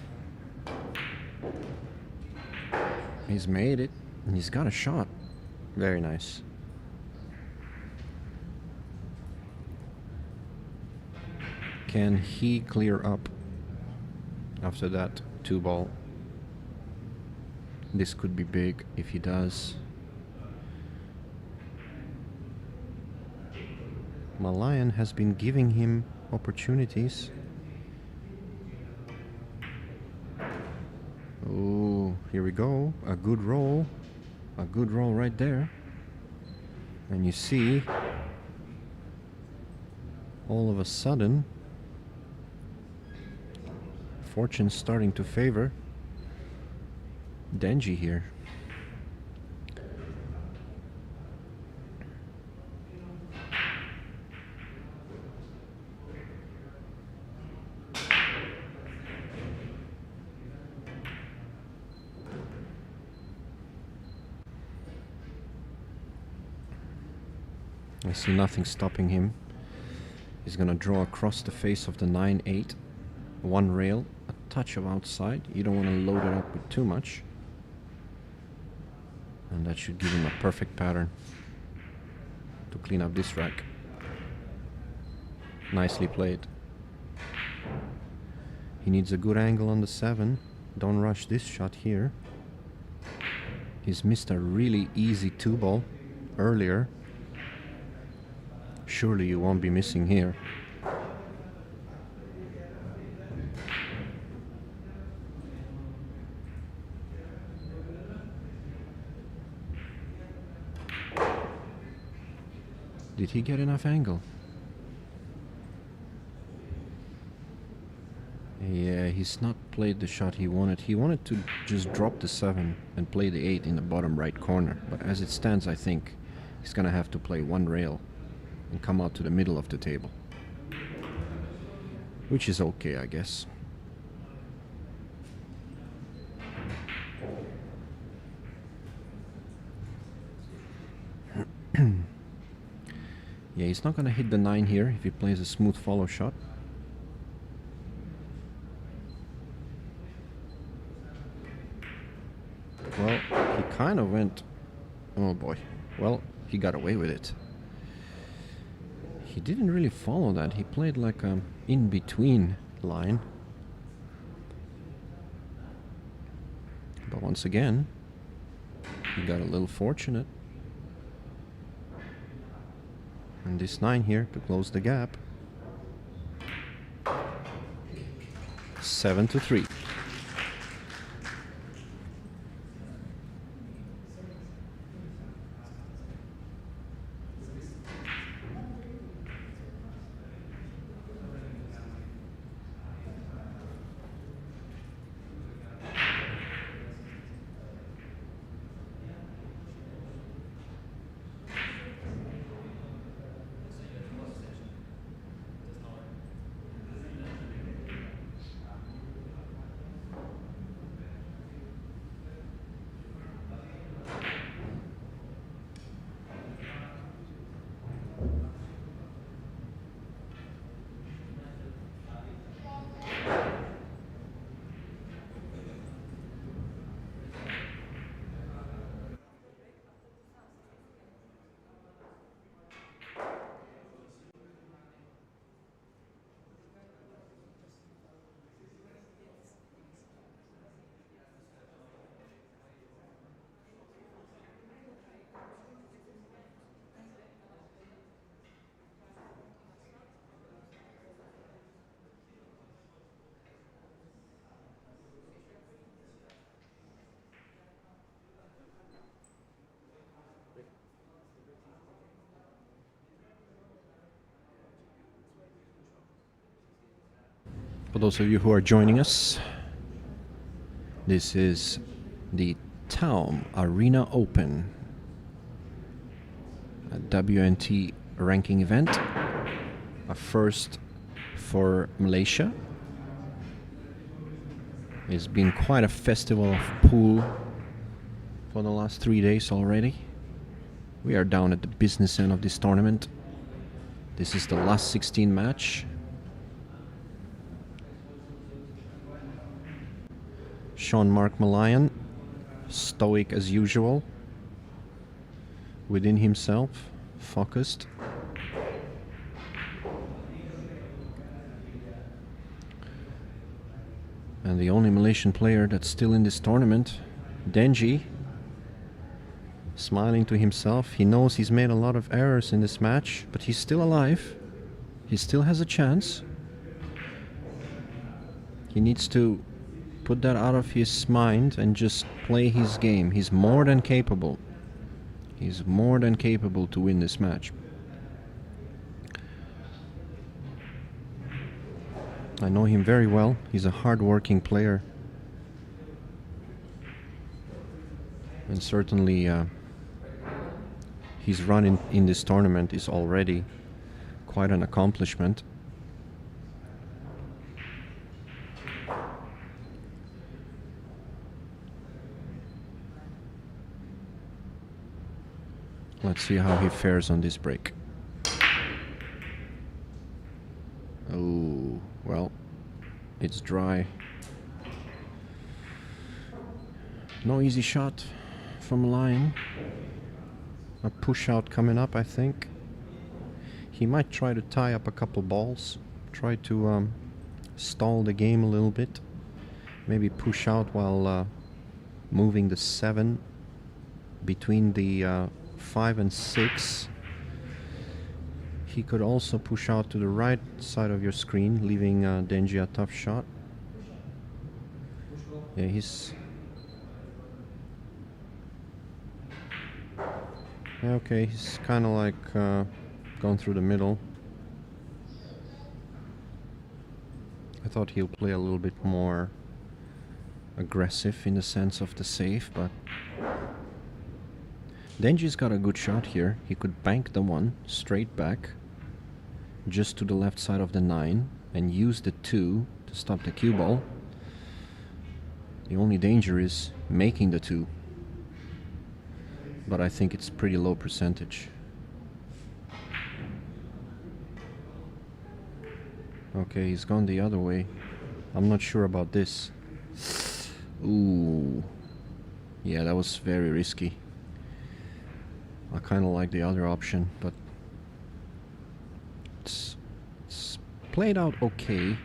He's made it, and he's got a shot. Very nice. Can he clear up after that 2-ball? This could be big if he does. Malayan has been giving him opportunities. Oh, here we go. A good roll. A good roll right there. And you see, all of a sudden, fortune's starting to favor Denji here. I see nothing stopping him. He's gonna draw across the face of the 9-8. One rail, a touch of outside. You don't want to load it up with too much. And that should give him a perfect pattern to clean up this rack. Nicely played. He needs a good angle on the 7. Don't rush this shot here. He's missed a really easy 2-ball earlier. Surely you won't be missing here. Did he get enough angle? Yeah, he's not played the shot he wanted. He wanted to just drop the 7 and play the 8 in the bottom right corner. But as it stands, I think he's gonna have to play one rail and come out to the middle of the table. Which is okay, I guess. Yeah, he's not gonna hit the 9 here if he plays a smooth follow shot. Well, he kind of went... Oh boy. Well, he got away with it. He didn't really follow that. He played like a in-between line. But once again, he got a little fortunate. And this 9 here to close the gap. 7-3. For those of you who are joining us, this is the Taum Arena Open, a WNT ranking event, a first for Malaysia. It's been quite a festival of pool for the last 3 days already. We are down at the business end of this tournament. This is the last 16 match. Sean Mark Malayan, stoic as usual, within himself, focused. And the only Malaysian player that's still in this tournament, Denji, smiling to himself. He knows he's made a lot of errors in this match, but he's still alive. He still has a chance. He needs to put that out of his mind and just play his game. He's more than capable. He's more than capable to win this match. I know him very well. He's a hard-working player. And certainly his run in this tournament is already quite an accomplishment. Let's see how he fares on this break. Oh, well, it's dry. No easy shot from line. A push out coming up, I think. He might try to tie up a couple balls. Try to stall the game a little bit. Maybe push out while moving the 7 between the 5 and 6. He could also push out to the right side of your screen, leaving Denji a tough shot. Yeah, he's... Okay, he's kind of like going through the middle. I thought he'll play a little bit more aggressive in the sense of the save, but Denji's got a good shot here. He could bank the 1 straight back just to the left side of the 9 and use the 2 to stop the cue ball. The only danger is making the 2, but I think it's pretty low percentage. Okay, he's gone the other way. I'm not sure about this. Ooh. Yeah, that was very risky. I kind of like the other option, but it's played out okay.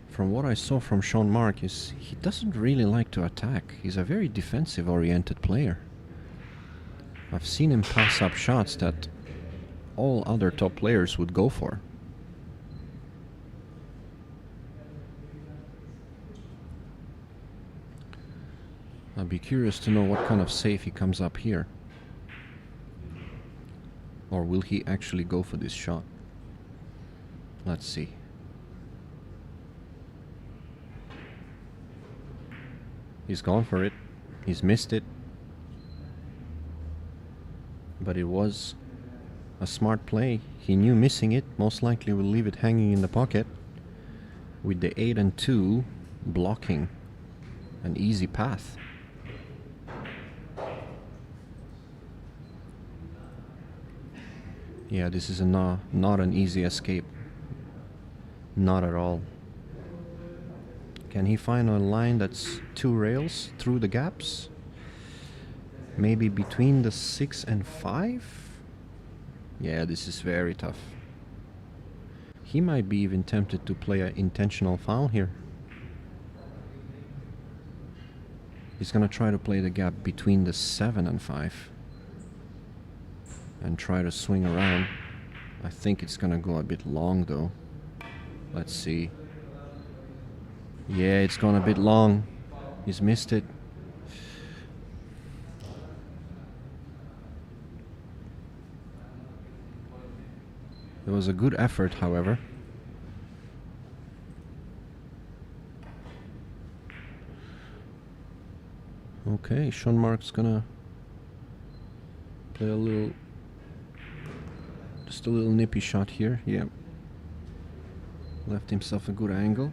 From what I saw from Sean Marks, he doesn't really like to attack. He's a very defensive-oriented player. I've seen him pass up shots that all other top players would go for. I'd be curious to know what kind of save he comes up here. Or will he actually go for this shot? Let's see. He's gone for it. He's missed it. But it was a smart play. He knew missing it most likely will leave it hanging in the pocket. With the 8 and 2 blocking an easy path. Yeah, this is not an easy escape. Not at all. Can he find a line that's 2 rails through the gaps? Maybe between the 6 and 5? Yeah, this is very tough. He might be even tempted to play an intentional foul here. He's gonna try to play the gap between the 7 and 5. And try to swing around. I think it's gonna go a bit long though. Let's see. Yeah, it's gone a bit long. He's missed it. It was a good effort, however. Okay, Sean Marks gonna play a little, just a little nippy shot here. Yeah. Left himself a good angle.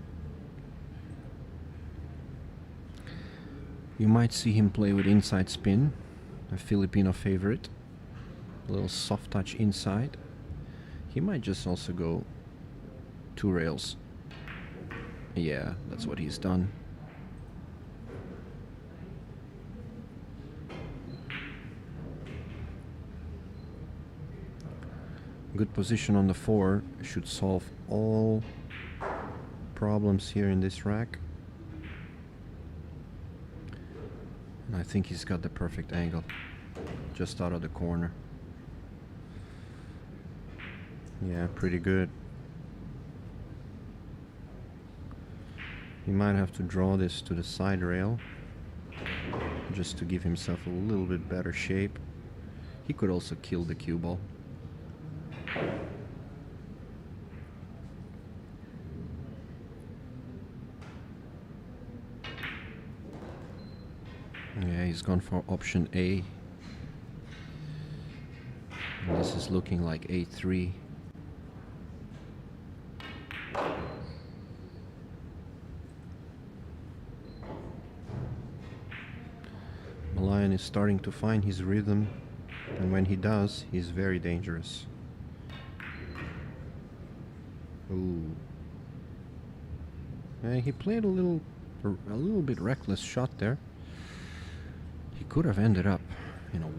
You might see him play with inside spin, a Filipino favorite. A little soft touch inside. He might just also go 2 rails. Yeah, that's what he's done. Good position on the 4 should solve all problems here in this rack. And I think he's got the perfect angle. Just out of the corner. Yeah, pretty good. He might have to draw this to the side rail just to give himself a little bit better shape. He could also kill the cue ball. Yeah, he's gone for option A. And this is looking like A3. Malayan is starting to find his rhythm, and when he does, he's very dangerous. Ooh. Yeah, he played a little bit reckless shot there. He could have ended up in a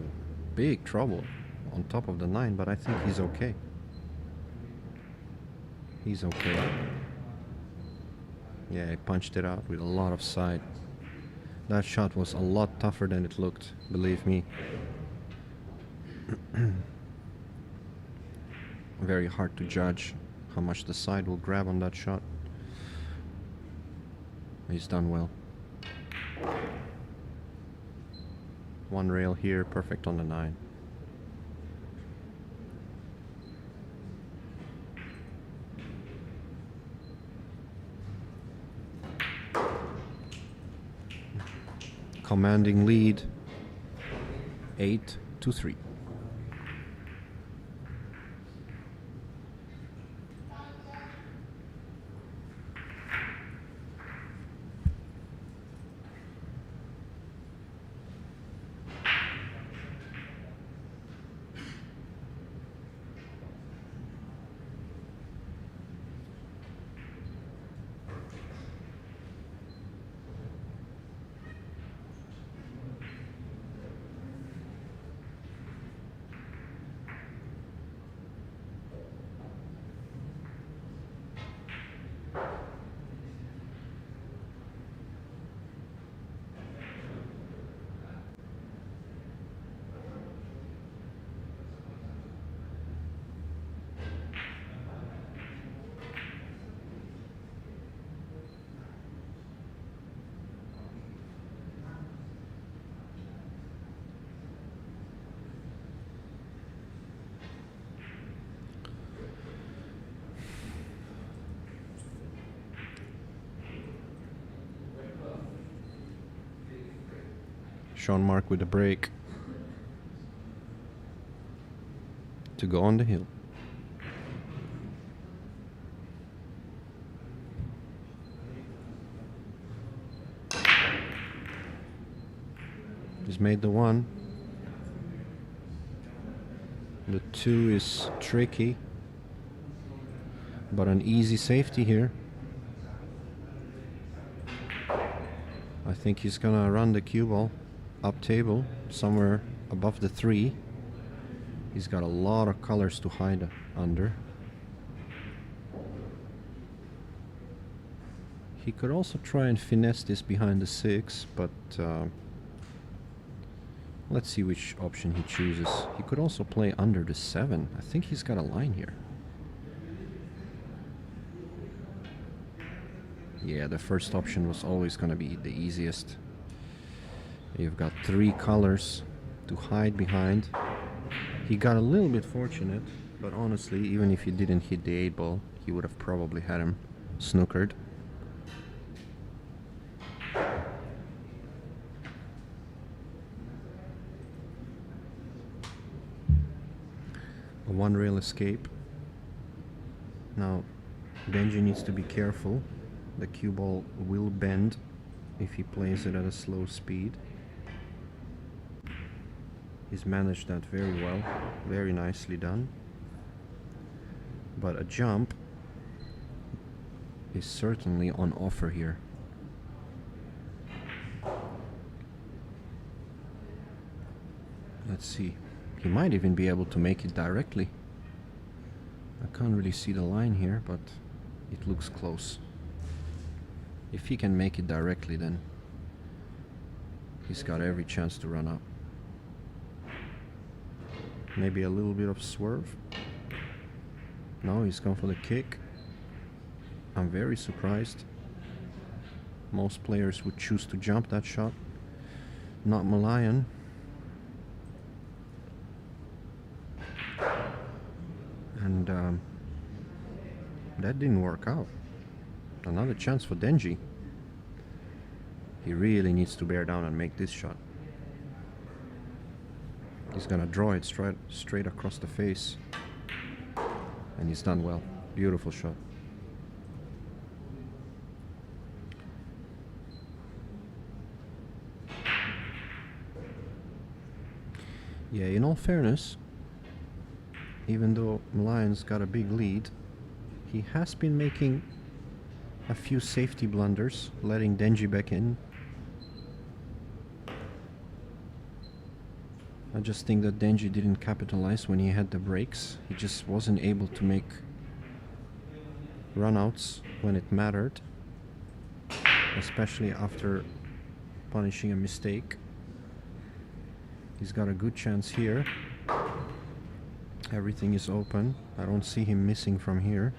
big trouble on top of the 9, but I think he's okay. He's okay. Yeah, he punched it out with a lot of side. That shot was a lot tougher than it looked, believe me. Very hard to judge how much the side will grab on that shot. He's done well. One rail here, perfect on the 9. Commanding lead, 8-3. Sean Mark with a break to go on the hill. He's made the 1. The 2 is tricky, but an easy safety here. I think he's gonna run the cue ball up table, somewhere above the 3. He's got a lot of colors to hide under. He could also try and finesse this behind the 6, but let's see which option he chooses. He could also play under the 7. I think he's got a line here. Yeah, the first option was always going to be the easiest. You've got 3 colors to hide behind. He got a little bit fortunate, but honestly, even if he didn't hit the 8 ball, he would have probably had him snookered. A 1 rail escape. Now, Benji needs to be careful. The cue ball will bend if he plays it at a slow speed. He's managed that very well, very nicely done. But a jump is certainly on offer here. Let's see. He might even be able to make it directly. I can't really see the line here, but it looks close. If he can make it directly, then he's got every chance to run up. Maybe a little bit of swerve. No, he's gone for the kick. I'm very surprised. Most players would choose to jump that shot. Not Malayan. And that didn't work out. Another chance for Denji. He really needs to bear down and make this shot. He's gonna draw it straight across the face. And he's done well. Beautiful shot. Yeah, in all fairness, even though Malayan's got a big lead, he has been making a few safety blunders, letting Denji back in. I just think that Denji didn't capitalize when he had the breaks. He just wasn't able to make runouts when it mattered, especially after punishing a mistake. He's got a good chance here. Everything is open. I don't see him missing from here.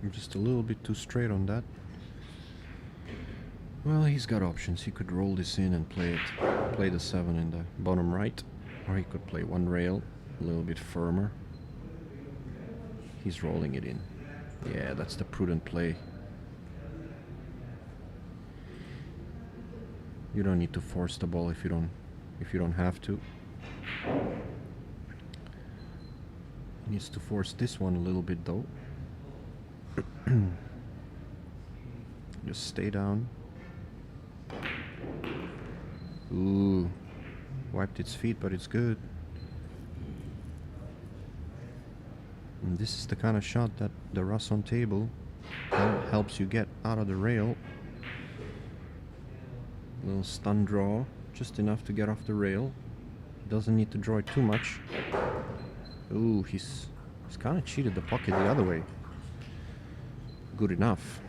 I'm just a little bit too straight on that. Well, he's got options. He could roll this in and play the 7 in the bottom right, or he could play one rail a little bit firmer. He's rolling it in. Yeah, that's the prudent play. You don't need to force the ball if you don't have to. He needs to force this one a little bit though. Just stay down. Ooh, wiped its feet, but it's good. And this is the kind of shot that the Rasson table helps you get out of the rail. Little stun draw, just enough to get off the rail. Doesn't need to draw it too much. Ooh, he's kind of cheated the pocket the other way. Good enough.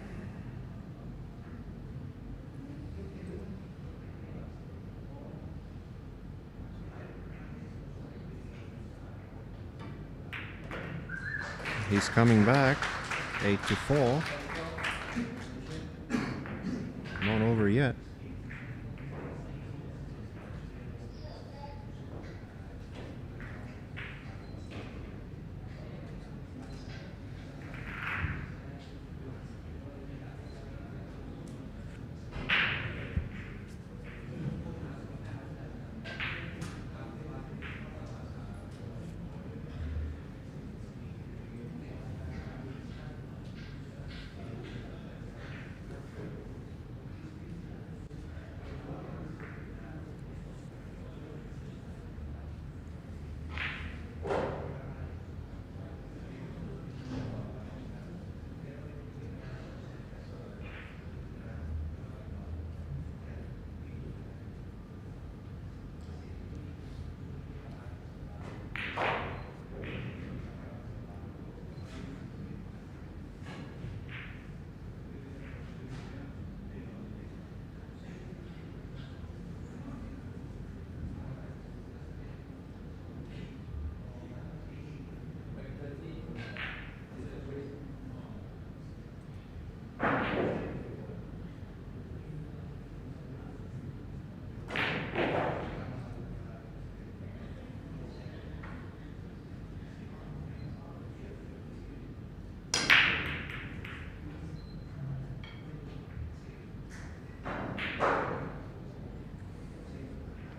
He's coming back. 8-4. Not over yet.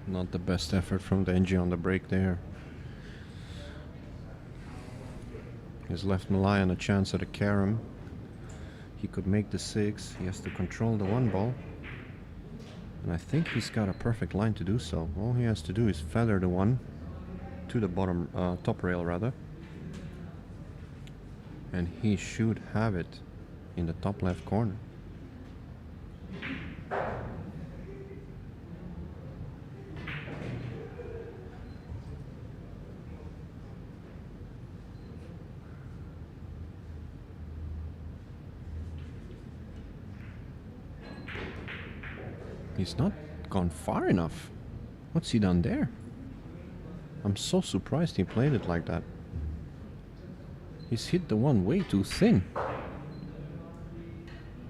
Not the best effort from Denji on the break there. He's left Malayan a chance at a carom. He could make the 6. He has to control the 1 ball. And I think he's got a perfect line to do so. All he has to do is feather the 1 to the bottom, top rail rather. And he should have it in the top left corner. He's not gone far enough. What's he done there? I'm so surprised he played it like that. He's hit the one way too thin.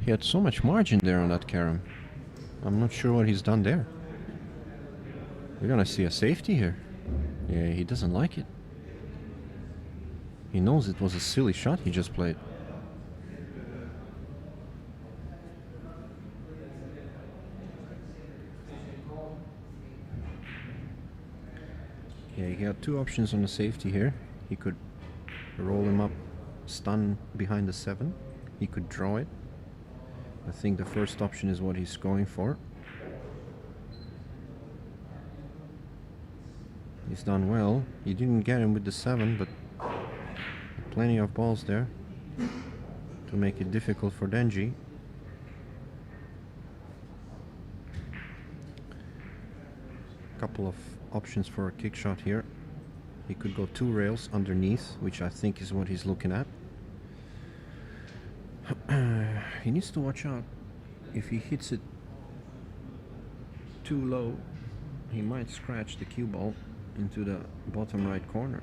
He had so much margin there on that carom. I'm not sure what he's done there. We're gonna see a safety here. Yeah, he doesn't like it. He knows it was a silly shot he just played. Yeah, he had two options on the safety here. He could roll him up, stun behind the 7. He could draw it. I think the first option is what he's going for. He's done well. He didn't get him with the 7, but plenty of balls there to make it difficult for Denji. Couple of options for a kick shot here. He could go 2 rails underneath, which I think is what he's looking at. He needs to watch out. If he hits it too low, he might scratch the cue ball into the bottom right corner.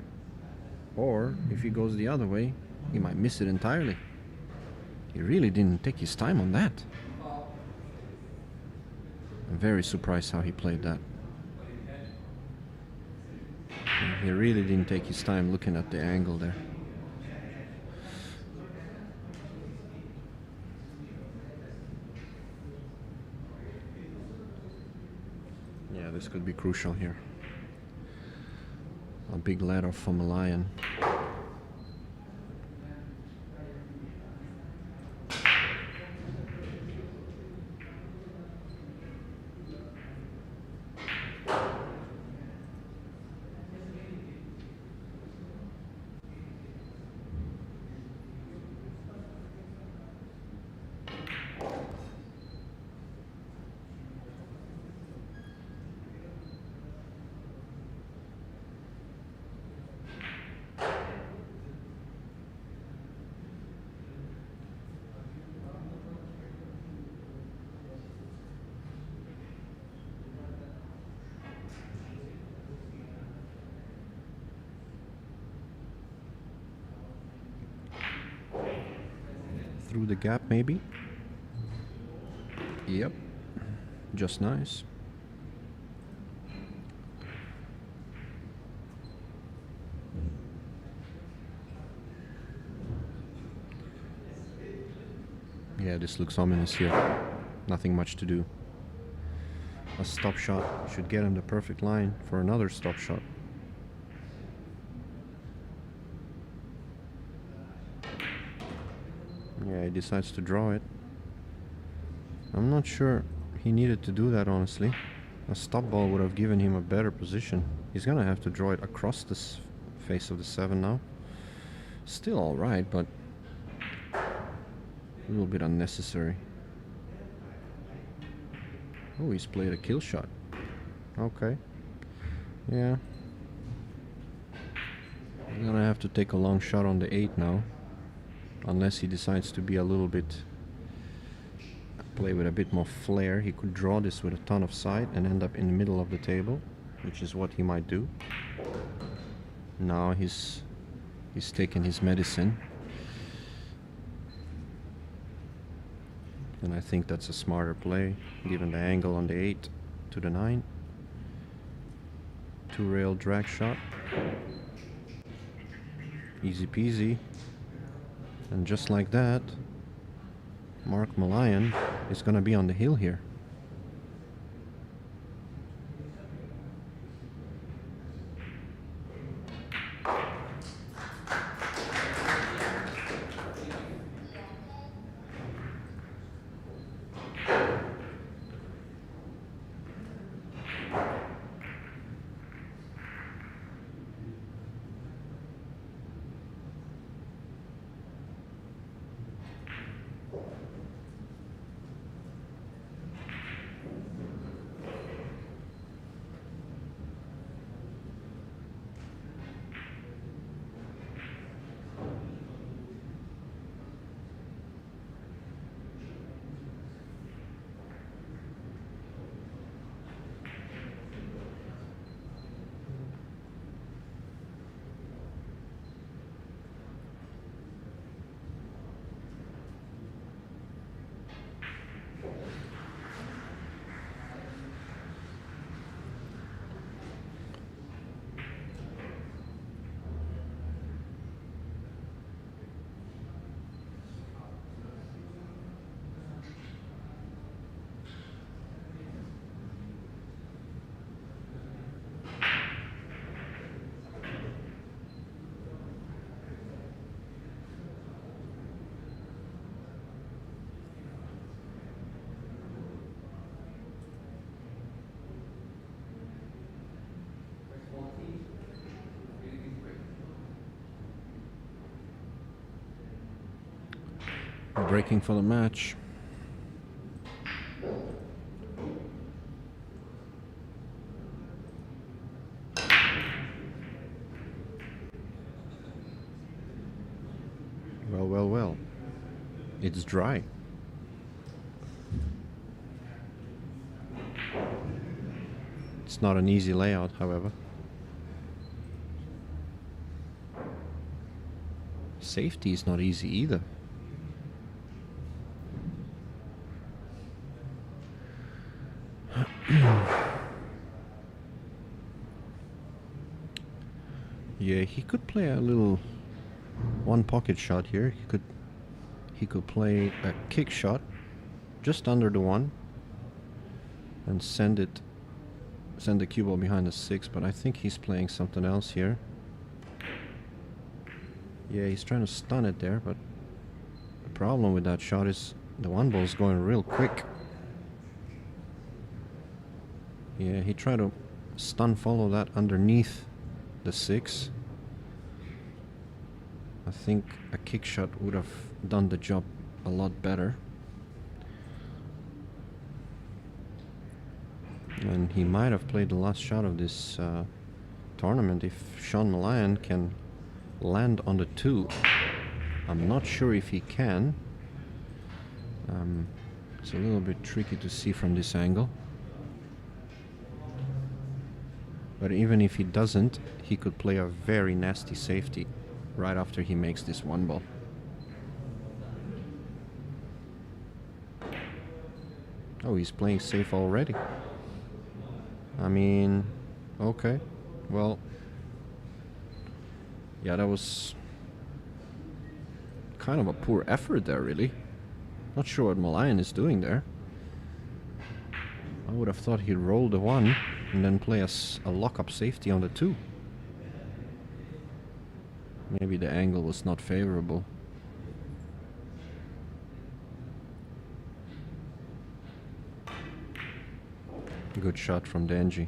Or if he goes the other way, he might miss it entirely. He really didn't take his time on that. I'm very surprised how he played that. He really didn't take his time looking at the angle there. Yeah, this could be crucial here. A big let off from a lion. Through the gap, maybe. Yep, just nice. Yeah, this looks ominous here. Nothing much to do. A stop shot should get him the perfect line for another stop shot. Yeah, he decides to draw it. I'm not sure he needed to do that, honestly. A stop ball would have given him a better position. He's gonna have to draw it across this face of the 7 now. Still alright, but a little bit unnecessary. Oh, he's played a kill shot. Okay. Yeah. I'm gonna have to take a long shot on the 8 now. Unless he decides to be a little bit... play with a bit more flair. He could draw this with a ton of side and end up in the middle of the table, which is what he might do. Now he's taken his medicine. And I think that's a smarter play, given the angle on the 8 to the 9. 2-rail drag shot. Easy peasy. And just like that, Mark Malayan is gonna be on the hill here. Breaking for the match. Well, well, well. It's dry. It's not an easy layout, however. Safety is not easy either. Yeah, he could play a little one pocket shot here. He could play a kick shot just under the one and send the cue ball behind the 6, but I think he's playing something else here. Yeah, he's trying to stun it there, but the problem with that shot is the one ball is going real quick. Yeah, he tried to stun follow that underneath the 6. I think a kick shot would have done the job a lot better. And he might have played the last shot of this tournament if Sean Malayan can land on the 2. I'm not sure if he can. It's a little bit tricky to see from this angle. But even if he doesn't, he could play a very nasty safety right after he makes this one ball. Oh, he's playing safe already. I mean, okay. Well, yeah, that was kind of a poor effort there, really. Not sure what Malayan is doing there. I would have thought he'd roll the 1 and then play a lock-up safety on the 2. Maybe the angle was not favorable. Good shot from Denji.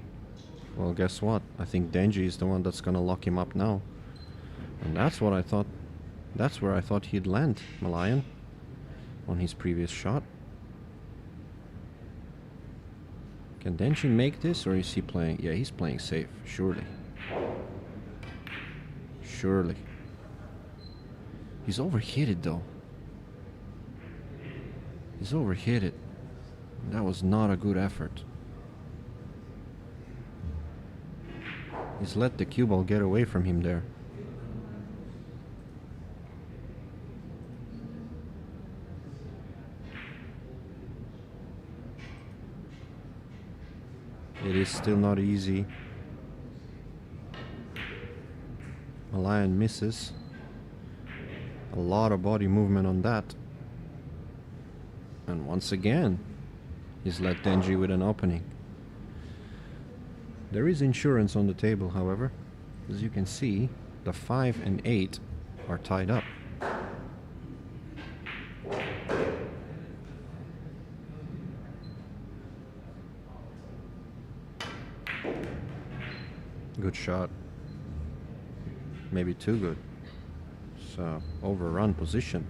Well, guess what? I think Denji is the one that's gonna lock him up now. And that's what I thought. That's where I thought he'd land, Malayan, on his previous shot. Can Denji make this, or is he playing? Yeah, he's playing safe, surely. Surely. He's overhit it though. He's overhit it. That was not a good effort. He's let the cue ball get away from him there. It is still not easy. Malayan misses. A lot of body movement on that. And once again, he's let Denji with an opening. There is insurance on the table, however. As you can see, the 5 and 8 are tied up. Good shot. Maybe too good. So, overrun position.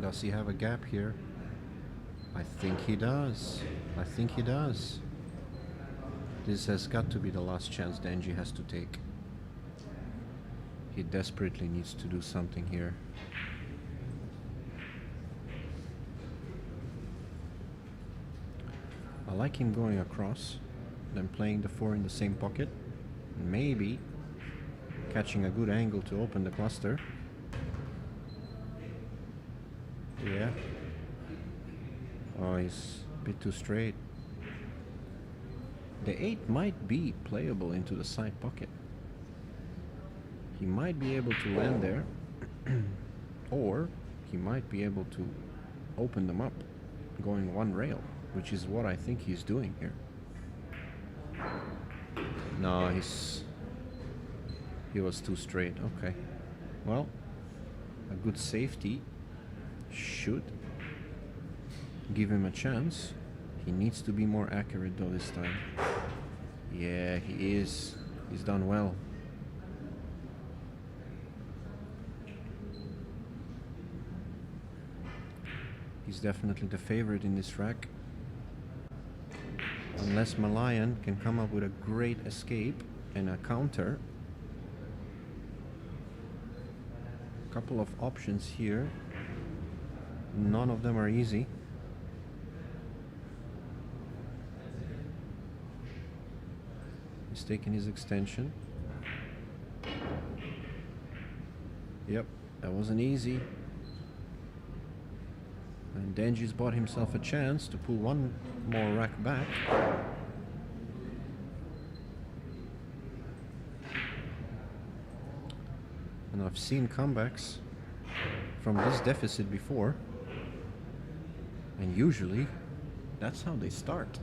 Does he have a gap here? I think he does. I think he does. This has got to be the last chance Denji has to take. He desperately needs to do something here. I like him going across, then playing the 4 in the same pocket, maybe catching a good angle to open the cluster. Yeah. Oh, he's a bit too straight. The 8 might be playable into the side pocket. He might be able to land there, or he might be able to open them up, going one rail, which is what I think he's doing here. No, he was too straight. Okay. Well, a good safety should give him a chance. He needs to be more accurate though this time. Yeah, he is. He's done well. He's definitely the favorite in this rack. Unless Malayan can come up with a great escape and a counter. Couple of options here. None of them are easy. He's taking his extension. Yep, that wasn't easy. And Denji's bought himself a chance to pull one more rack back. And I've seen comebacks from this deficit before. And usually, that's how they start.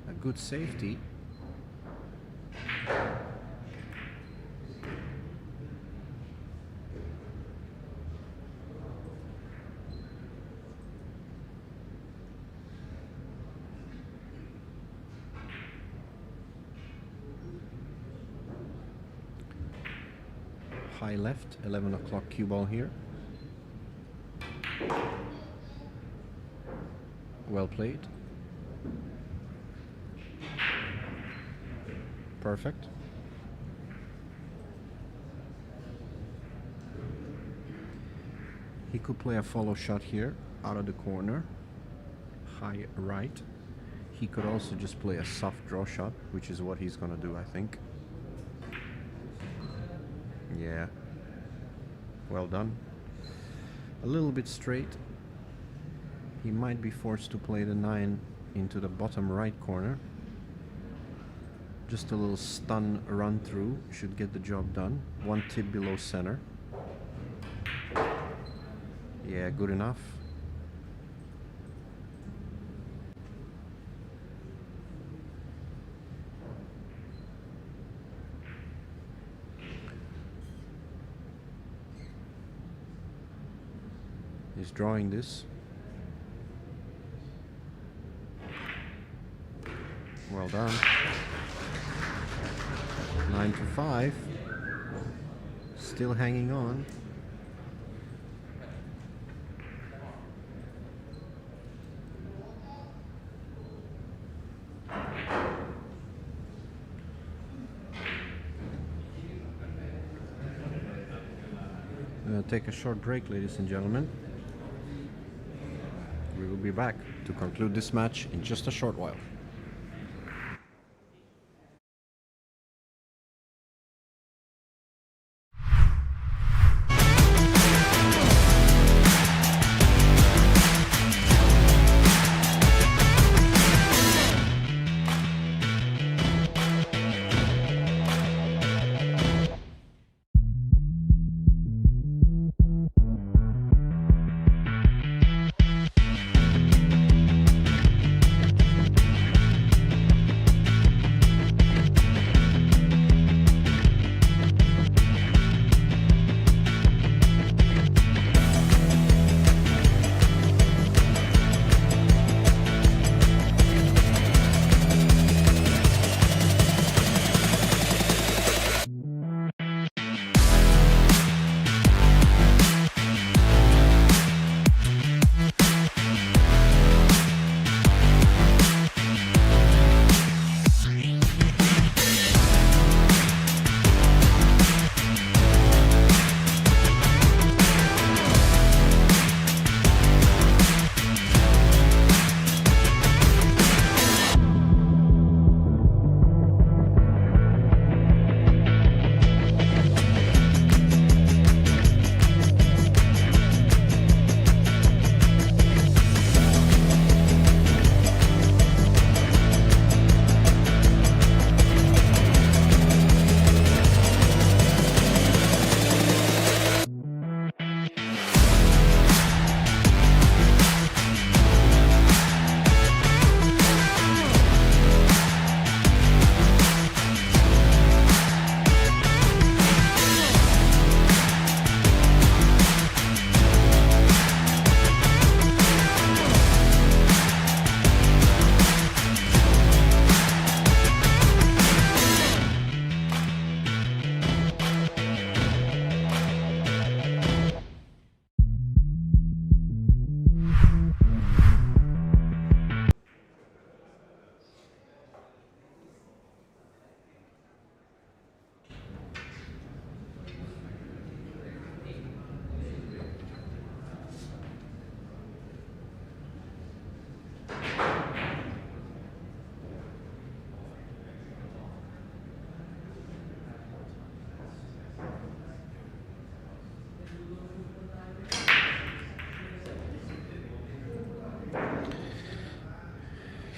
A good safety. High left, 11 o'clock cue ball here. Well played. Perfect. He could play a follow shot here out of the corner, high right. He could also just play a soft draw shot, which is what he's gonna do, I think. Yeah, well done. A little bit straight. He might be forced to play the 9 into the bottom right corner. Just a little stun run through should get the job done. One tip below center. Yeah, good enough. He's drawing this. Well done. 9-5. Still hanging on. Take a short break, ladies and gentlemen. We will be back to conclude this match in just a short while.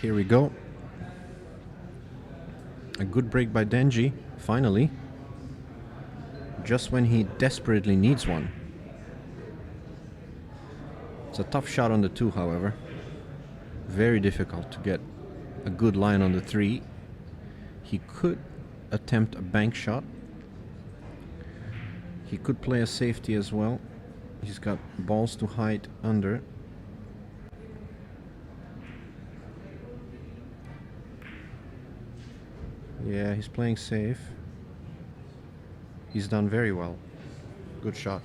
Here we go. A good break by Denji, finally. Just when he desperately needs one. It's a tough shot on the 2, however. Very difficult to get a good line on the 3. He could attempt a bank shot. He could play a safety as well. He's got balls to hide under. Yeah, he's playing safe. He's done very well. Good shot.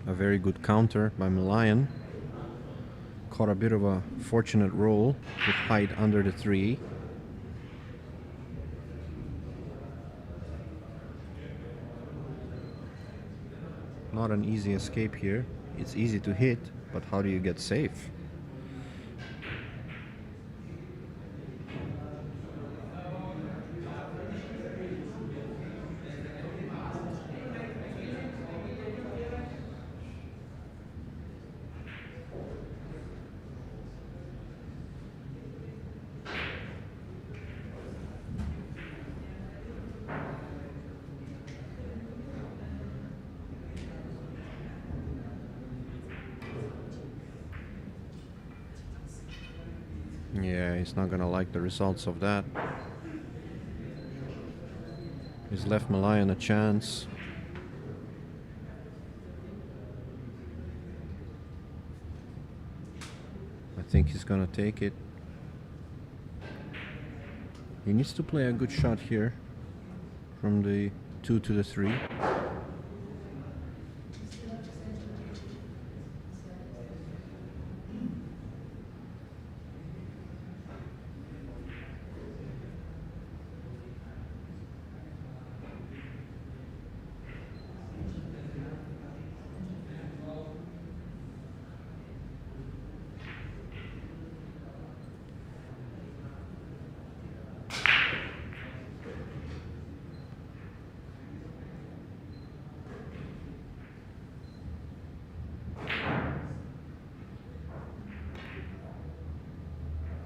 A very good counter by Malayan. Caught a bit of a fortunate roll to hide under the 3. Not an easy escape here. It's easy to hit, but how do you get safe? Yeah, he's not gonna like the results of that. He's left Malayan a chance. I think he's gonna take it. He needs to play a good shot here from the 2 to the 3.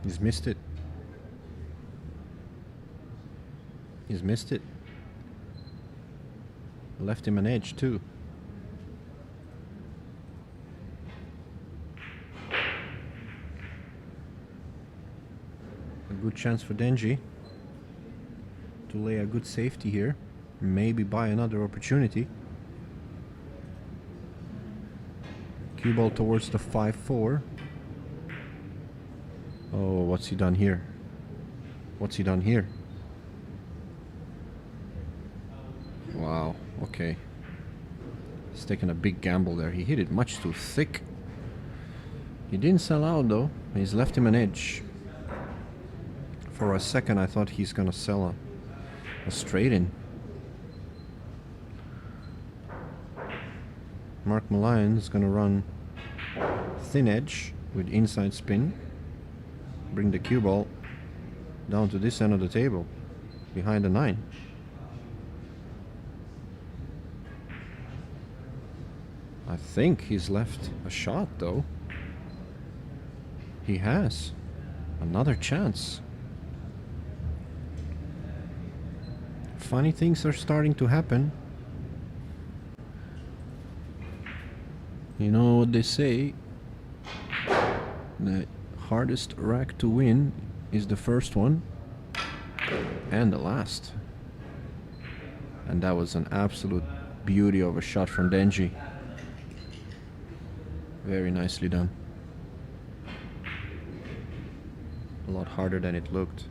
He's missed it. He's missed it. Left him an edge too. A good chance for Denji to lay a good safety here. Maybe buy another opportunity. Cue ball towards the 5-4. Oh, what's he done here? What's he done here? Wow, okay. He's taken a big gamble there. He hit it much too thick. He didn't sell out though. He's left him an edge. For a second I thought he's gonna sell a straight in. Mark Malayan is gonna run thin edge with inside spin. Bring the cue ball down to this end of the table, behind the 9. I think he's left a shot though. He has. Another chance. Funny things are starting to happen. You know what they say? The hardest rack to win is the first one and the last. And that was an absolute beauty of a shot from Denji. Very nicely done. A lot harder than it looked,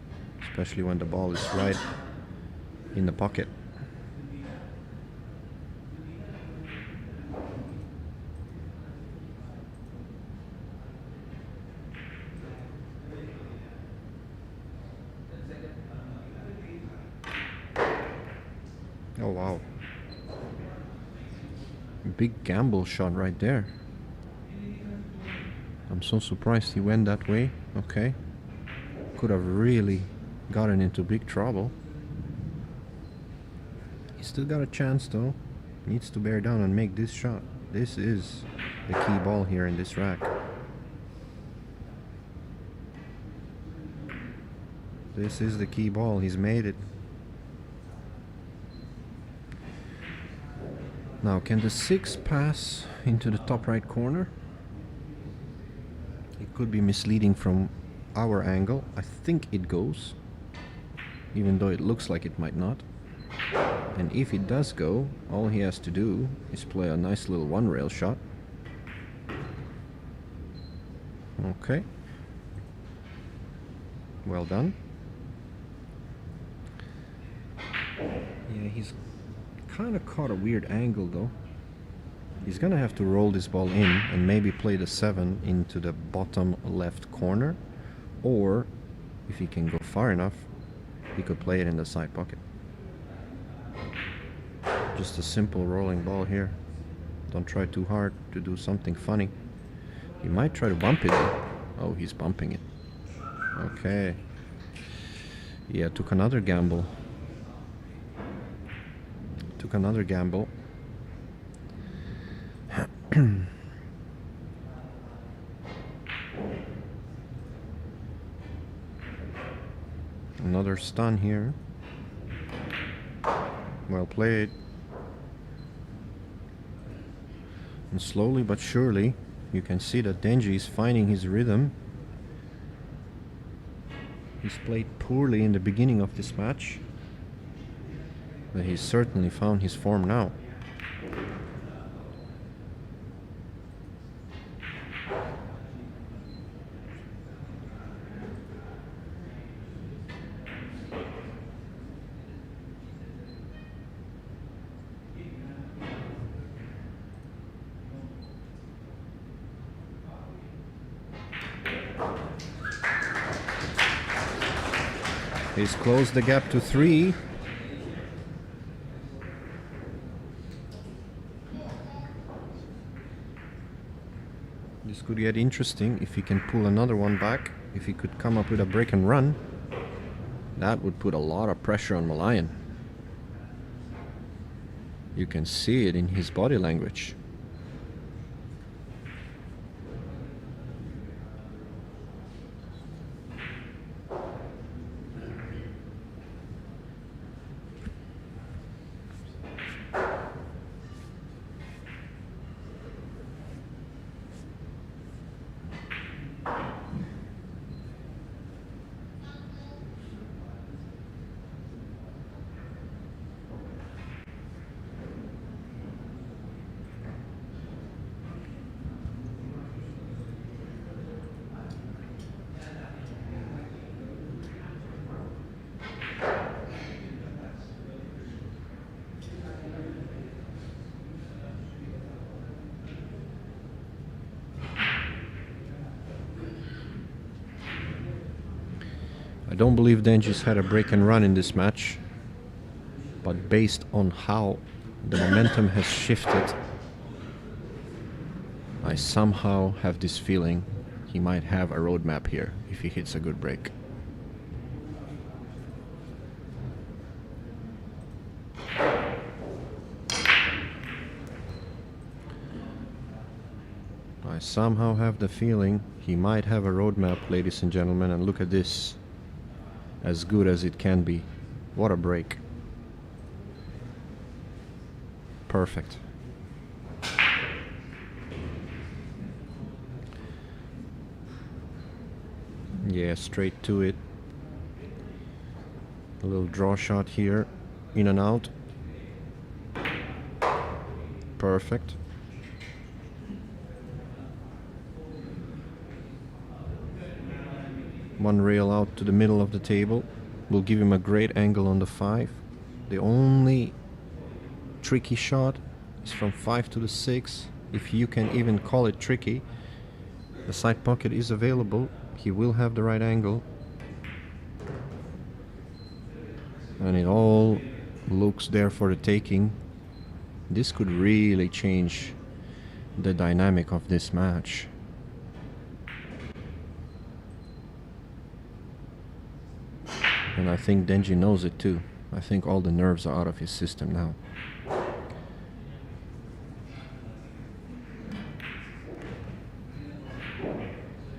especially when the ball is right in the pocket. wow. Big gamble shot right there. I'm so surprised he went that way. Okay. Could have really gotten into big trouble. He's still got a chance though. Needs to bear down and make this shot. This is the key ball here in this rack. This is the key ball. He's made it. Now, can the 6 pass into the top right corner? It could be misleading from our angle. I think it goes, even though it looks like it might not. And if it does go, all he has to do is play a nice little one rail shot. Okay. Well done. Yeah, he's kind of caught a weird angle though. He's gonna have to roll this ball in and maybe play the 7 into the bottom left corner, or if he can go far enough, he could play it in the side pocket. Just a simple rolling ball here. Don't try too hard to do something funny. He might try to bump it though. Oh, he's bumping it. Okay. Yeah, took another gamble. Took another gamble. Another stun here. Well played. And slowly but surely, you can see that Denji is finding his rhythm. He's played poorly in the beginning of this match, but he's certainly found his form now. He's closed the gap to 3. This could get interesting if he can pull another one back. If he could come up with a break and run, that would put a lot of pressure on Malayan. You can see it in his body language. I don't believe Denji's had a break and run in this match, but based on how the momentum has shifted, I somehow have this feeling he might have a roadmap here if he hits a good break. I somehow have the feeling he might have a roadmap, ladies and gentlemen, and look at this. As good as it can be. What a break. Perfect. Yeah, straight to it. A little draw shot here. In and out. Perfect. One rail out to the middle of the table will give him a great angle on the 5. The only tricky shot is from 5 to the 6. If you can even call it tricky, the side pocket is available. He will have the right angle. And it all looks there for the taking. This could really change the dynamic of this match. And I think Denji knows it too. I think all the nerves are out of his system now.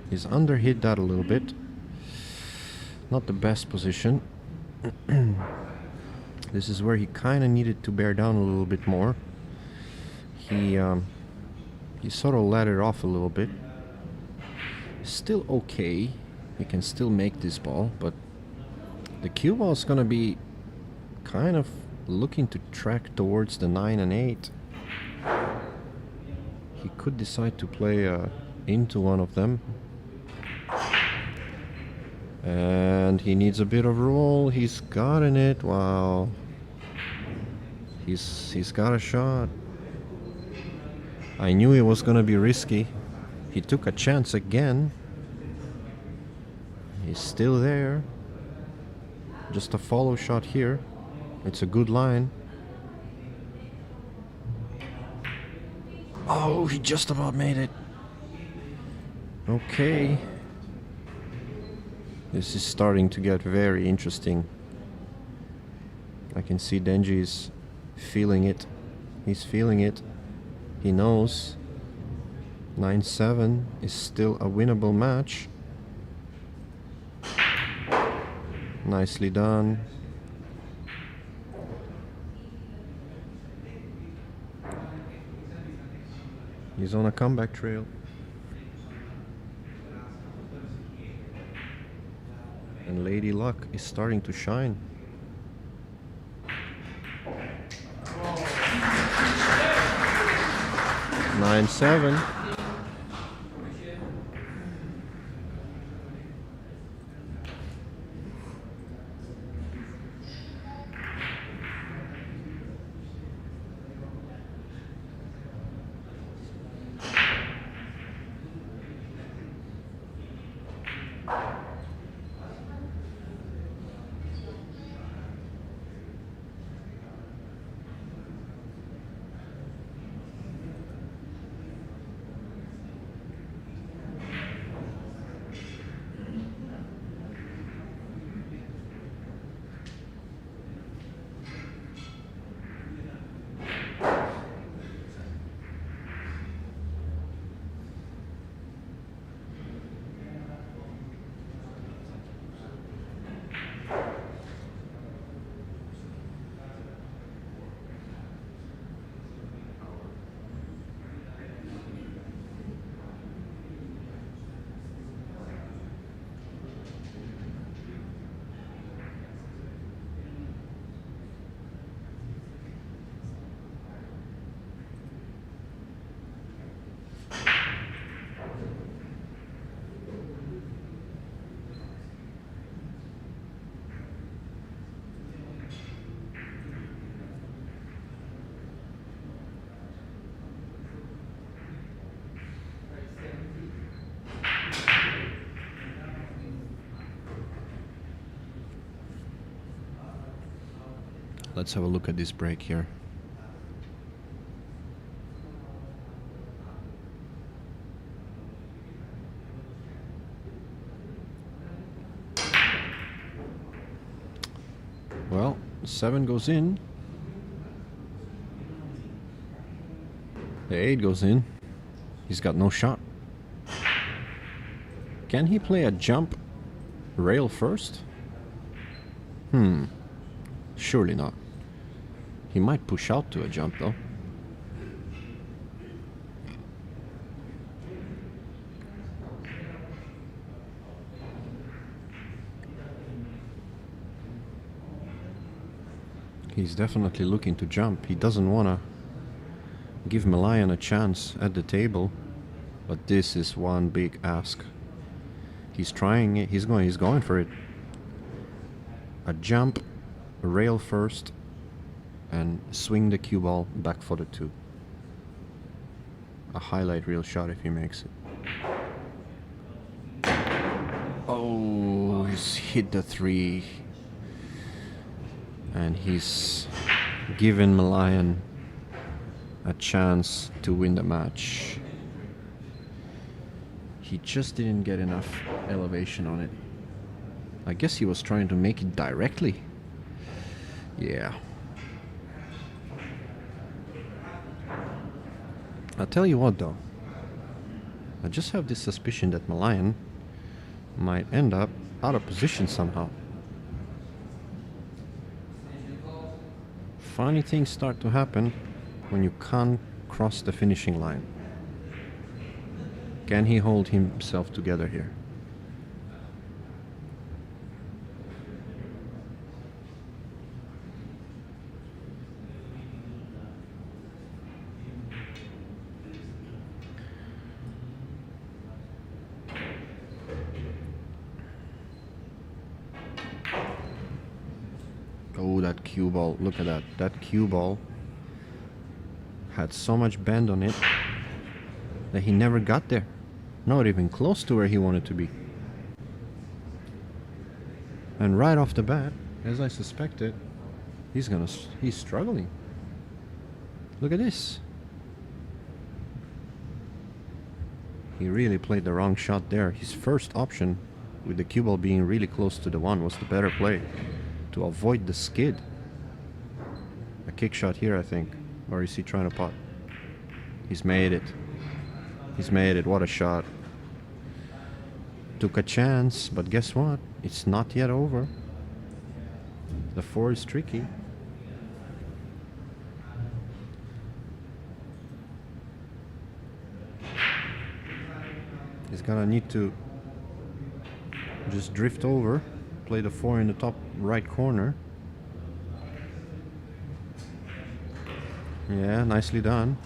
He's underhit that a little bit. Not the best position. This is where he kind of needed to bear down a little bit more. He sort of let it off a little bit. Still okay. He can still make this ball, but the cue ball is going to be kind of looking to track towards the 9 and 8. He could decide to play into one of them. And he needs a bit of roll. He's gotten it. Wow. He's got a shot. I knew it was gonna be risky. He took a chance again. He's still there. Just a follow shot here. It's a good line. Oh, he just about made it. Okay. This is starting to get very interesting. I can see Denji is feeling it. He's feeling it. He knows 9-7 is still a winnable match. Nicely done. He's on a comeback trail. And Lady Luck is starting to shine. Nine, 7. Let's have a look at this break here. Well, 7 goes in. The 8 goes in. He's got no shot. Can he play a jump rail first? Surely not. He might push out to a jump though. He's definitely looking to jump. He doesn't want to give Malayan a chance at the table, but this is one big ask. He's trying it. He's going for it. A jump, a rail first, and swing the cue ball back for the 2. A highlight reel shot if he makes it. Oh, he's hit the 3. And he's given Malayan a chance to win the match. He just didn't get enough elevation on it. I guess he was trying to make it directly. Yeah. I'll tell you what though. I just have this suspicion that Malayan might end up out of position somehow. Funny things start to happen when you can't cross the finishing line. Can he hold himself together here? Oh, that cue ball. Look at that. That cue ball had so much bend on it that he never got there. Not even close to where he wanted to be. And right off the bat, as I suspected, he's struggling. Look at this. He really played the wrong shot there. His first option, with the cue ball being really close to the one, was the better play to avoid the skid. A kick shot here, I think. Or is he trying to putt? He's made it. He's made it. What a shot. Took a chance, but guess what? It's not yet over. The 4 is tricky. He's gonna need to just drift over, play the 4 in the top right corner. Yeah, nicely done.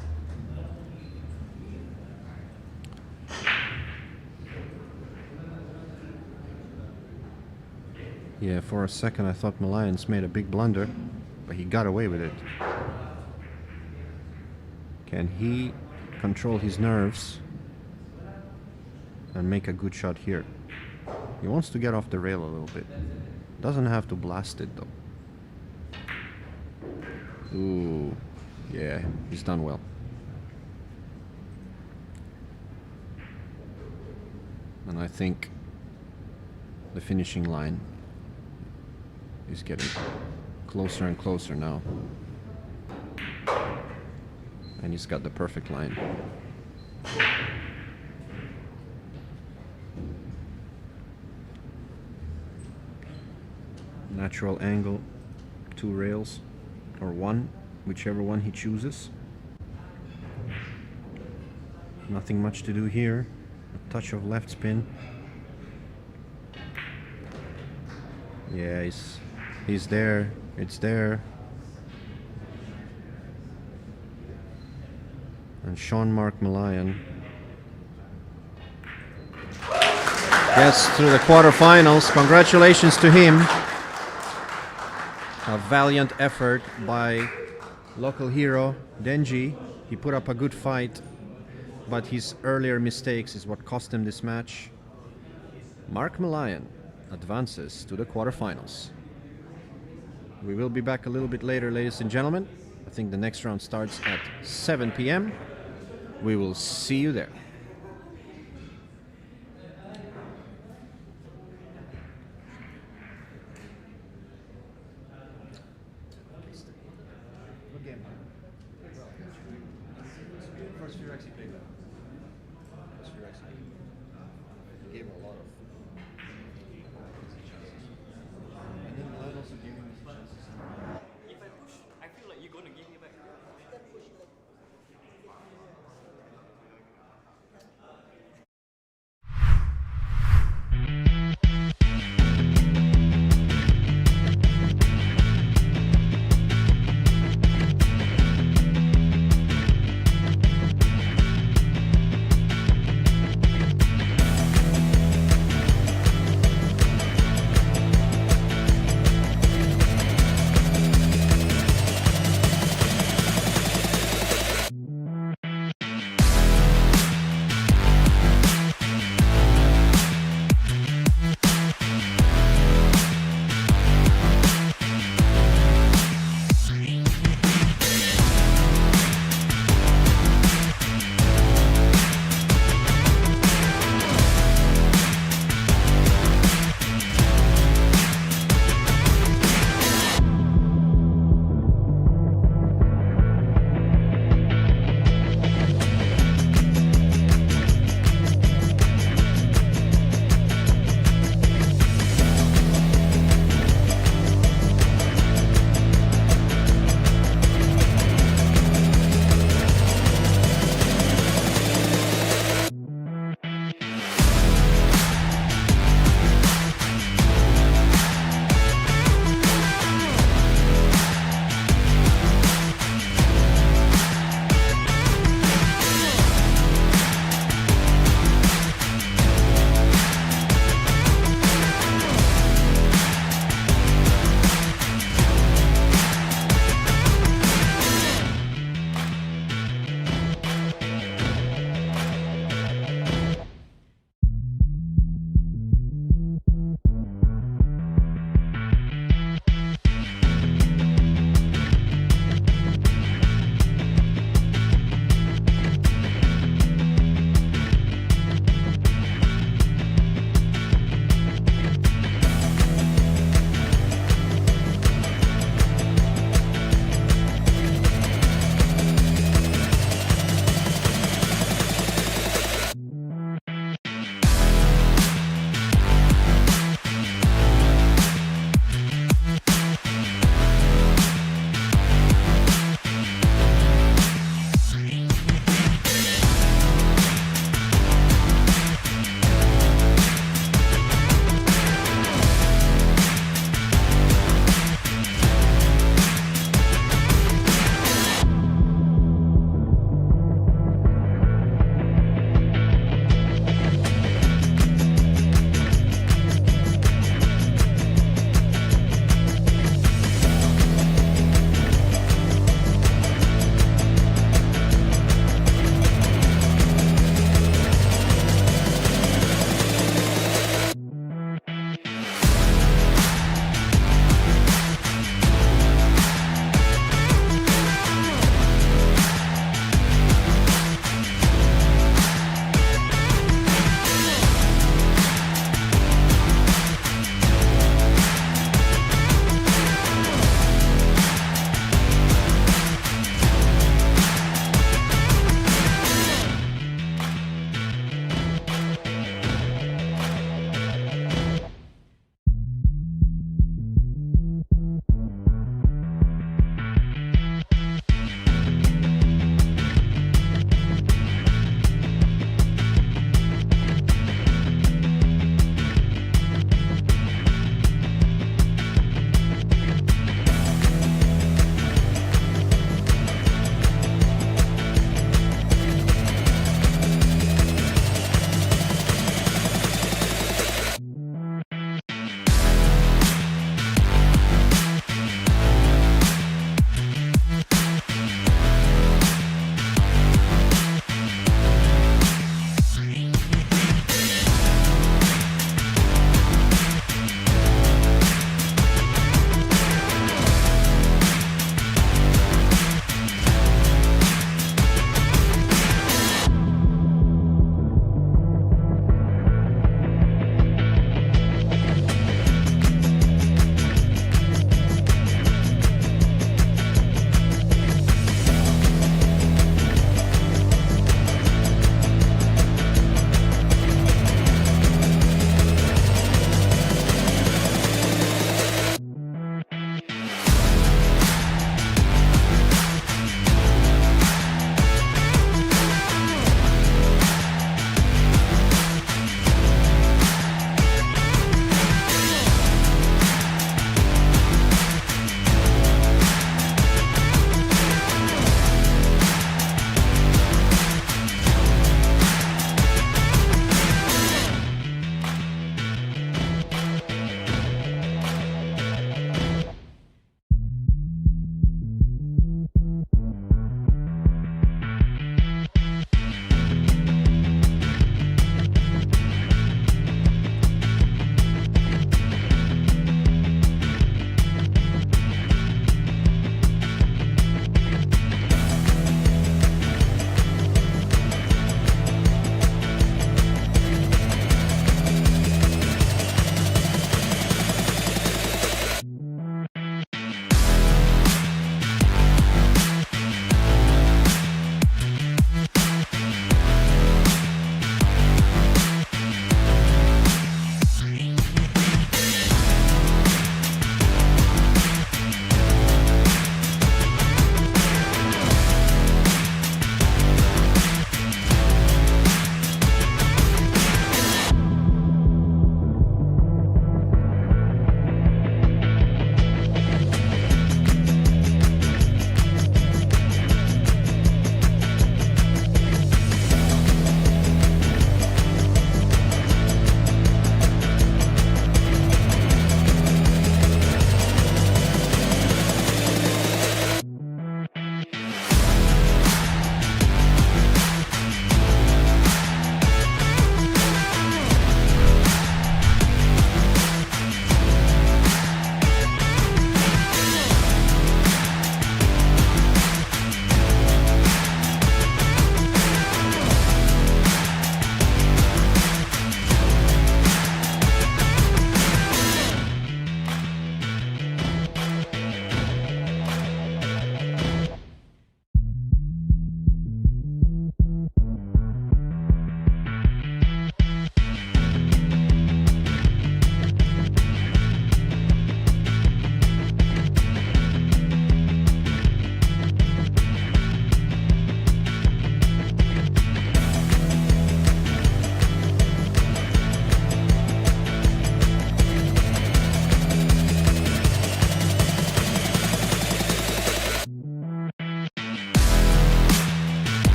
Yeah, for a second I thought Malayan's made a big blunder, but he got away with it. Can he control his nerves and make a good shot here? He wants to get off the rail a little bit. Doesn't have to blast it though. Ooh, yeah, he's done well. And I think the finishing line is getting closer and closer now. And he's got the perfect line. Natural angle, 2 rails, or 1, whichever one he chooses. Nothing much to do here. A touch of left spin. Yeah, he's there. It's there. And Sean Mark Malayan gets through the quarterfinals. Congratulations to him. A valiant effort by local hero Denji. He put up a good fight, but his earlier mistakes is what cost him this match. Mark Malayan advances to the quarterfinals. We will be back a little bit later, ladies and gentlemen. I think the next round starts at 7 p.m. We will see you there.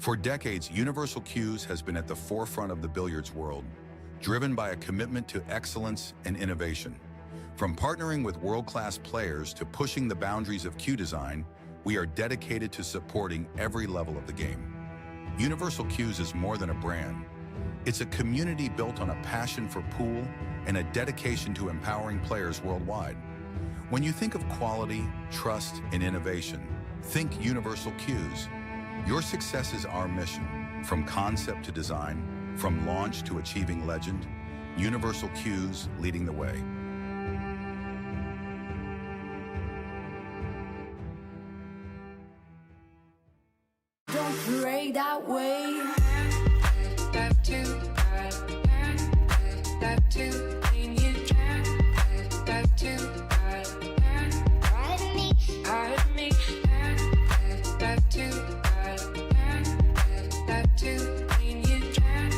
For decades, Universal Cues has been at the forefront of the billiards world, driven by a commitment to excellence and innovation. From partnering with world-class players to pushing the boundaries of cue design, we are dedicated to supporting every level of the game. Universal Cues is more than a brand. It's a community built on a passion for pool and a dedication to empowering players worldwide. When you think of quality, trust, and innovation, think Universal Cues. Your success is our mission. From concept to design, from launch to achieving legend, Universal Cues leading the way. Don't pray that way. Love to, love to, clean you down. Love to, pardon me, love to, love to, clean you down.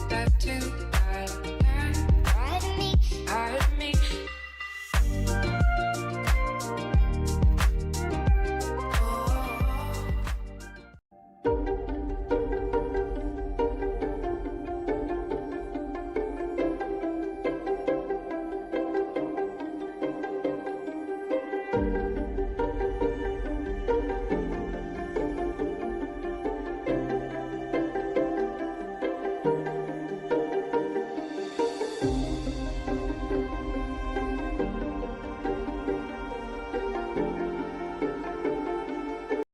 Love to, pardon me.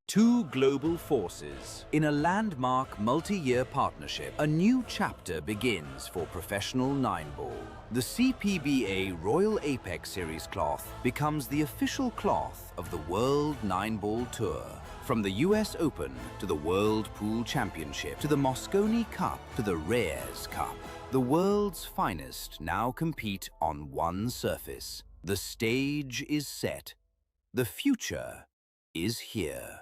Two global forces. In a landmark multi-year partnership, a new chapter begins for professional 9-ball. The CPBA Royal Apex Series cloth becomes the official cloth of the World 9-Ball Tour. From the US Open to the World Pool Championship to the Mosconi Cup to the Reyes Cup, the world's finest now compete on one surface. The stage is set. The future is here.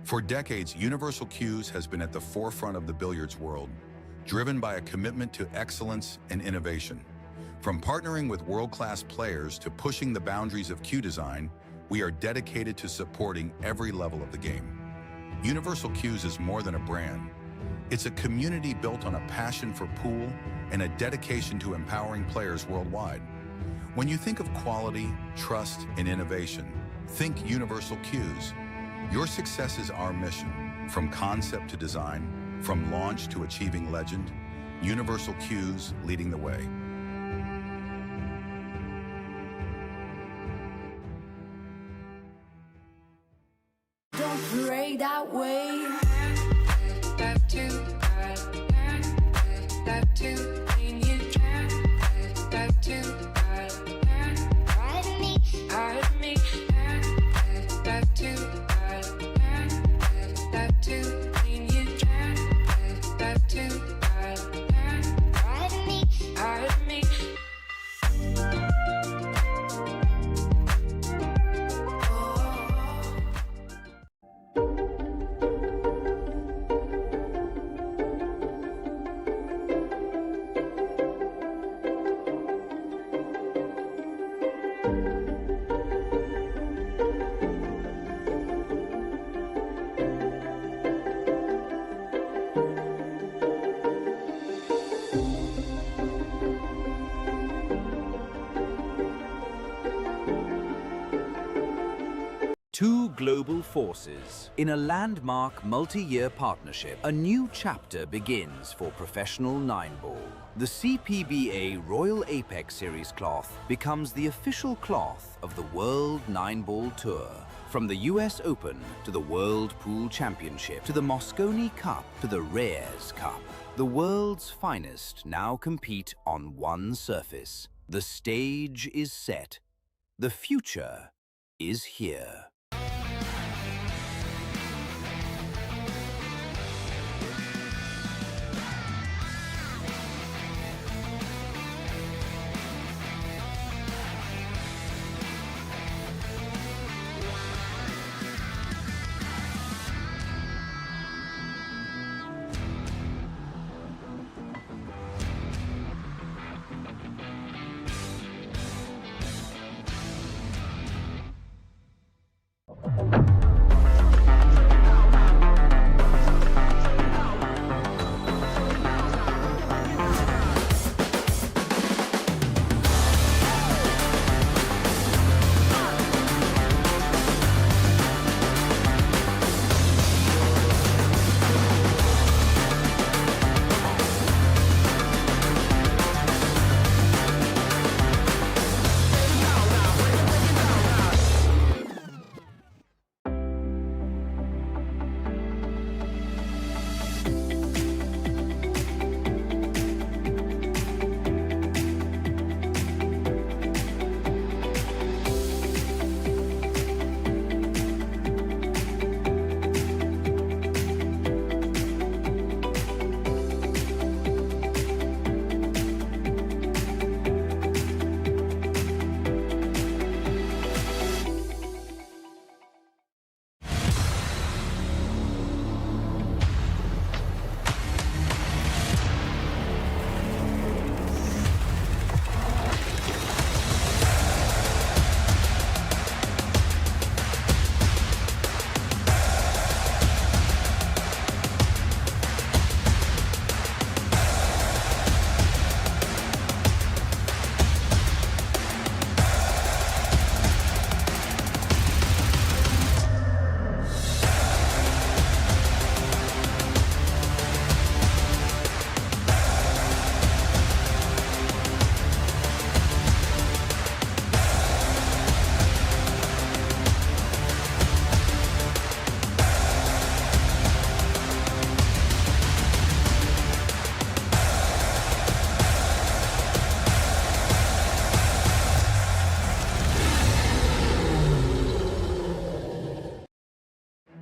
For decades, Universal Cues has been at the forefront of the billiards world, driven by a commitment to excellence and innovation. From partnering with world-class players to pushing the boundaries of cue design, we are dedicated to supporting every level of the game. Universal Cues is more than a brand. It's a community built on a passion for pool and a dedication to empowering players worldwide. When you think of quality, trust, and innovation, think Universal Cues. Your success is our mission. From concept to design, from launch to achieving legend, Universal Cues leading the way. Don't pray that way. Back to, back to, when you can, back to, pardon me, back to, when you can, back to, pardon me. Two global forces. In a landmark multi-year partnership, a new chapter begins for professional 9-ball. The CPBA Royal Apex Series cloth becomes the official cloth of the World 9-ball Tour. From the US Open to the World Pool Championship to the Mosconi Cup to the Reyes Cup, the world's finest now compete on one surface. The stage is set. The future is here.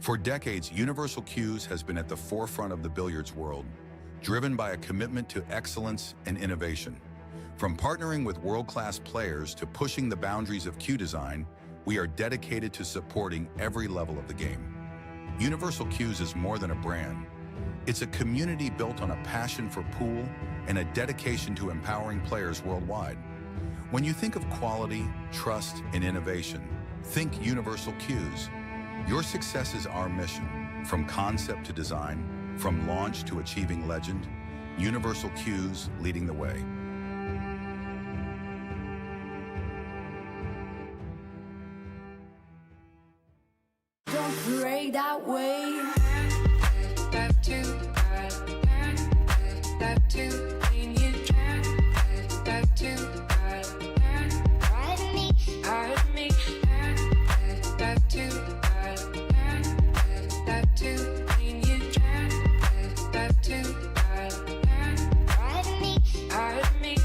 For decades, Universal Cues has been at the forefront of the billiards world, driven by a commitment to excellence and innovation. From partnering with world-class players to pushing the boundaries of cue design, we are dedicated to supporting every level of the game. Universal Cues is more than a brand. It's a community built on a passion for pool and a dedication to empowering players worldwide. When you think of quality, trust, and innovation, think Universal Cues. Your success is our mission. From concept to design, from launch to achieving legend, Universal Cues leading the way. Don't parade that way. Back to back to when you try. Back to pardon me, pardon me. Back to when you try. Back to pardon me, pardon me.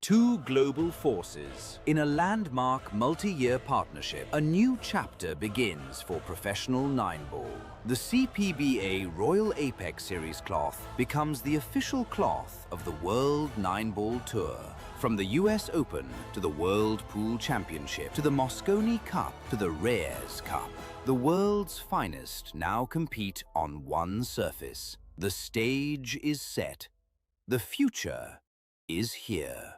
Two global forces. In a landmark multi-year partnership, a new chapter begins for professional nine-ball. The CPBA Royal Apex Series cloth becomes the official cloth of the World Nine-Ball Tour. From the US Open to the World Pool Championship to the Mosconi Cup to the Reyes Cup, the world's finest now compete on one surface. The stage is set. The future is here.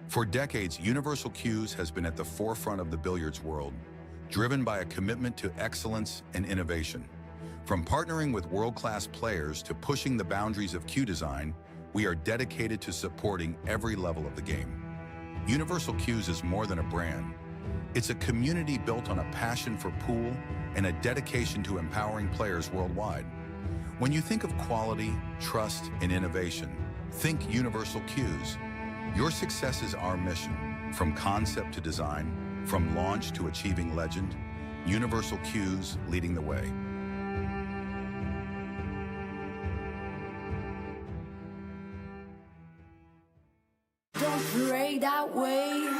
For decades, Universal Cues has been at the forefront of the billiards world, driven by a commitment to excellence and innovation. From partnering with world-class players to pushing the boundaries of cue design, we are dedicated to supporting every level of the game. Universal Cues is more than a brand. It's a community built on a passion for pool and a dedication to empowering players worldwide. When you think of quality, trust, and innovation, think Universal Cues. Your success is our mission. From concept to design, from launch to achieving legend, Universal Cues leading the way. Don't parade that way.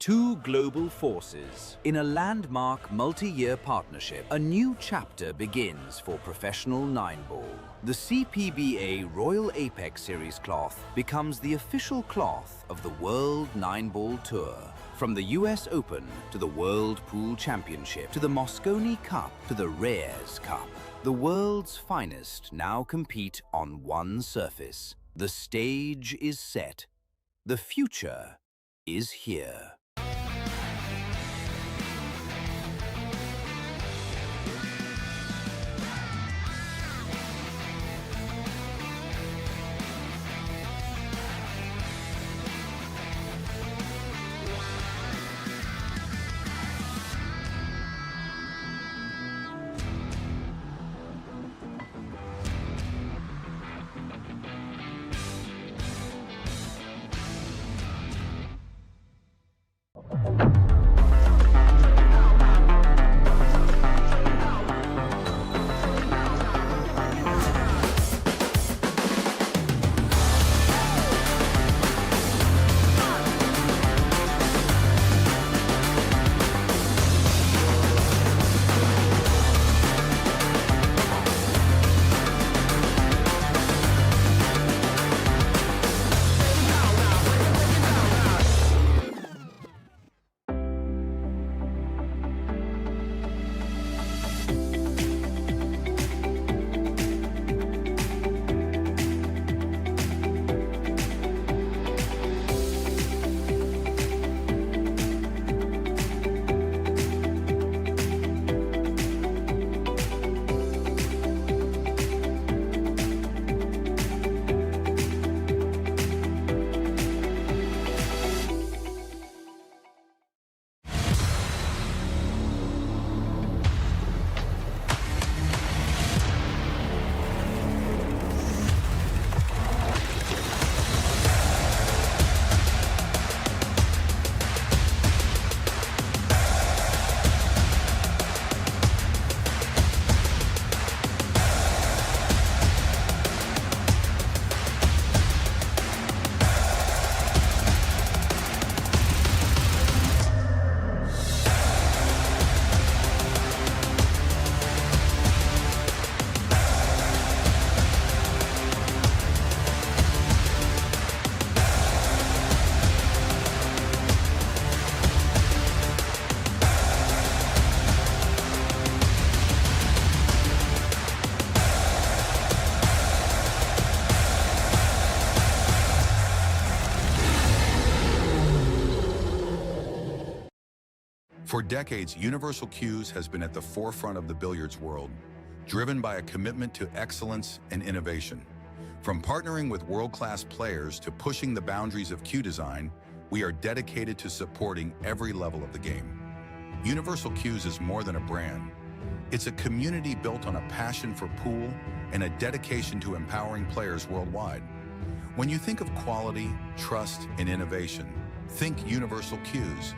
Two global forces. In a landmark multi-year partnership, a new chapter begins for professional 9-ball. The CPBA Royal Apex Series cloth becomes the official cloth of the World 9-ball Tour. From the US Open to the World Pool Championship to the Mosconi Cup to the Reyes Cup, the world's finest now compete on one surface. The stage is set. The future is here. For decades, Universal Cues has been at the forefront of the billiards world, driven by a commitment to excellence and innovation. From partnering with world-class players to pushing the boundaries of cue design, we are dedicated to supporting every level of the game. Universal Cues is more than a brand. It's a community built on a passion for pool and a dedication to empowering players worldwide. When you think of quality, trust, and innovation, think Universal Cues.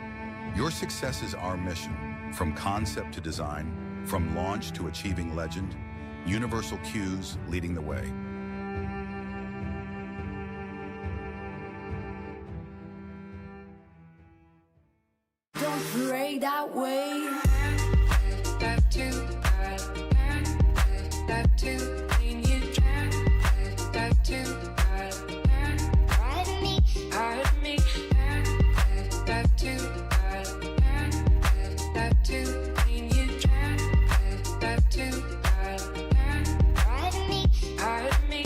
Your success is our mission. From concept to design, from launch to achieving legend, Universal Cues leading the way. Don't parade that way. Love to clean you dry. Love to pardon me. Love to clean you dry. Love to pardon me.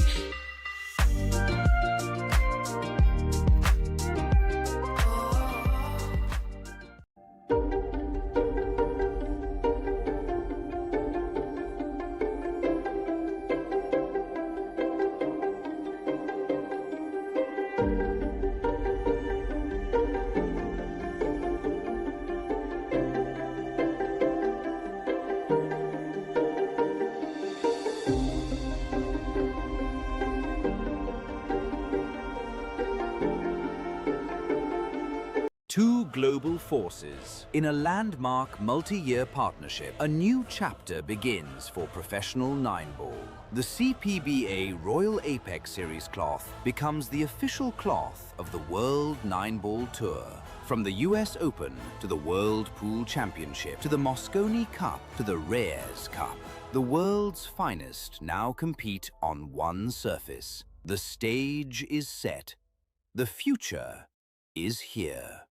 Two global forces. In a landmark multi-year partnership, a new chapter begins for professional 9-ball. The CPBA Royal Apex Series cloth becomes the official cloth of the World 9-ball Tour. From the US Open to the World Pool Championship to the Mosconi Cup to the Reyes Cup, the world's finest now compete on one surface. The stage is set. The future is here.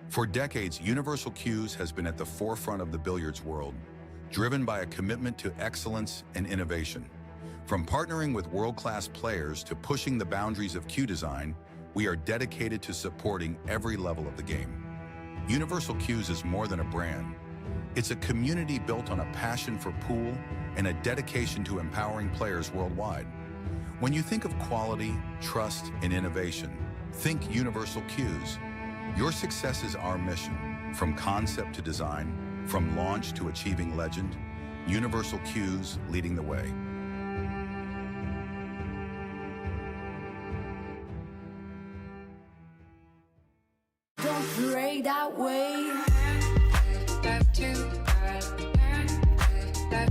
For decades, Universal Cues has been at the forefront of the billiards world, driven by a commitment to excellence and innovation. From partnering with world-class players to pushing the boundaries of cue design, we are dedicated to supporting every level of the game. Universal Cues is more than a brand. It's a community built on a passion for pool and a dedication to empowering players worldwide. When you think of quality, trust, and innovation, think Universal Cues. Your success is our mission. From concept to design, from launch to achieving legend, Universal Cues leading the way. Don't parade that way. Back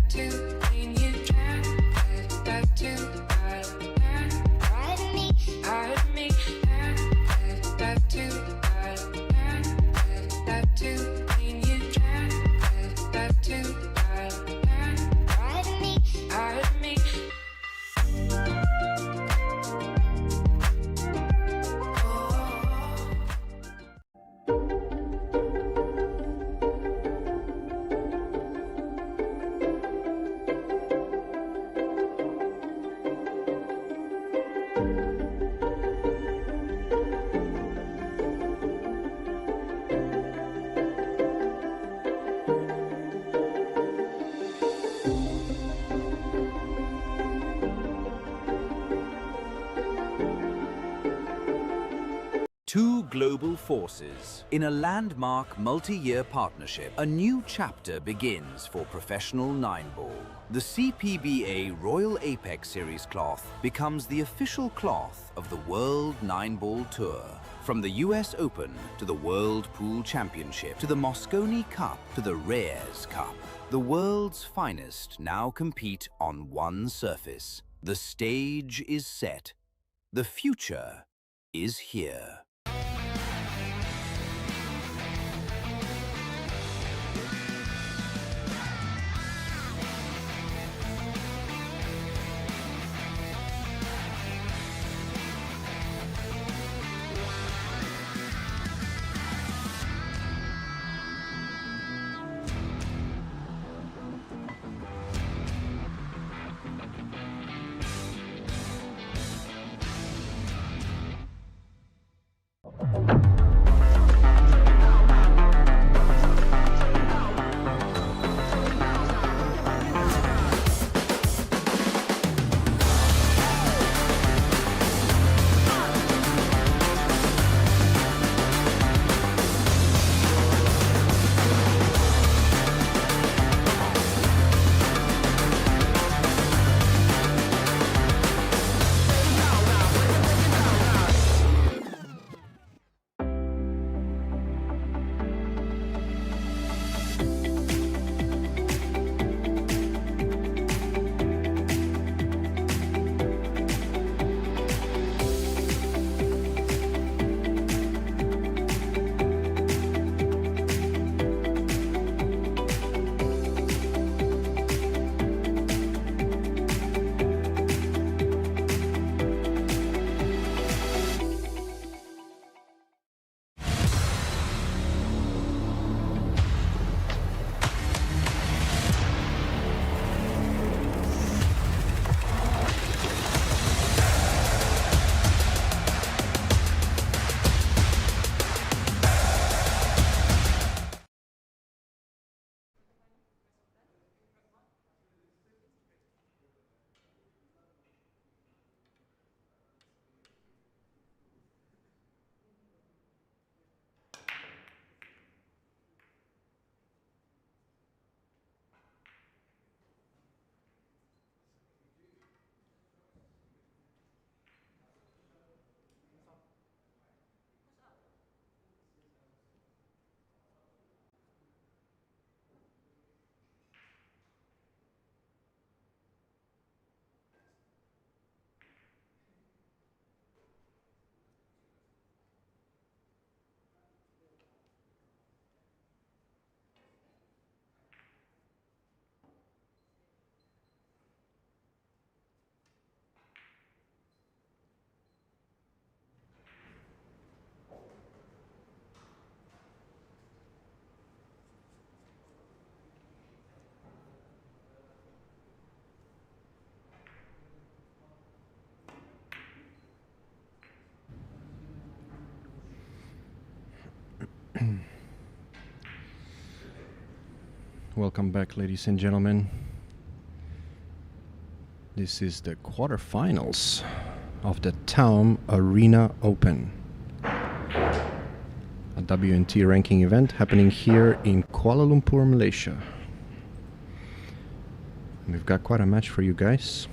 to clean you down. Back to pardon me, pardon me. Back to clean you down. Back to pardon me, pardon me. Two global forces. In a landmark multi-year partnership, a new chapter begins for professional 9-ball. The CPBA Royal Apex Series cloth becomes the official cloth of the World 9-Ball Tour. From the US Open to the World Pool Championship to the Mosconi Cup to the Reyes Cup, the world's finest now compete on one surface. The stage is set. The future is here. Welcome back, ladies and gentlemen. This is the quarterfinals of the Taum Arena Open, a WNT ranking event happening here in Kuala Lumpur, Malaysia. We've got quite a match for you guys.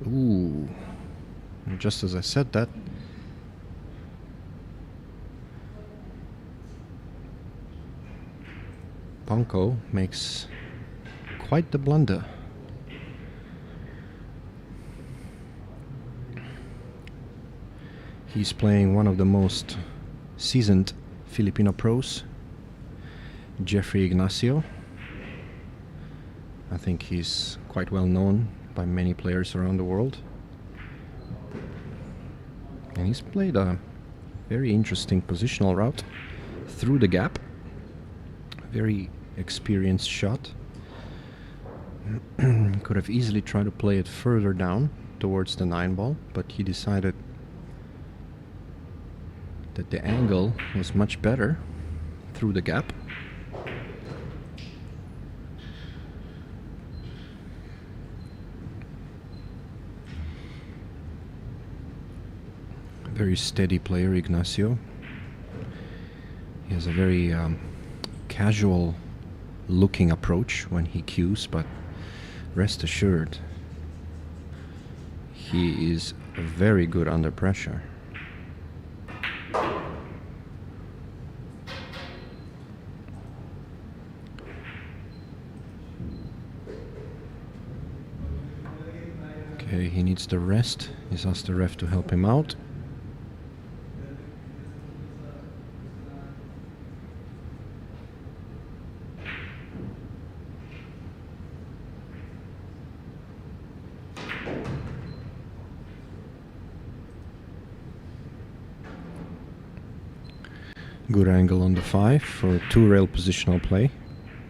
Ooh, and just as I said that, Panko makes quite the blunder. He's playing one of the most seasoned Filipino pros, Jeffrey Ignacio. I think he's quite well known by many players around the world. And he's played a very interesting positional route through the gap. Very experienced shot. Could have easily tried to play it further down towards the 9-ball, but he decided that the angle was much better through the gap. Very steady player, Ignacio. He has a very casual looking approach when he cues, but rest assured, he is very good under pressure. Okay, he needs the rest. He's asked the ref to help him out. Good angle on the 5 for a 2-rail positional play.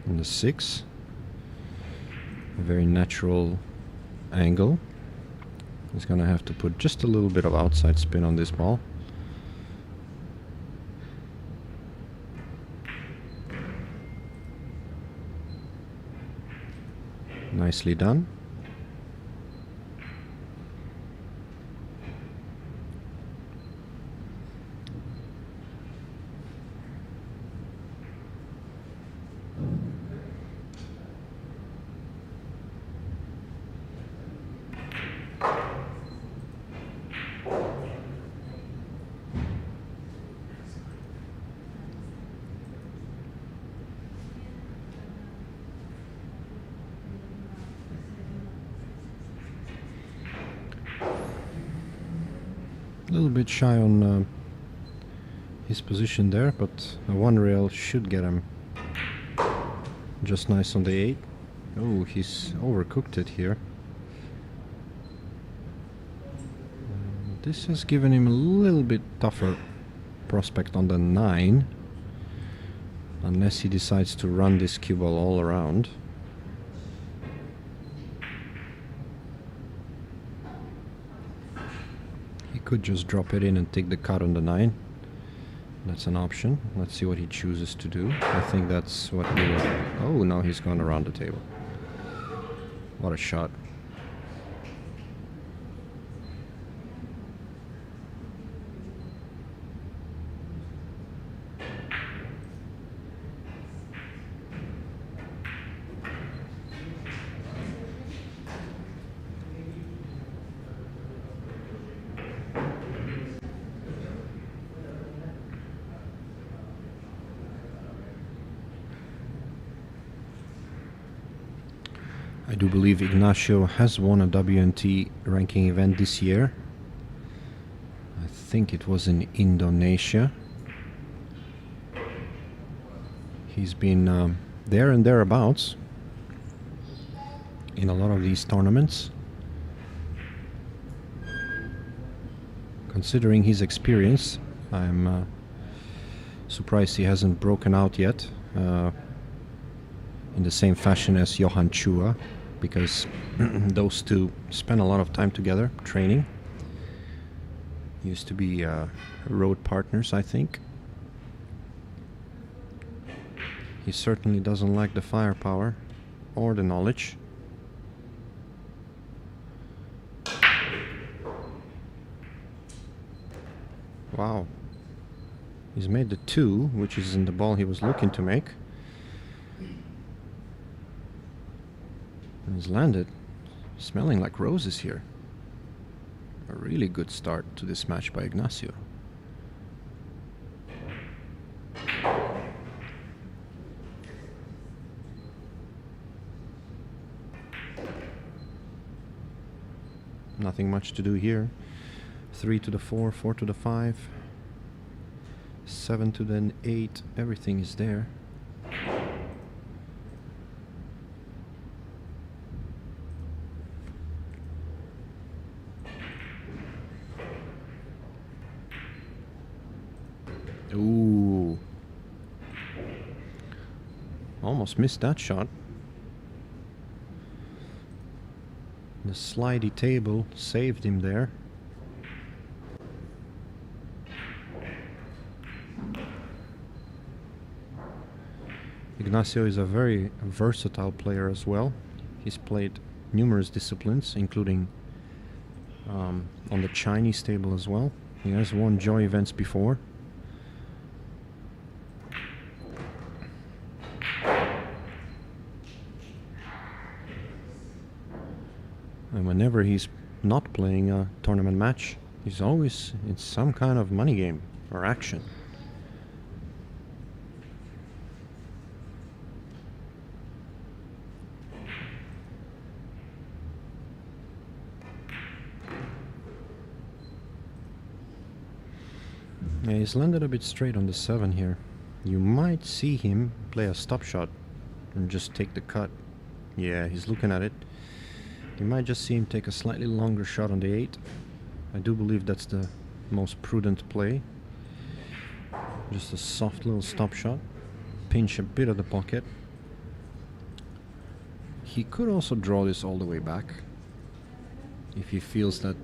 On the 6, a very natural angle. He's gonna have to put just a little bit of outside spin on this ball. Nicely done. A little bit shy on his position there, but a 1-rail should get him just nice on the 8. Oh, he's overcooked it here. This has given him a little bit tougher prospect on the 9, unless he decides to run this cue ball all around. Could just drop it in and take the cut on the 9. That's an option. Let's see what he chooses to do. I think that's what he will. Oh, now he's gone around the table. What a shot. I do believe Ignacio has won a WNT ranking event this year. I think it was in Indonesia. He's been there and thereabouts in a lot of these tournaments. Considering his experience, I'm surprised he hasn't broken out yet in the same fashion as Johan Chua, because those two spend a lot of time together training. Used to be road partners, I think. He certainly doesn't lack the firepower or the knowledge. Wow. He's made the 2, which is in the ball he was looking to make. And he's landed, smelling like roses here. A really good start to this match by Ignacio. Nothing much to do here. 3 to the 4, 4 to the 5, 7 to the 8, everything is there. Ooh. Almost missed that shot. The slidey table saved him there. Ignacio is a very versatile player as well. He's played numerous disciplines, including on the Chinese table as well. He has won Joy events before. not playing a tournament match. He's always in some kind of money game or action. Yeah, he's landed a bit straight on the 7 here. You might see him play a stop shot and just take the cut. Yeah, he's looking at it. You might just see him take a slightly longer shot on the 8. I do believe that's the most prudent play. Just a soft little stop shot. Pinch a bit of the pocket. He could also draw this all the way back if he feels that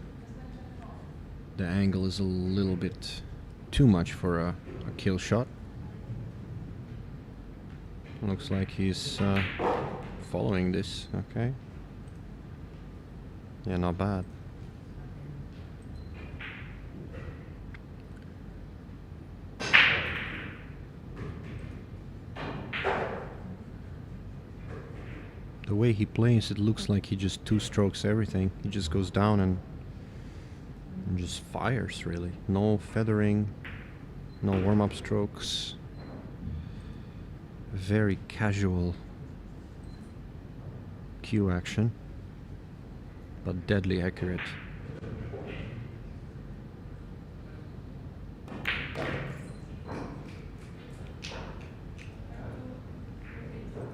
the angle is a little bit too much for a kill shot. Looks like he's following this. Okay. Yeah, not bad. The way he plays, it looks like he just two-strokes everything. He just goes down and just fires, really. No feathering, no warm-up strokes. Very casual cue action, but deadly accurate.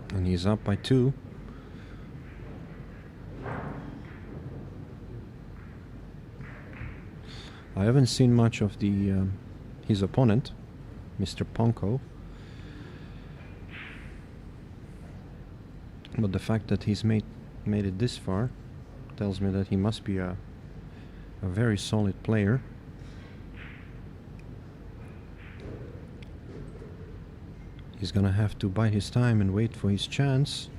And he's up by 2. I haven't seen much of the his opponent, Mr. Ponko, but the fact that he's made it this far tells me that he must be a very solid player. He's gonna have to bide his time and wait for his chance.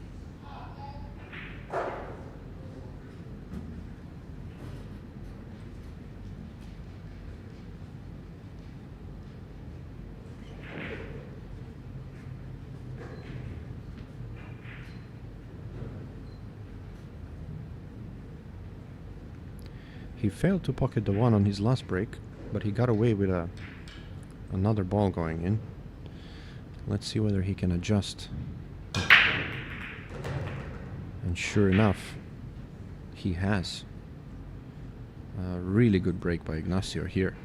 He failed to pocket the 1 on his last break, but he got away with another ball going in. Let's see whether he can adjust. And sure enough, he has. A really good break by Ignacio here.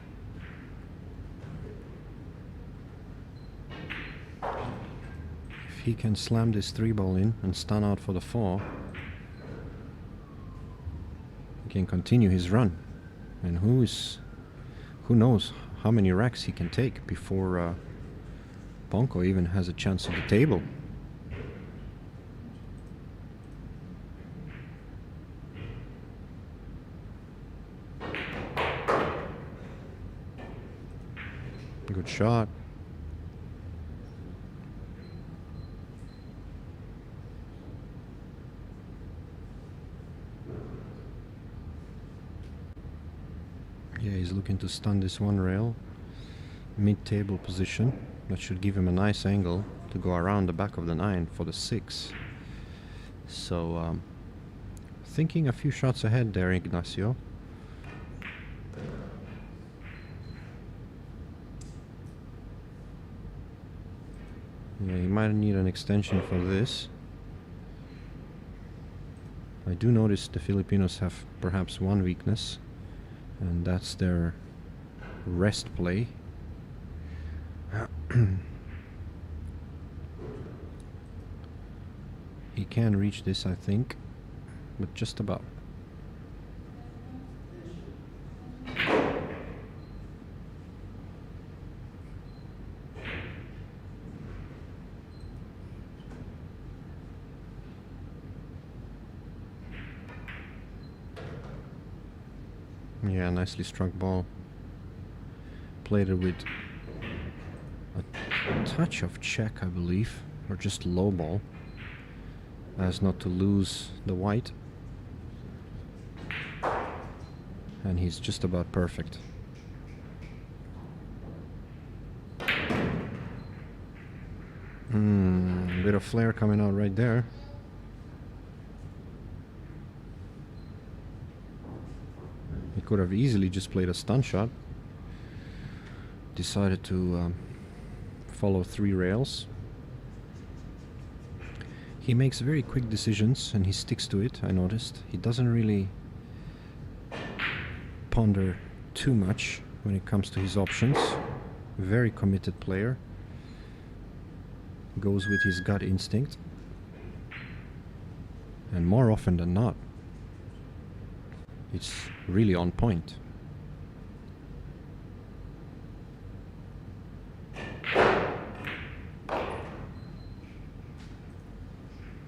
If he can slam this 3-ball in and stand out for the 4, can continue his run, and who knows how many racks he can take before Ponko even has a chance at the table. Good shot. Yeah, he's looking to stun this 1 rail. Mid-table position. That should give him a nice angle to go around the back of the 9 for the 6. So, thinking a few shots ahead there, Ignacio. Yeah, he might need an extension for this. I do notice the Filipinos have perhaps one weakness, and that's their rest play. He can reach this, I think, but just about. Yeah, nicely struck ball. Played it with a touch of check, I believe, or just low ball, as not to lose the white. And he's just about perfect. A bit of flare coming out right there. He could have easily just played a stun shot. Decided to follow 3 rails. He makes very quick decisions and he sticks to it, I noticed. He doesn't really ponder too much when it comes to his options. Very committed player. Goes with his gut instinct. And more often than not, it's really on point.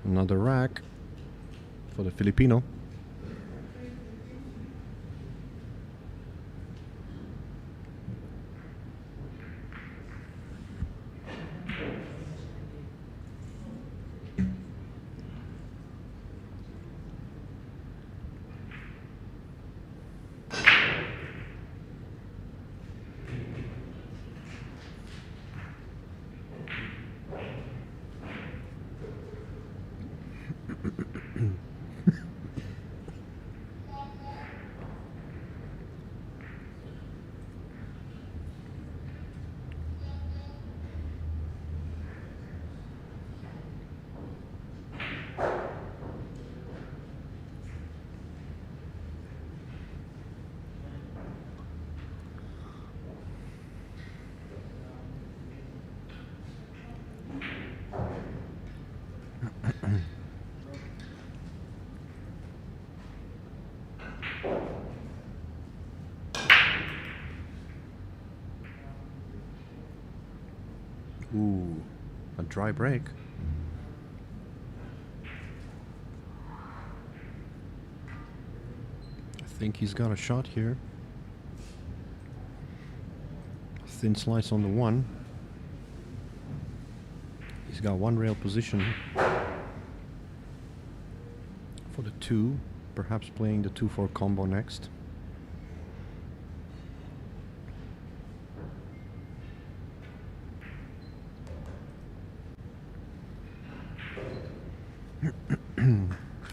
Another rack for the Filipino. Ooh, a dry break. I think he's got a shot here. Thin slice on the 1. He's got 1 rail position for the 2, perhaps playing the 2-4 combo next.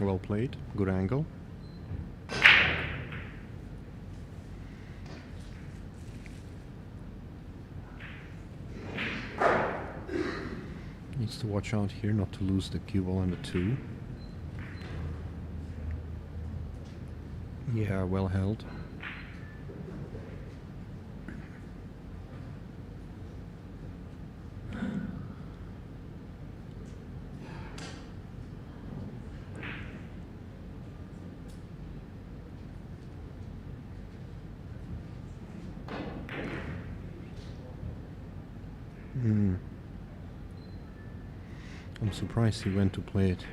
Well played, good angle. Needs to watch out here not to lose the cue ball and the 2. Yeah, well held. I'm surprised he went to play it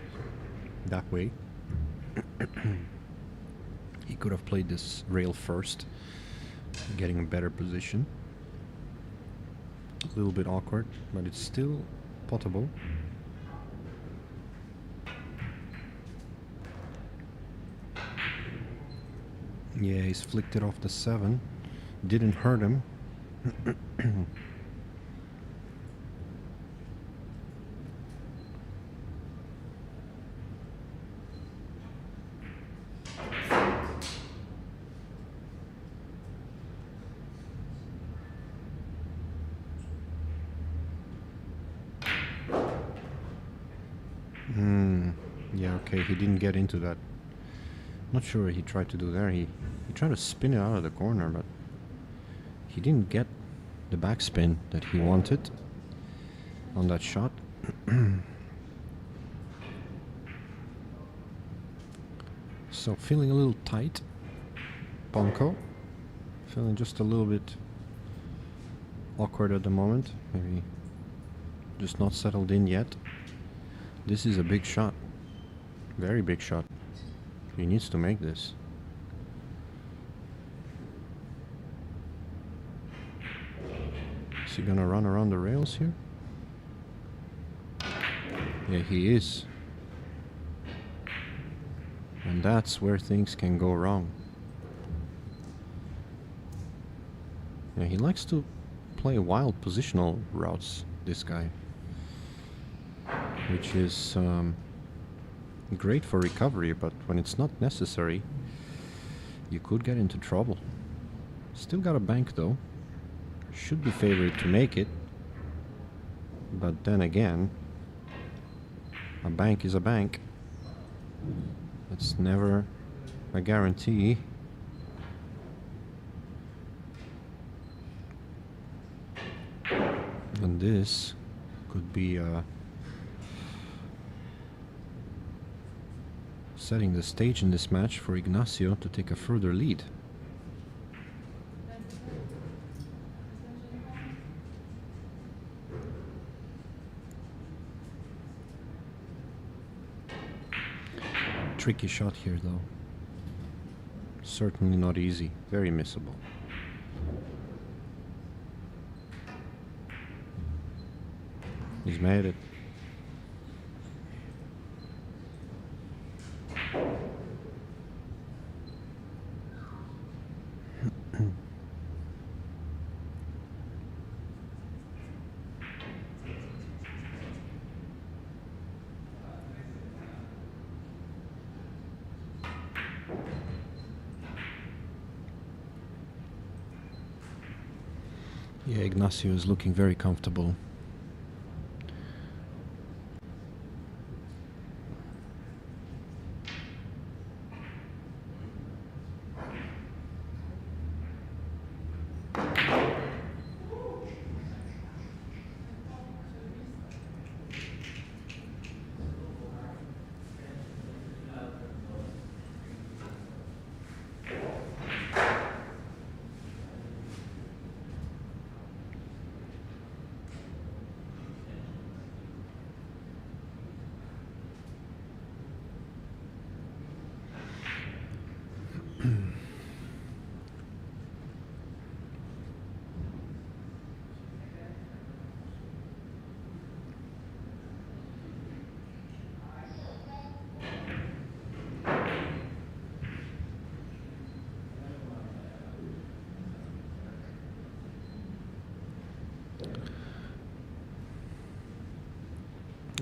that way. He could have played this rail first, getting a better position. A little bit awkward, but it's still potable. Yeah, he's flicked it off the 7. Didn't hurt him. Yeah, okay, he didn't get into that. Not sure what he tried to do there. He tried to spin it out of the corner, but he didn't get the backspin that he wanted on that shot. So feeling a little tight. Bonko. Feeling just a little bit awkward at the moment. Maybe just not settled in yet. This is a big shot. Very big shot. He needs to make this. Is he gonna run around the rails here? Yeah, he is. And that's where things can go wrong. Yeah, he likes to play wild positional routes, this guy. Which is great for recovery, but when it's not necessary, you could get into trouble. Still got a bank though. Should be favored to make it. But then again, a bank is a bank. It's never a guarantee. And this could be setting the stage in this match for Ignacio to take a further lead. Tricky shot here though. Certainly not easy. Very missable. He's made it. Yeah, Ignacio is looking very comfortable.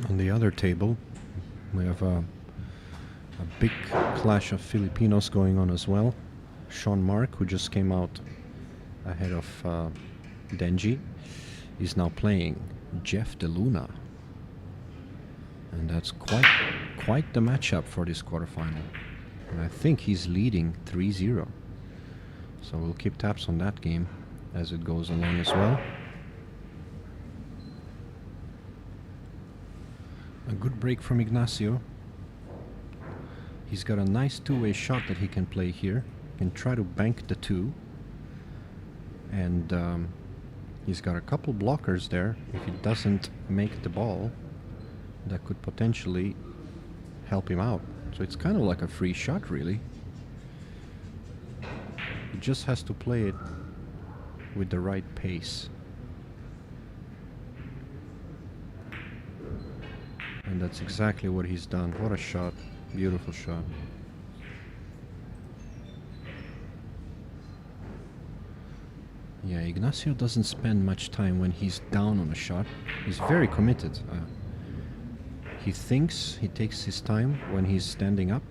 On the other table, we have a big clash of Filipinos going on as well. Sean Mark, who just came out ahead of Denji, is now playing Jeff DeLuna. And that's quite the matchup for this quarterfinal. And I think he's leading 3-0. So we'll keep tabs on that game as it goes along as well. A good break from Ignacio. He's got a nice two-way shot that he can play here. He can try to bank the two. And he's got a couple blockers there. If he doesn't make the ball, that could potentially help him out. So it's kind of like a free shot, really. He just has to play it with the right pace. And that's exactly what he's done. What a shot. Beautiful shot. Yeah, Ignacio doesn't spend much time when he's down on a shot. He's very committed. He thinks, he takes his time when he's standing up.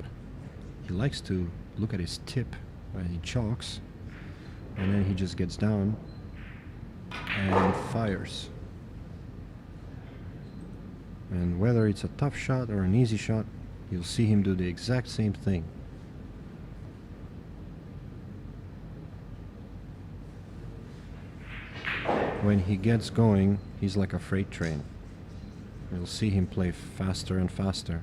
He likes to look at his tip when he chalks. And then he just gets down and fires. And whether it's a tough shot or an easy shot, you'll see him do the exact same thing. When he gets going, he's like a freight train. You'll see him play faster and faster.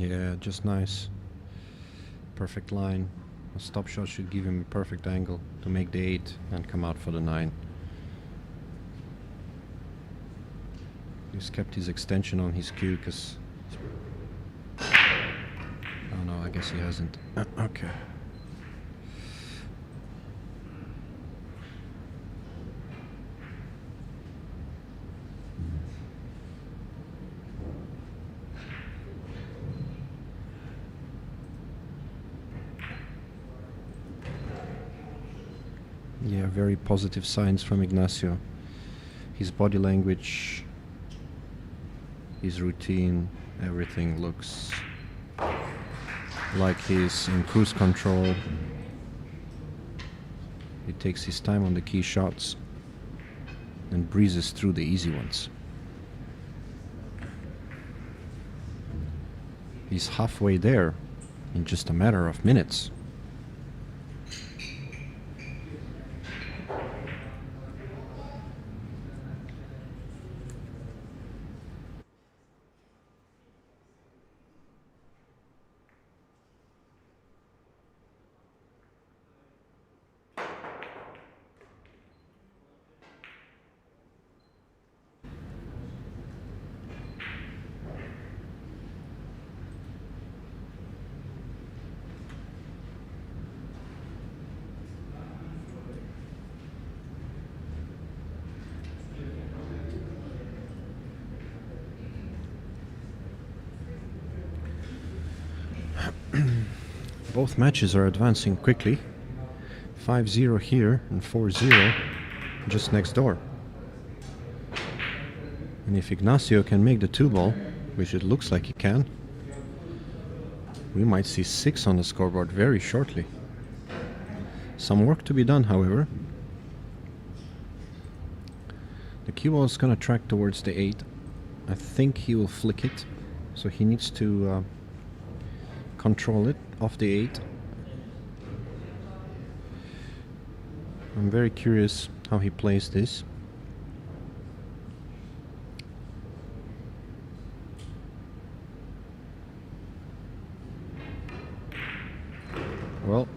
Yeah, just nice. Perfect line. A stop shot should give him a perfect angle to make the 8 and come out for the 9. He's kept his extension on his cue because... Oh no, I guess he hasn't. Okay. Yeah, very positive signs from Ignacio. His body language, his routine, everything looks like he's in cruise control. He takes his time on the key shots and breezes through the easy ones. He's halfway there in just a matter of minutes. Both matches are advancing quickly. 5-0 here and 4-0 just next door. And if Ignacio can make the 2-ball, which it looks like he can, we might see 6 on the scoreboard very shortly. Some work to be done, however. The cue ball is going to track towards the 8. I think he will flick it, so he needs to control it off the 8. I'm very curious how he plays this. Well,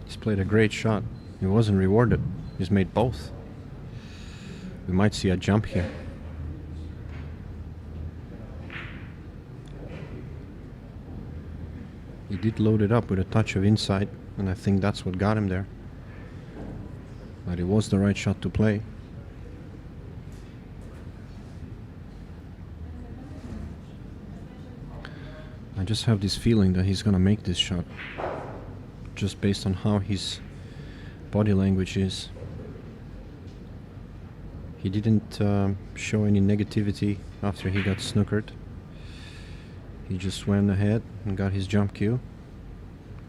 he's played a great shot. He wasn't rewarded. He's made both. We might see a jump here. He did load it up with a touch of inside, and I think that's what got him there. But it was the right shot to play. I just have this feeling that he's gonna make this shot, just based on how his body language is. He didn't show any negativity after he got snookered. He just went ahead and got his jump cue.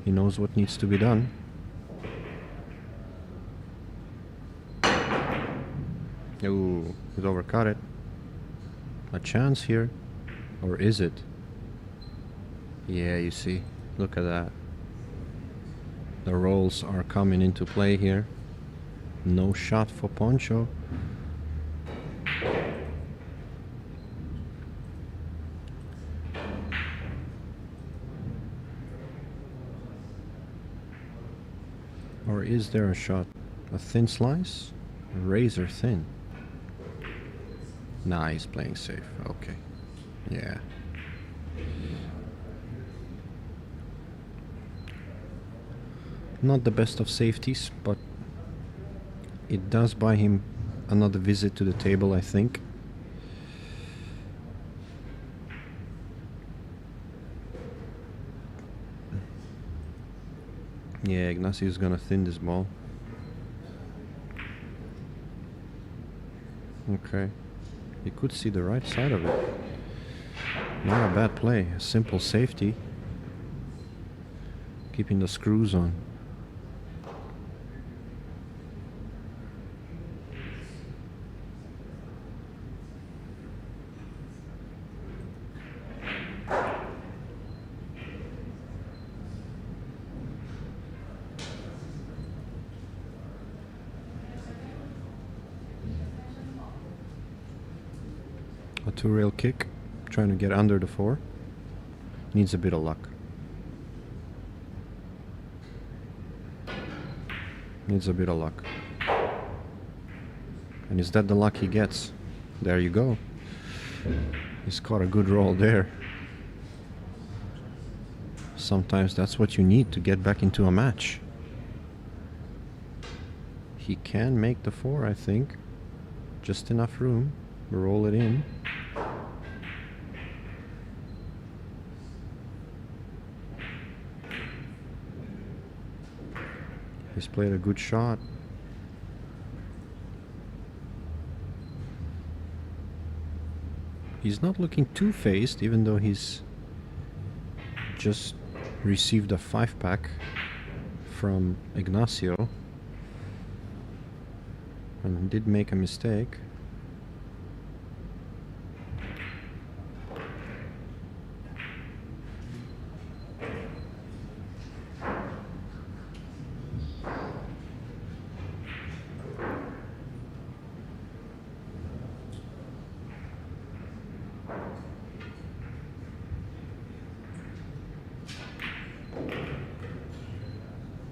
He knows what needs to be done. Ooh, he's overcut it. A chance here. Or is it? Yeah, you see. Look at that. The rolls are coming into play here. No shot for Poncho. Or is there a shot? A thin slice? Razor thin. Nah, he's playing safe. Okay. Yeah. Not the best of safeties, but it does buy him another visit to the table, I think. Yeah, Ignacio's gonna thin this ball. Okay. You could see the right side of it. Not a bad play. A simple safety. Keeping the screws on. A 2-rail kick trying to get under the 4. Needs a bit of luck. Needs a bit of luck. And is that the luck he gets? There you go. He's caught a good roll there. Sometimes that's what you need to get back into a match. He can make the 4, I think. Just enough room. Roll it in. He's played a good shot. He's not looking too phased, even though he's just received a 5-pack from Ignacio and did make a mistake.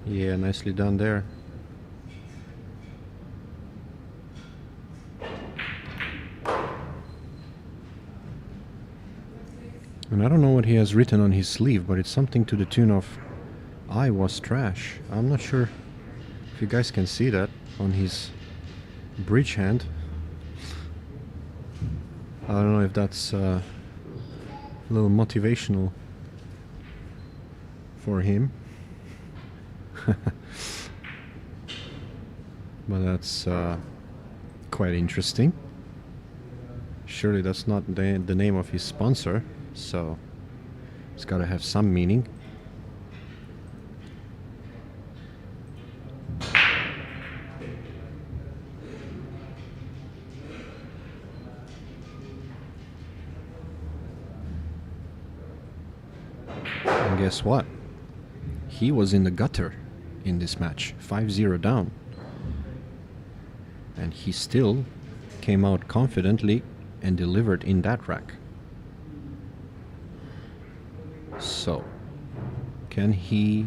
Yeah, nicely done there. And I don't know what he has written on his sleeve, but it's something to the tune of "I was trash." I'm not sure if you guys can see that on his bridge hand. I don't know if that's a little motivational for him. But that's quite interesting. Surely that's not the name of his sponsor, so it's gotta have some meaning. And guess what? He was in the gutter in this match, 5-0 down. And he still came out confidently and delivered in that rack. So, can he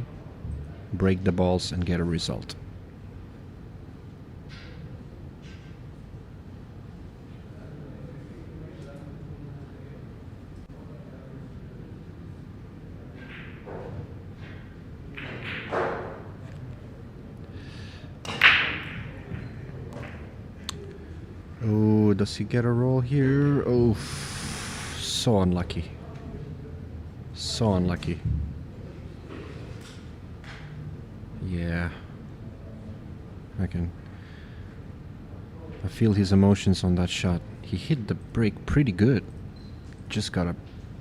break the balls and get a result? Oh, does he get a roll here? Oh, so unlucky. So unlucky. Yeah. I feel his emotions on that shot. He hit the break pretty good. Just got a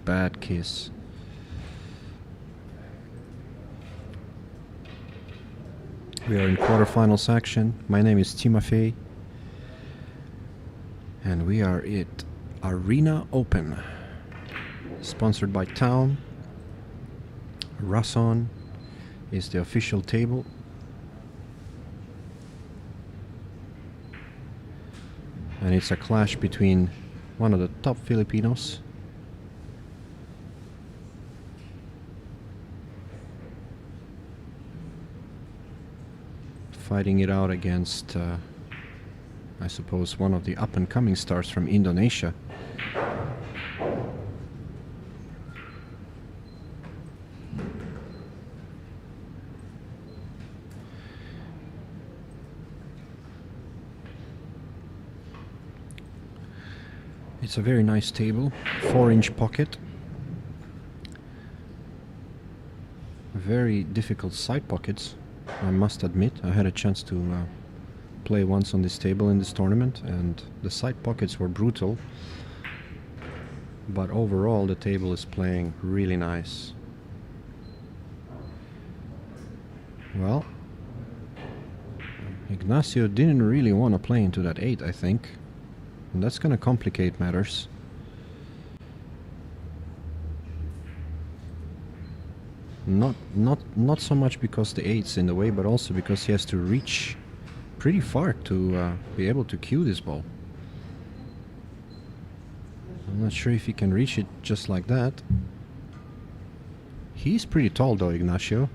bad kiss. We are in quarterfinals action. My name is Timofey. And we are at Arena Open, sponsored by Town. Rason is the official table. And it's a clash between one of the top Filipinos, fighting it out against I suppose one of the up-and-coming stars from Indonesia. It's a very nice table, 4-inch pocket. Very difficult side pockets, I must admit. I had a chance to play once on this table in this tournament, and the side pockets were brutal, but overall the table is playing really nice. Well, Ignacio didn't really want to play into that 8, I think, and that's gonna complicate matters. Not so much because the 8's in the way, but also because he has to reach pretty far to be able to cue this ball. I'm not sure if he can reach it just like that. He's pretty tall though, Ignacio.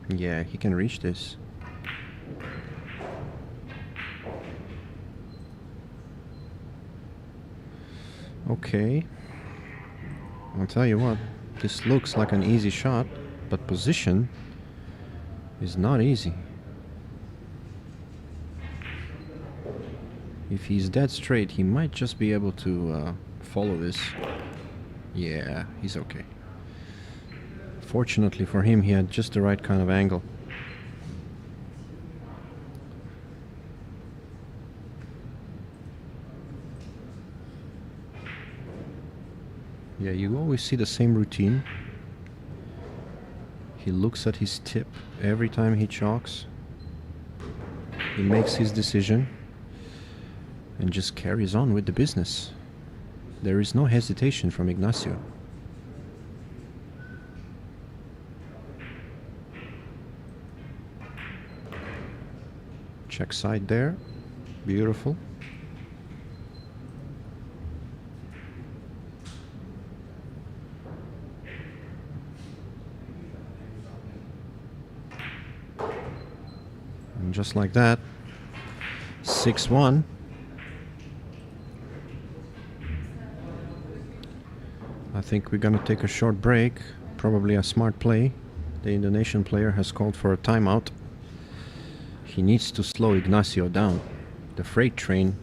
Yeah, he can reach this. Okay. I'll tell you what, this looks like an easy shot, but position is not easy. If he's dead straight, he might just be able to follow this. Yeah, he's okay. Fortunately for him, he had just the right kind of angle. Yeah, you always see the same routine. He looks at his tip every time he chalks. He makes his decision and just carries on with the business. There is no hesitation from Ignacio. Check side there. Beautiful. And just like that, 6-1. I think we're gonna take a short break. Probably a smart play. The Indonesian player has called for a timeout. He needs to slow Ignacio down. The freight train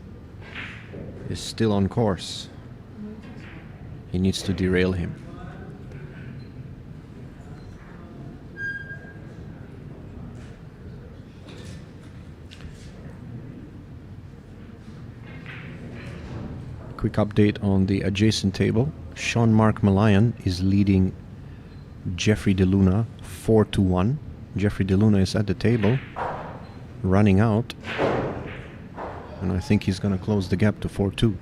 is still on course. He needs to derail him. Quick update on the adjacent table. Sean-Marc Malayan is leading Jeffrey De Luna 4-1. Jeffrey De Luna is at the table, running out, and I think he's going to close the gap to 4-2.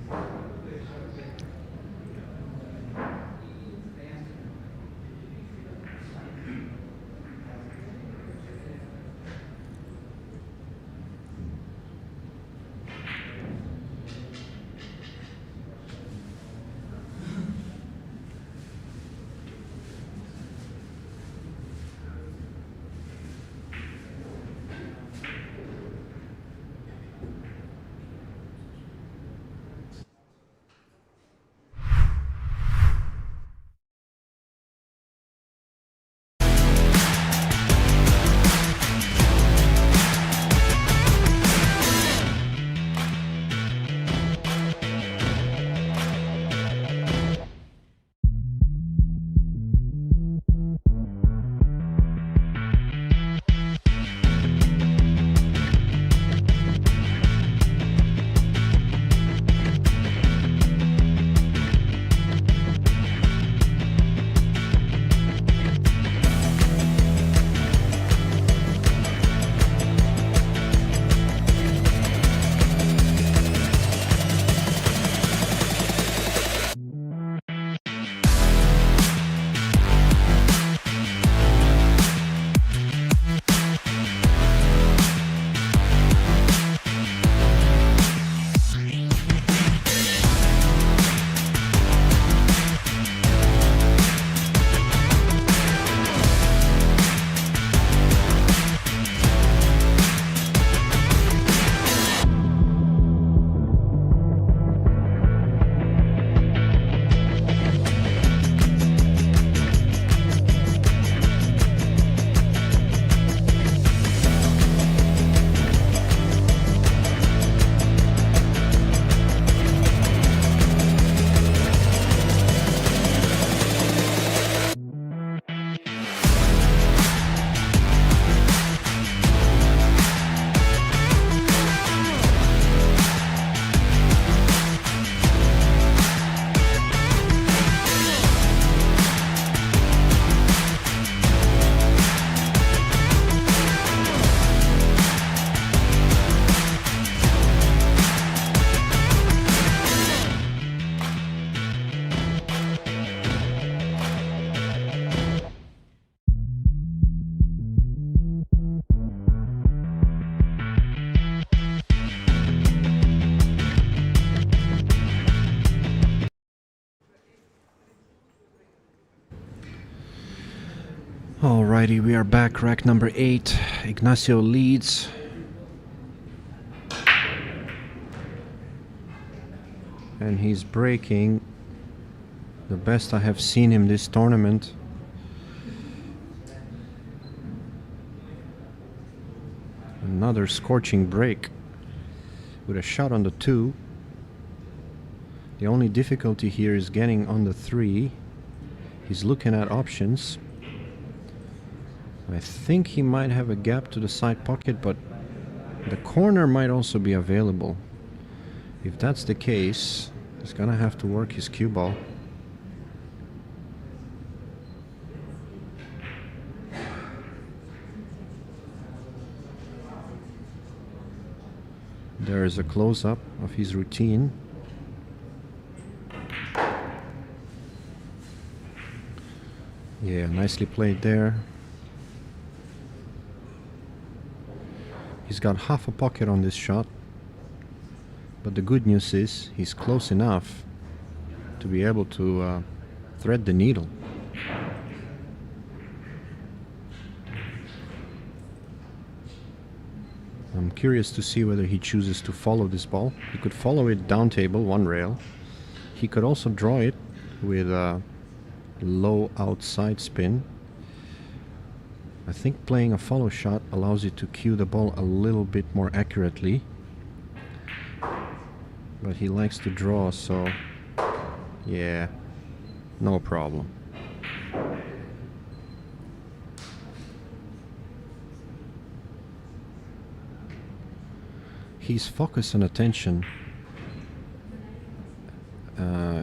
Alrighty, we are back. Rack number 8. Ignacio leads. And he's breaking the best I have seen him this tournament. Another scorching break with a shot on the 2. The only difficulty here is getting on the 3. He's looking at options. I think he might have a gap to the side pocket, but the corner might also be available. If that's the case, he's gonna have to work his cue ball. There is a close-up of his routine. Yeah, nicely played there. He's got half a pocket on this shot, but the good news is he's close enough to be able to thread the needle. I'm curious to see whether he chooses to follow this ball. He could follow it down table, one rail. He could also draw it with a low outside spin. I think playing a follow shot allows you to cue the ball a little bit more accurately. But he likes to draw, so yeah, no problem. His focus and attention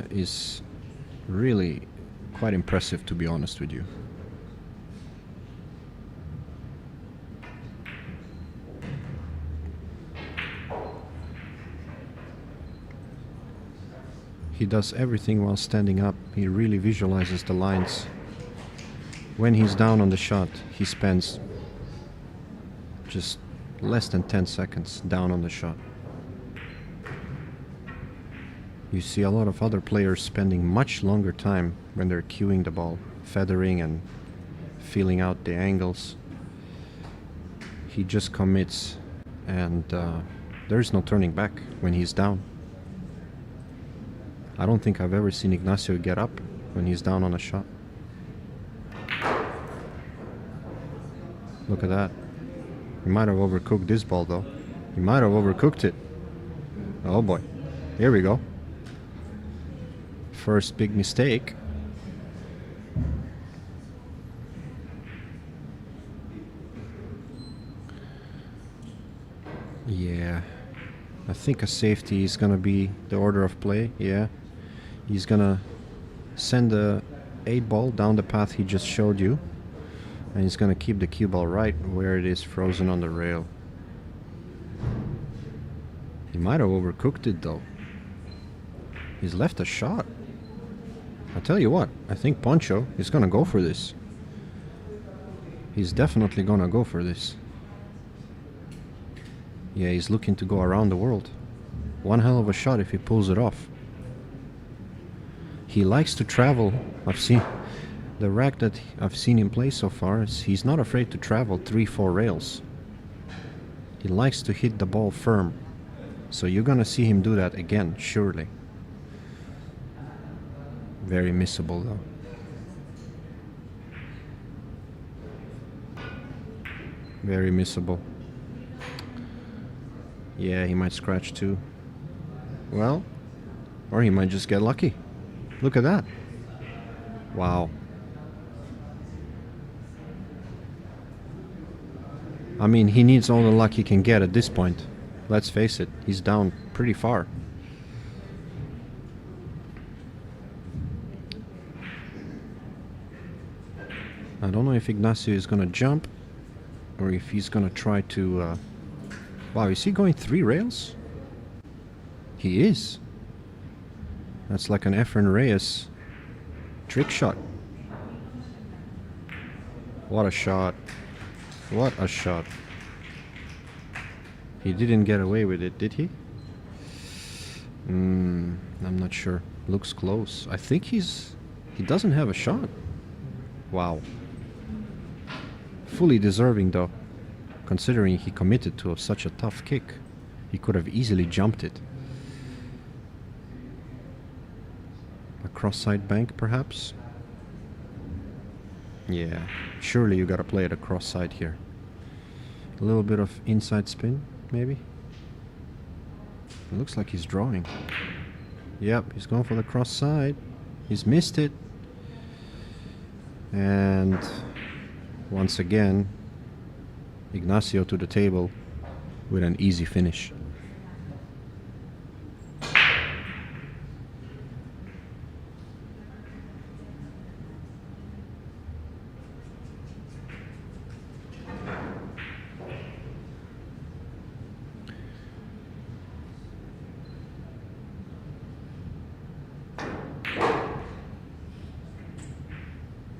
is really quite impressive, to be honest with you. He does everything while standing up. He really visualizes the lines. When he's down on the shot, he spends just less than 10 seconds down on the shot. You see a lot of other players spending much longer time when they're cueing the ball, feathering and feeling out the angles. He just commits, and there's no turning back when he's down. I don't think I've ever seen Ignacio get up when he's down on a shot. Look at that. He might have overcooked this ball though. He might have overcooked it. Oh boy. Here we go. First big mistake. Yeah. I think a safety is gonna be the order of play. Yeah. He's gonna send the 8 ball down the path he just showed you. And he's gonna keep the cue ball right where it is frozen on the rail. He might have overcooked it though. He's left a shot. I tell you what, I think Poncho is gonna go for this. He's definitely gonna go for this. Yeah, he's looking to go around the world. One hell of a shot if he pulls it off. He likes to travel. I've seen the rack that I've seen him play so far. He's not afraid to travel 3-4 rails. He likes to hit the ball firm. So you're gonna see him do that again, surely. Very missable though. Very missable. Yeah, he might scratch too. Well, or he might just get lucky. Look at that. Wow. I mean, he needs all the luck he can get at this point. Let's face it, he's down pretty far. I don't know if Ignacio is gonna jump or if he's gonna try to... Wow, is he going 3 rails? He is. That's like an Efren Reyes trick shot. What a shot. What a shot. He didn't get away with it, did he? I'm not sure. Looks close. I think he doesn't have a shot. Wow. Fully deserving though, considering he committed to such a tough kick. He could have easily jumped it. A cross-side bank, perhaps? Yeah, surely you gotta play it a cross-side here. A little bit of inside spin, maybe? It looks like he's drawing. Yep, he's going for the cross-side. He's missed it. And once again, Ignacio to the table with an easy finish.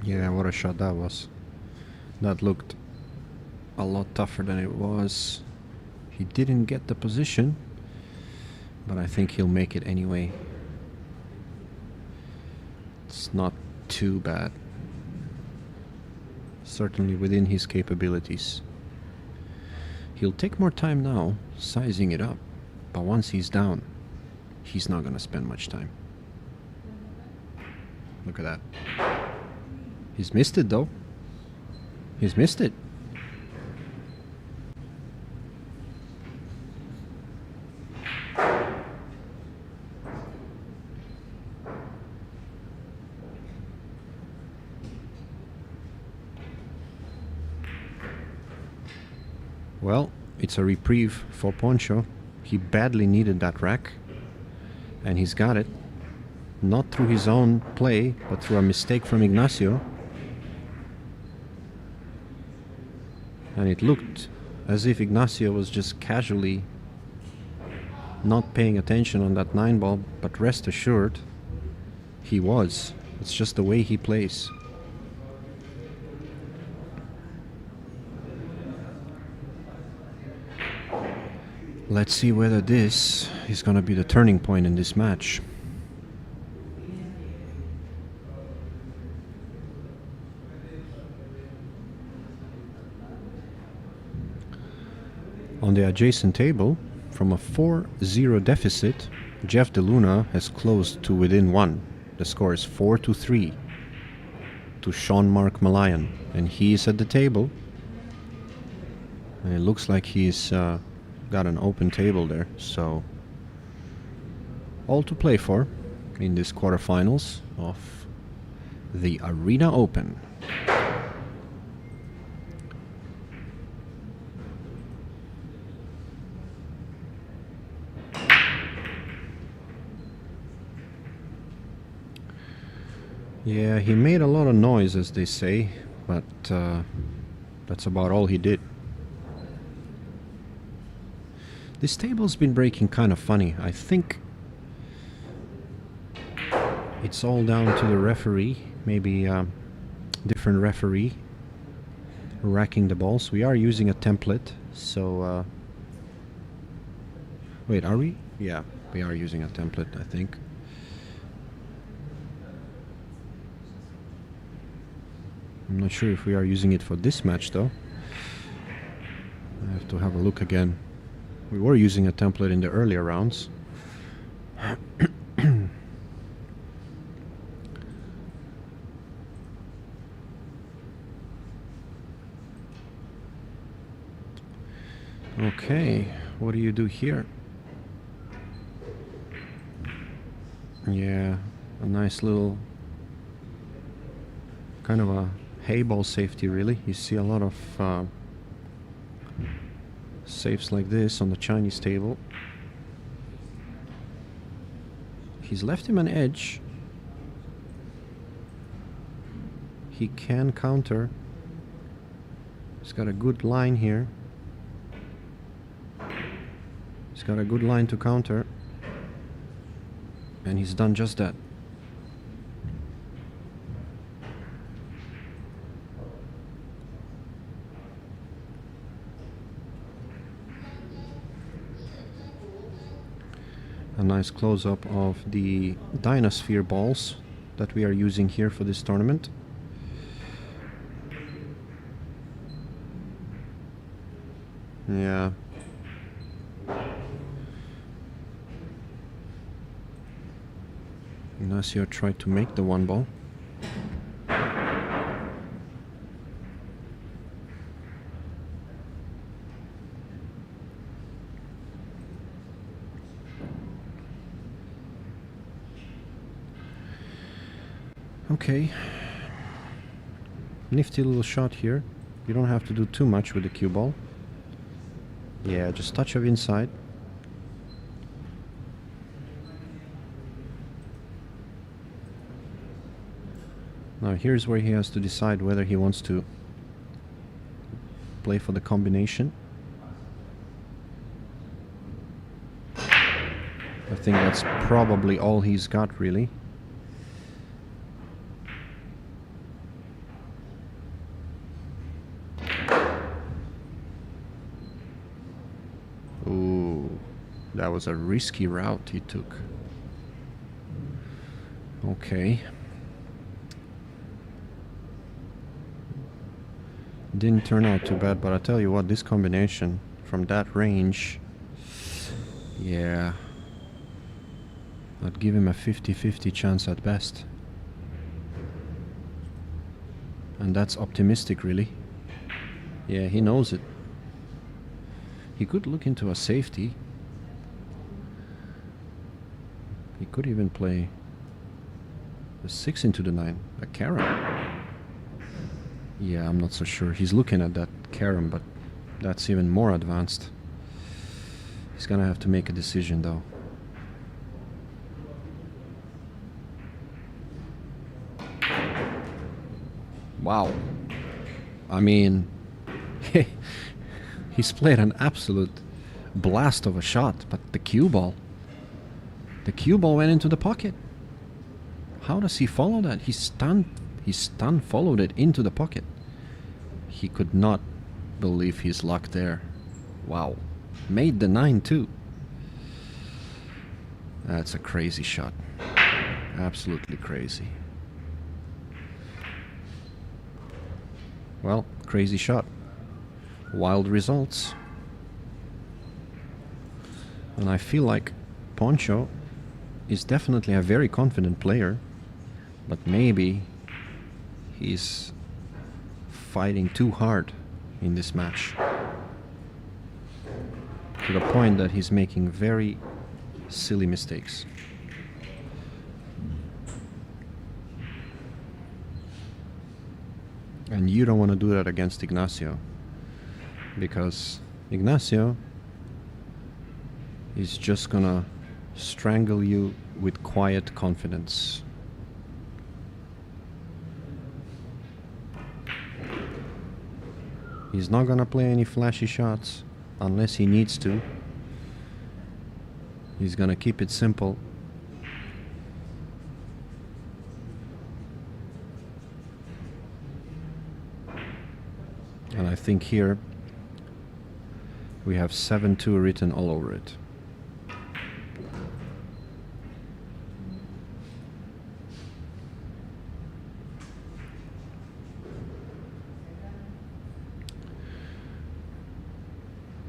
Yeah, what a shot that was. That looked a lot tougher than it was. He didn't get the position, but I think he'll make it anyway. It's not too bad. Certainly within his capabilities. He'll take more time now, sizing it up, but once he's down, he's not gonna spend much time. Look at that. He's missed it though. He's missed it. Well, it's a reprieve for Poncho. He badly needed that rack, and he's got it. Not through his own play, but through a mistake from Ignacio. And it looked as if Ignacio was just casually not paying attention on that 9-ball, but rest assured, he was. It's just the way he plays. Let's see whether this is gonna be the turning point in this match. On the adjacent table, from a 4-0 deficit, Jeff DeLuna has closed to within 1. The score is 4-3 to Sean Mark Malayan, and he is at the table. And it looks like he's got an open table there, so all to play for in this quarterfinals of the Arena Open. Yeah, he made a lot of noise, as they say, but that's about all he did. This table's been breaking kind of funny. I think it's all down to the referee, maybe different referee racking the balls. We are using a template, so wait, are we? Yeah, we are using a template, I think. I'm not sure if we are using it for this match though. I have to have a look again. We were using a template in the earlier rounds. Okay, what do you do here? Yeah, a nice little kind of a hay ball safety, really. You see a lot of safes like this on the Chinese table. He's left him an edge. He can counter. He's got a good line here. He's got a good line to counter. And he's done just that. A nice close-up of the Dynasphere balls that we are using here for this tournament. Yeah. Ignacio tried to make the one ball. Okay. Nifty little shot here. You don't have to do too much with the cue ball. Yeah, just touch of inside. Now here's where he has to decide whether he wants to play for the combination. I think that's probably all he's got, really. Ooh, that was a risky route he took. Okay. Didn't turn out too bad, but I tell you what, this combination from that range, yeah, I'd give him a 50-50 chance at best. And that's optimistic, really. Yeah, he knows it. He could look into a safety. He could even play a 6 into the 9, a carom. Yeah, I'm not so sure. He's looking at that carom, but that's even more advanced. He's gonna have to make a decision, though. Wow. I mean, he's played an absolute blast of a shot, but the cue ball went into the pocket. How does he follow that? He stun followed it into the pocket. He could not believe his luck there. Wow. Made the 9 too. That's a crazy shot. Absolutely crazy. Well, crazy shot. Wild results. And I feel like Poncho is definitely a very confident player, but maybe he's fighting too hard in this match, to the point that he's making very silly mistakes. And you don't want to do that against Ignacio, because Ignacio is just gonna strangle you with quiet confidence. He's not gonna play any flashy shots unless he needs to. He's gonna keep it simple. And I think here we have 7-2 written all over it.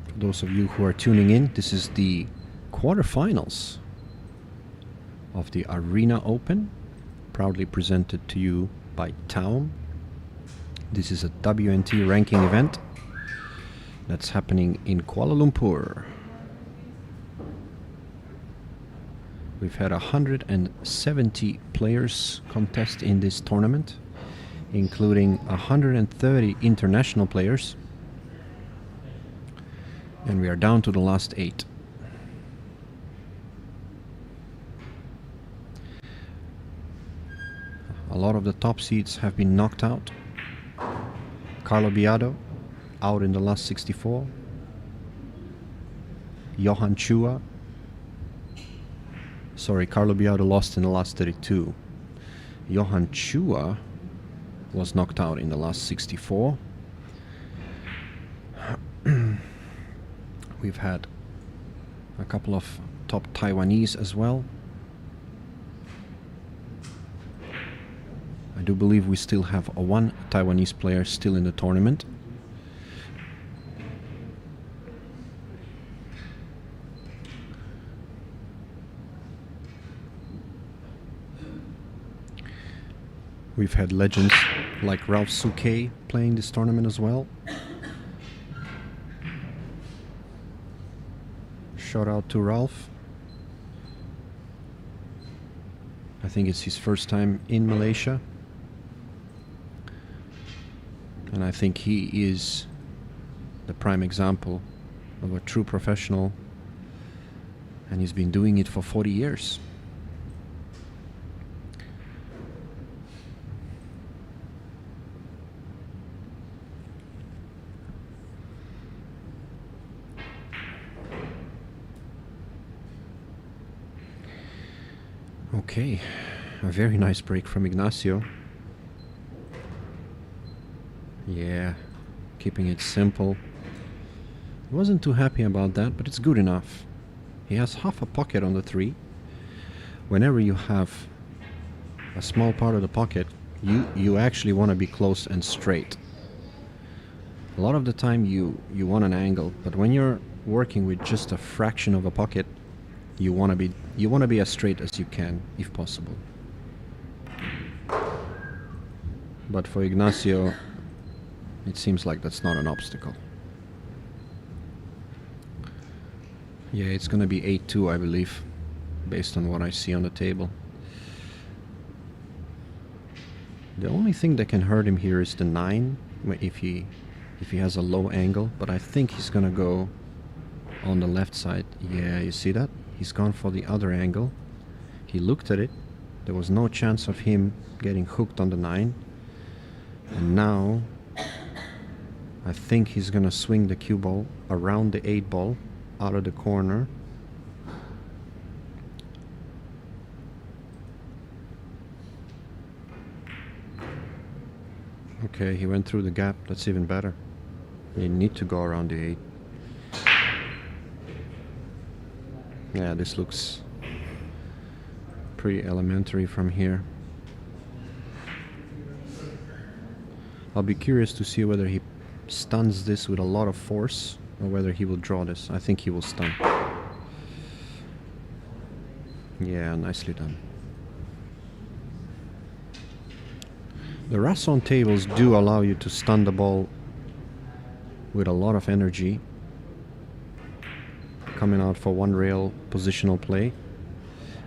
For those of you who are tuning in, this is the quarterfinals of the Arena Open, proudly presented to you by Town. This is a WNT ranking event that's happening in Kuala Lumpur. We've had 170 players contest in this tournament, including 130 international players. And we are down to the last 8. A lot of the top seeds have been knocked out. Carlo Biado out in the last 64. Johan Chua. Sorry, Carlo Biado lost in the last 32. Johan Chua was knocked out in the last 64. We've had a couple of top Taiwanese as well. I do believe we still have one Taiwanese player still in the tournament. We've had legends like Ralph Souquet playing this tournament as well. Shout out to Ralph. I think it's his first time in Malaysia. And I think he is the prime example of a true professional. And he's been doing it for 40 years. Okay, a very nice break from Ignacio. Yeah, keeping it simple. Wasn't too happy about that, but it's good enough. He has half a pocket on the 3. Whenever you have a small part of the pocket, you actually want to be close and straight. A lot of the time you want an angle, but when you're working with just a fraction of a pocket, you want to be as straight as you can, if possible. But for Ignacio, it seems like that's not an obstacle. Yeah, it's gonna be 8-2, I believe, based on what I see on the table. The only thing that can hurt him here is the 9, if he has a low angle, but I think he's gonna go on the left side. Yeah, you see that? He's gone for the other angle. He looked at it. There was no chance of him getting hooked on the 9. And now, I think he's gonna swing the cue ball around the 8 ball, out of the corner. Okay, he went through the gap. That's even better. You need to go around the 8. Yeah, this looks pretty elementary from here. I'll be curious to see whether he stuns this with a lot of force or whether he will draw this. I think he will stun. Yeah, nicely done. The Rasson tables do allow you to stun the ball with a lot of energy. Coming out for one rail positional play.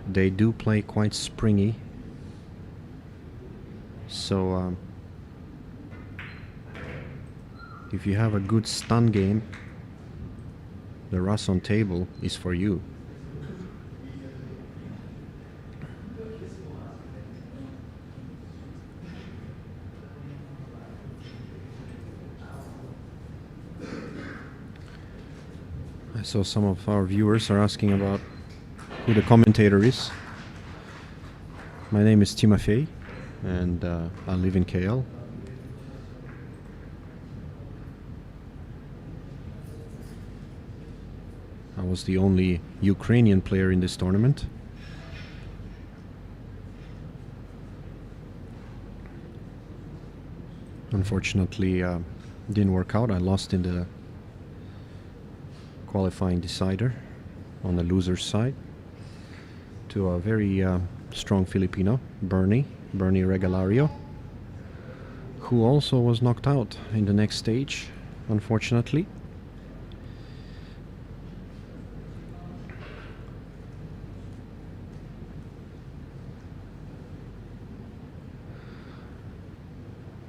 They do play quite springy. So if you have a good stun game, the Rasson table is for you. I saw some of our viewers are asking about who the commentator is. My name is Timofey, and I live in KL. I was the only Ukrainian player in this tournament. Unfortunately, didn't work out. I lost in the qualifying decider on the loser's side to a very strong Filipino, Bernie Regalario, who also was knocked out in the next stage, unfortunately.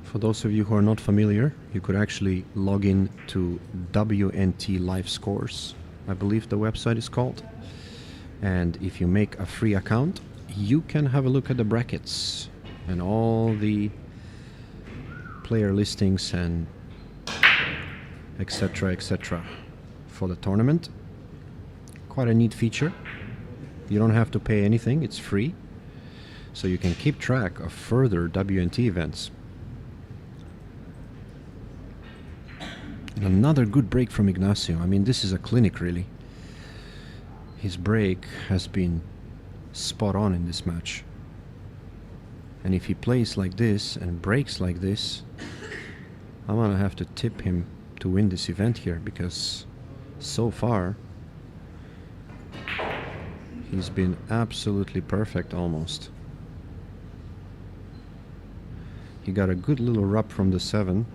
For those of you who are not familiar, you could actually log in to WNT Live Scores, I believe the website is called. And if you make a free account, you can have a look at the brackets and all the player listings and etc. for the tournament. Quite a neat feature. You don't have to pay anything, it's free. So you can keep track of further WNT events. And another good break from Ignacio. I mean, this is a clinic, really. His break has been spot on in this match. And if he plays like this and breaks like this, I'm gonna have to tip him to win this event here, because so far he's been absolutely perfect almost. He got a good little rub from the 7.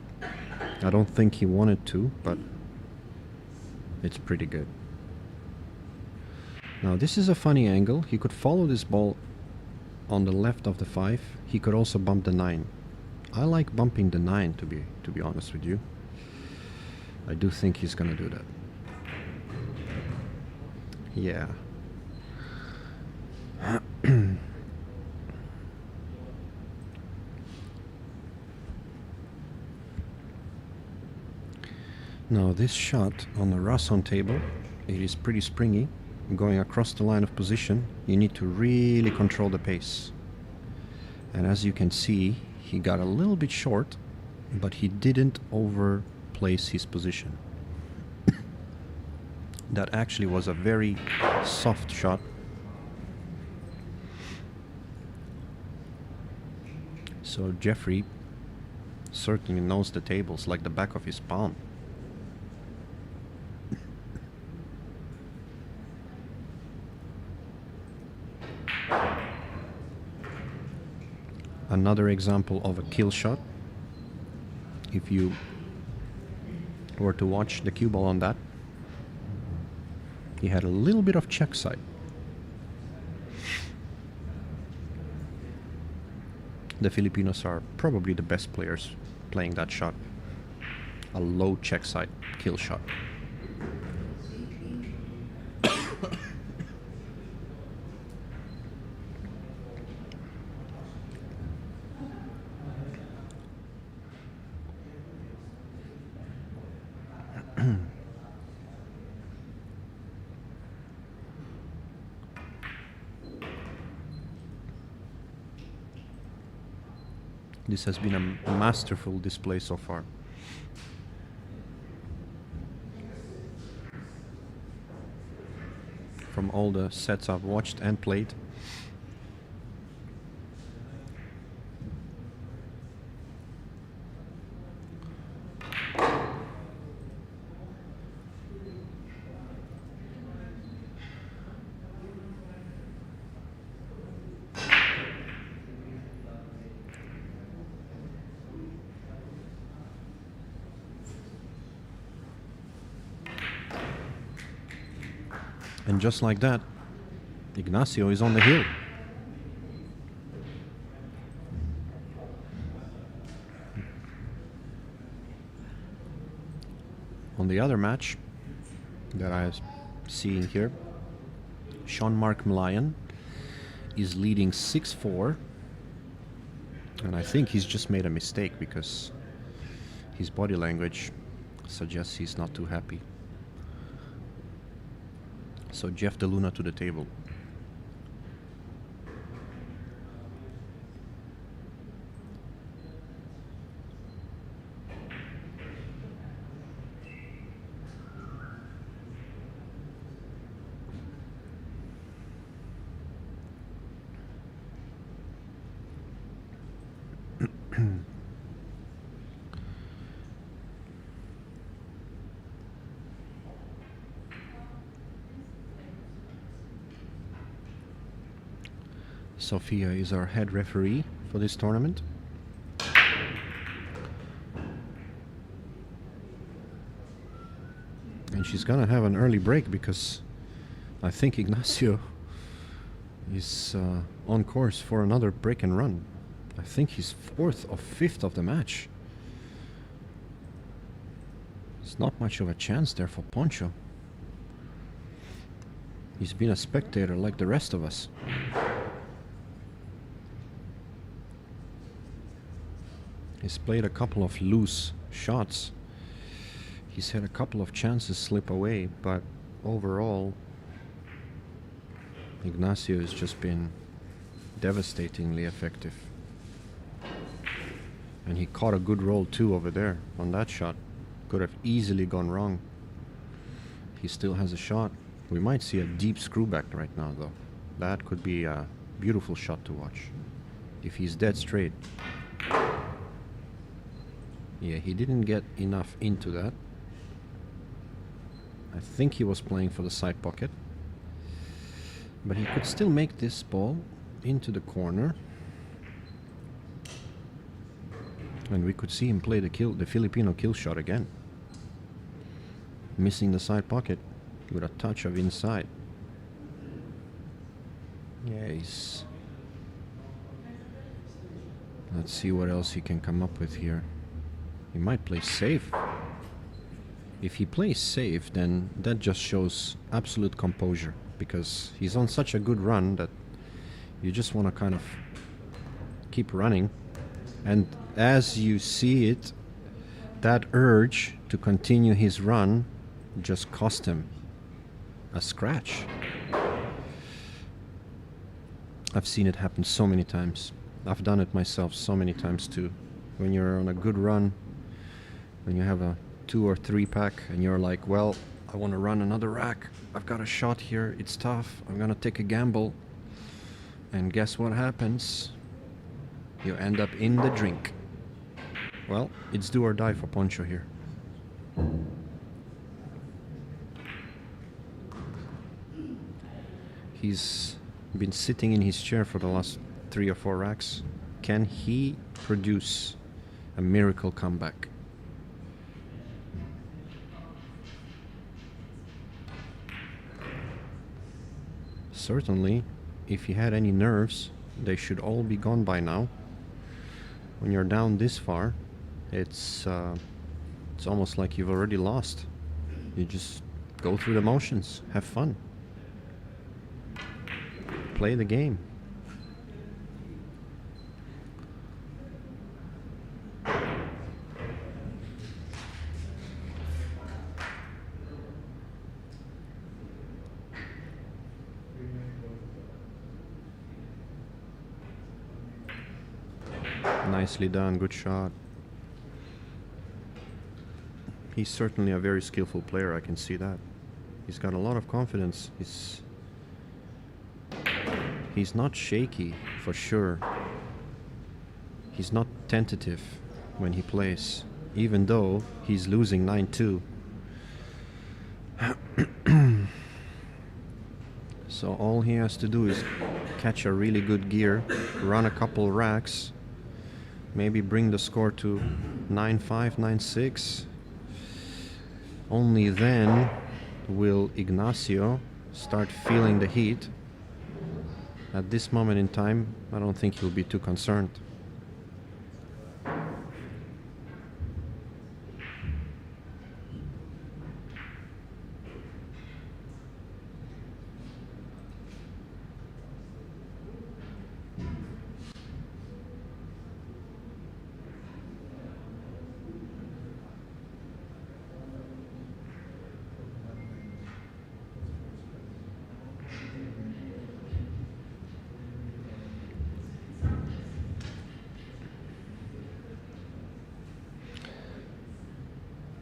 I don't think he wanted to, but it's pretty good. Now this is a funny angle. He could follow this ball on the left of the 5. He could also bump the 9. I like bumping the 9 to be honest with you. I do think he's gonna do that. Yeah. Now this shot on the Rasson table, it is pretty springy. Going across the line of position, you need to really control the pace. And as you can see, he got a little bit short, but he didn't overplace his position. That actually was a very soft shot. So Jeffrey certainly knows the tables like the back of his palm. Another example of a kill shot. If you were to watch the cue ball on that, he had a little bit of check side. The Filipinos are probably the best players playing that shot. A low check side kill shot. This has been a masterful display so far. From all the sets I've watched and played, and just like that, Ignacio is on the hill. On the other match that I see in here, Sean-Marc Melayan is leading 6-4, and I think he's just made a mistake because his body language suggests he's not too happy. So Jeff DeLuna to the table. Sophia is our head referee for this tournament. And she's gonna have an early break because I think Ignacio is on course for another break and run. I think he's 4th or 5th of the match. There's not much of a chance there for Poncho. He's been a spectator like the rest of us. He's played a couple of loose shots. He's had a couple of chances slip away, but overall, Ignacio has just been devastatingly effective. And he caught a good roll too over there on that shot. Could have easily gone wrong. He still has a shot. We might see a deep screwback right now though. That could be a beautiful shot to watch. If he's dead straight. Yeah, he didn't get enough into that. I think he was playing for the side pocket. But he could still make this ball into the corner. And we could see him play the Filipino kill shot again. Missing the side pocket with a touch of inside. Yeah, he's... Let's see what else he can come up with here. He might play safe. If he plays safe, then that just shows absolute composure, because he's on such a good run that you just want to kind of keep running. And as you see it, that urge to continue his run just cost him a scratch. I've seen it happen so many times. I've done it myself so many times too. When you're on a good run, when you have a 2 or 3 pack and you're like, well, I want to run another rack. I've got a shot here. It's tough. I'm going to take a gamble. And guess what happens? You end up in the drink. Well, it's do or die for Poncho here. He's been sitting in his chair for the last 3 or 4 racks. Can he produce a miracle comeback? Certainly, if he had any nerves, they should all be gone by now. When you're down this far, it's almost like you've already lost. You just go through the motions, have fun, play the game. Nicely done, good shot. He's certainly a very skillful player, I can see that. He's got a lot of confidence. He's not shaky, for sure. He's not tentative when he plays, even though he's losing 9-2. So all he has to do is catch a really good gear, run a couple racks, maybe bring the score to 9-5, 9-6. Only then will Ignacio start feeling the heat. At this moment in time, I don't think he'll be too concerned.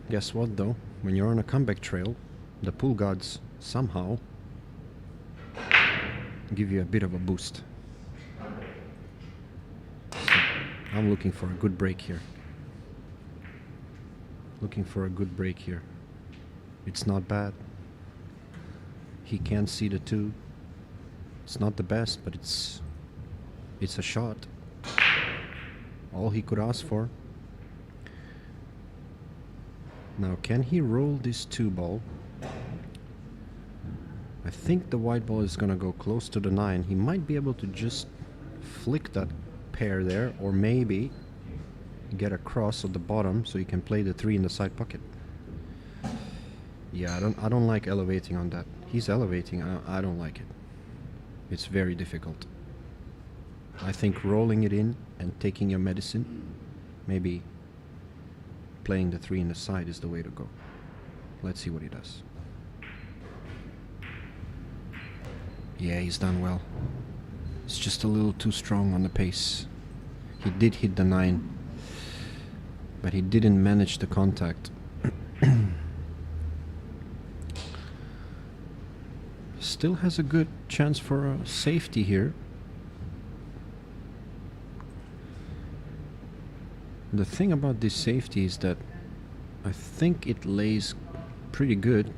Guess what though? When you're on a comeback trail, the pool gods somehow give you a bit of a boost. So I'm looking for a good break here. Looking for a good break here. It's not bad. He can't see the 2. It's not the best, but it's a shot. All he could ask for. Now, can he roll this 2 ball? I think the white ball is gonna go close to the 9. He might be able to just flick that pair there, or maybe get a cross at the bottom so he can play the 3 in the side pocket. Yeah, I don't like elevating on that. He's elevating. I don't like it. It's very difficult. I think rolling it in and taking your medicine, maybe playing the 3 in the side is the way to go. Let's see what he does. Yeah, he's done well. It's just a little too strong on the pace. He did hit the 9, but he didn't manage the contact. Still has a good chance for a safety here. The thing about this safety is that I think it lays pretty good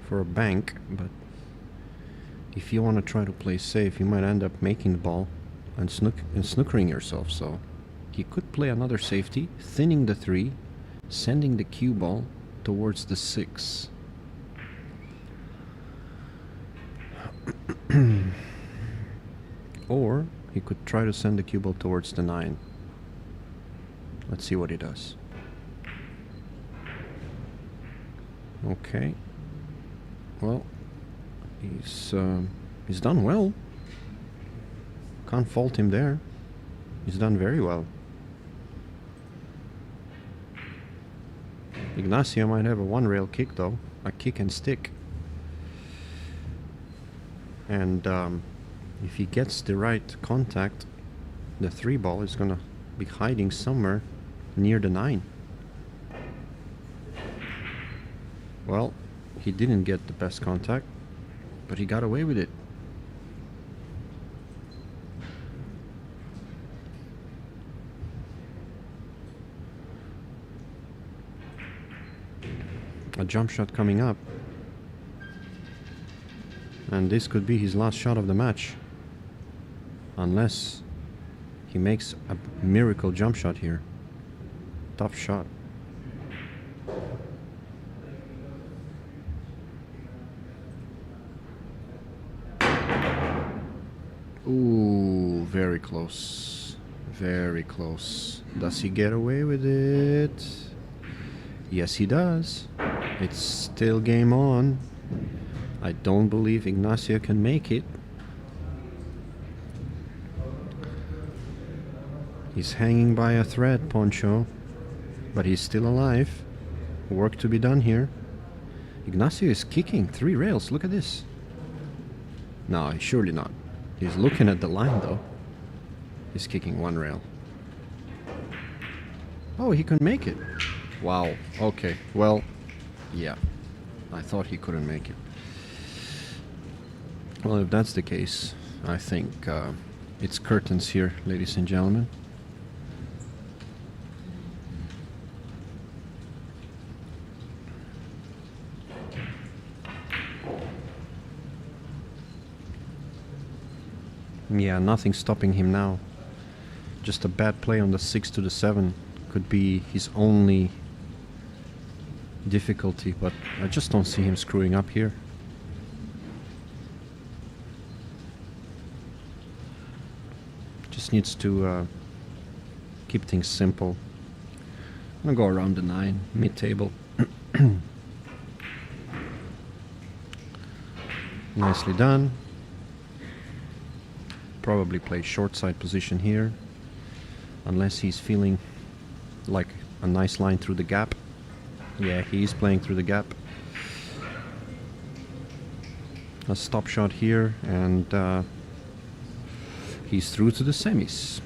for a bank, but if you want to try to play safe, you might end up making the ball and snookering yourself, so he could play another safety, thinning the 3, sending the cue ball towards the 6. Or he could try to send the cue ball towards the 9. Let's see what he does. Okay. Well, he's done well. Can't fault him there. He's done very well. Ignacio might have a one-rail kick though, a kick and stick. And if he gets the right contact, the 3 ball is gonna be hiding somewhere near the 9. Well, he didn't get the best contact, but he got away with it. A jump shot coming up. And this could be his last shot of the match. Unless he makes a miracle jump shot here. Tough shot. Ooh, very close. Very close. Does he get away with it? Yes, he does. It's still game on. I don't believe Ignacio can make it. He's hanging by a thread, Poncho. But he's still alive. Work to be done here. Ignacio is kicking 3 rails. Look at this. No, surely not. He's looking at the line though. He's kicking 1 rail. Oh, he can make it. Wow. Okay. Well, yeah. I thought he couldn't make it. Well, if that's the case, I think it's curtains here, ladies and gentlemen. Yeah, nothing stopping him now. Just a bad play on the 6 to the 7 could be his only difficulty, but I just don't see him screwing up here. Just needs to keep things simple. I'm gonna go around the 9, mid-table. Nicely done. Probably play short side position here, unless he's feeling like a nice line through the gap. Yeah, he's playing through the gap. A stop shot here, and he's through to the semis.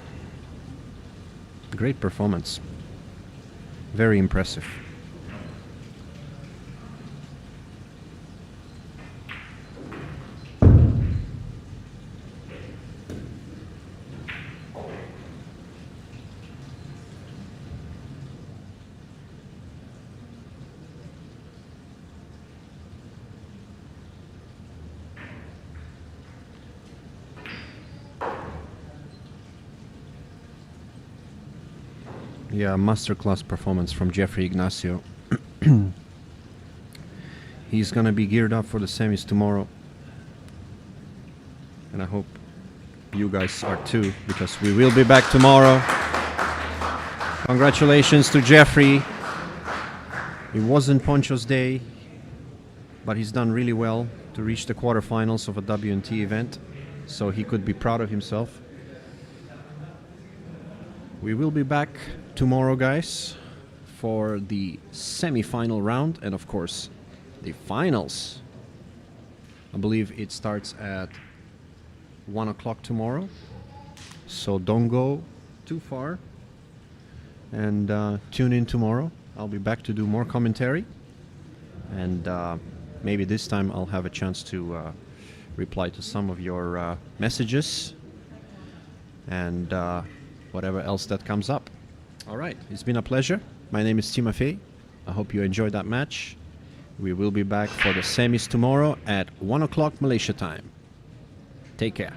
Great performance. Very impressive. Yeah, masterclass performance from Jeffrey Ignacio. He's gonna be geared up for the semis tomorrow. And I hope you guys are too, because we will be back tomorrow. Congratulations to Jeffrey. It wasn't Poncho's day, but he's done really well to reach the quarterfinals of a WNT event, so he could be proud of himself. We will be back tomorrow, guys, for the semi-final round and of course the finals. I believe it starts at 1 o'clock tomorrow, so don't go too far, and tune in tomorrow. I'll be back to do more commentary, and maybe this time I'll have a chance to reply to some of your messages and whatever else that comes up. All right, it's been a pleasure. My name is Timofey. I hope you enjoyed that match. We will be back for the semis tomorrow at 1 o'clock Malaysia time. Take care.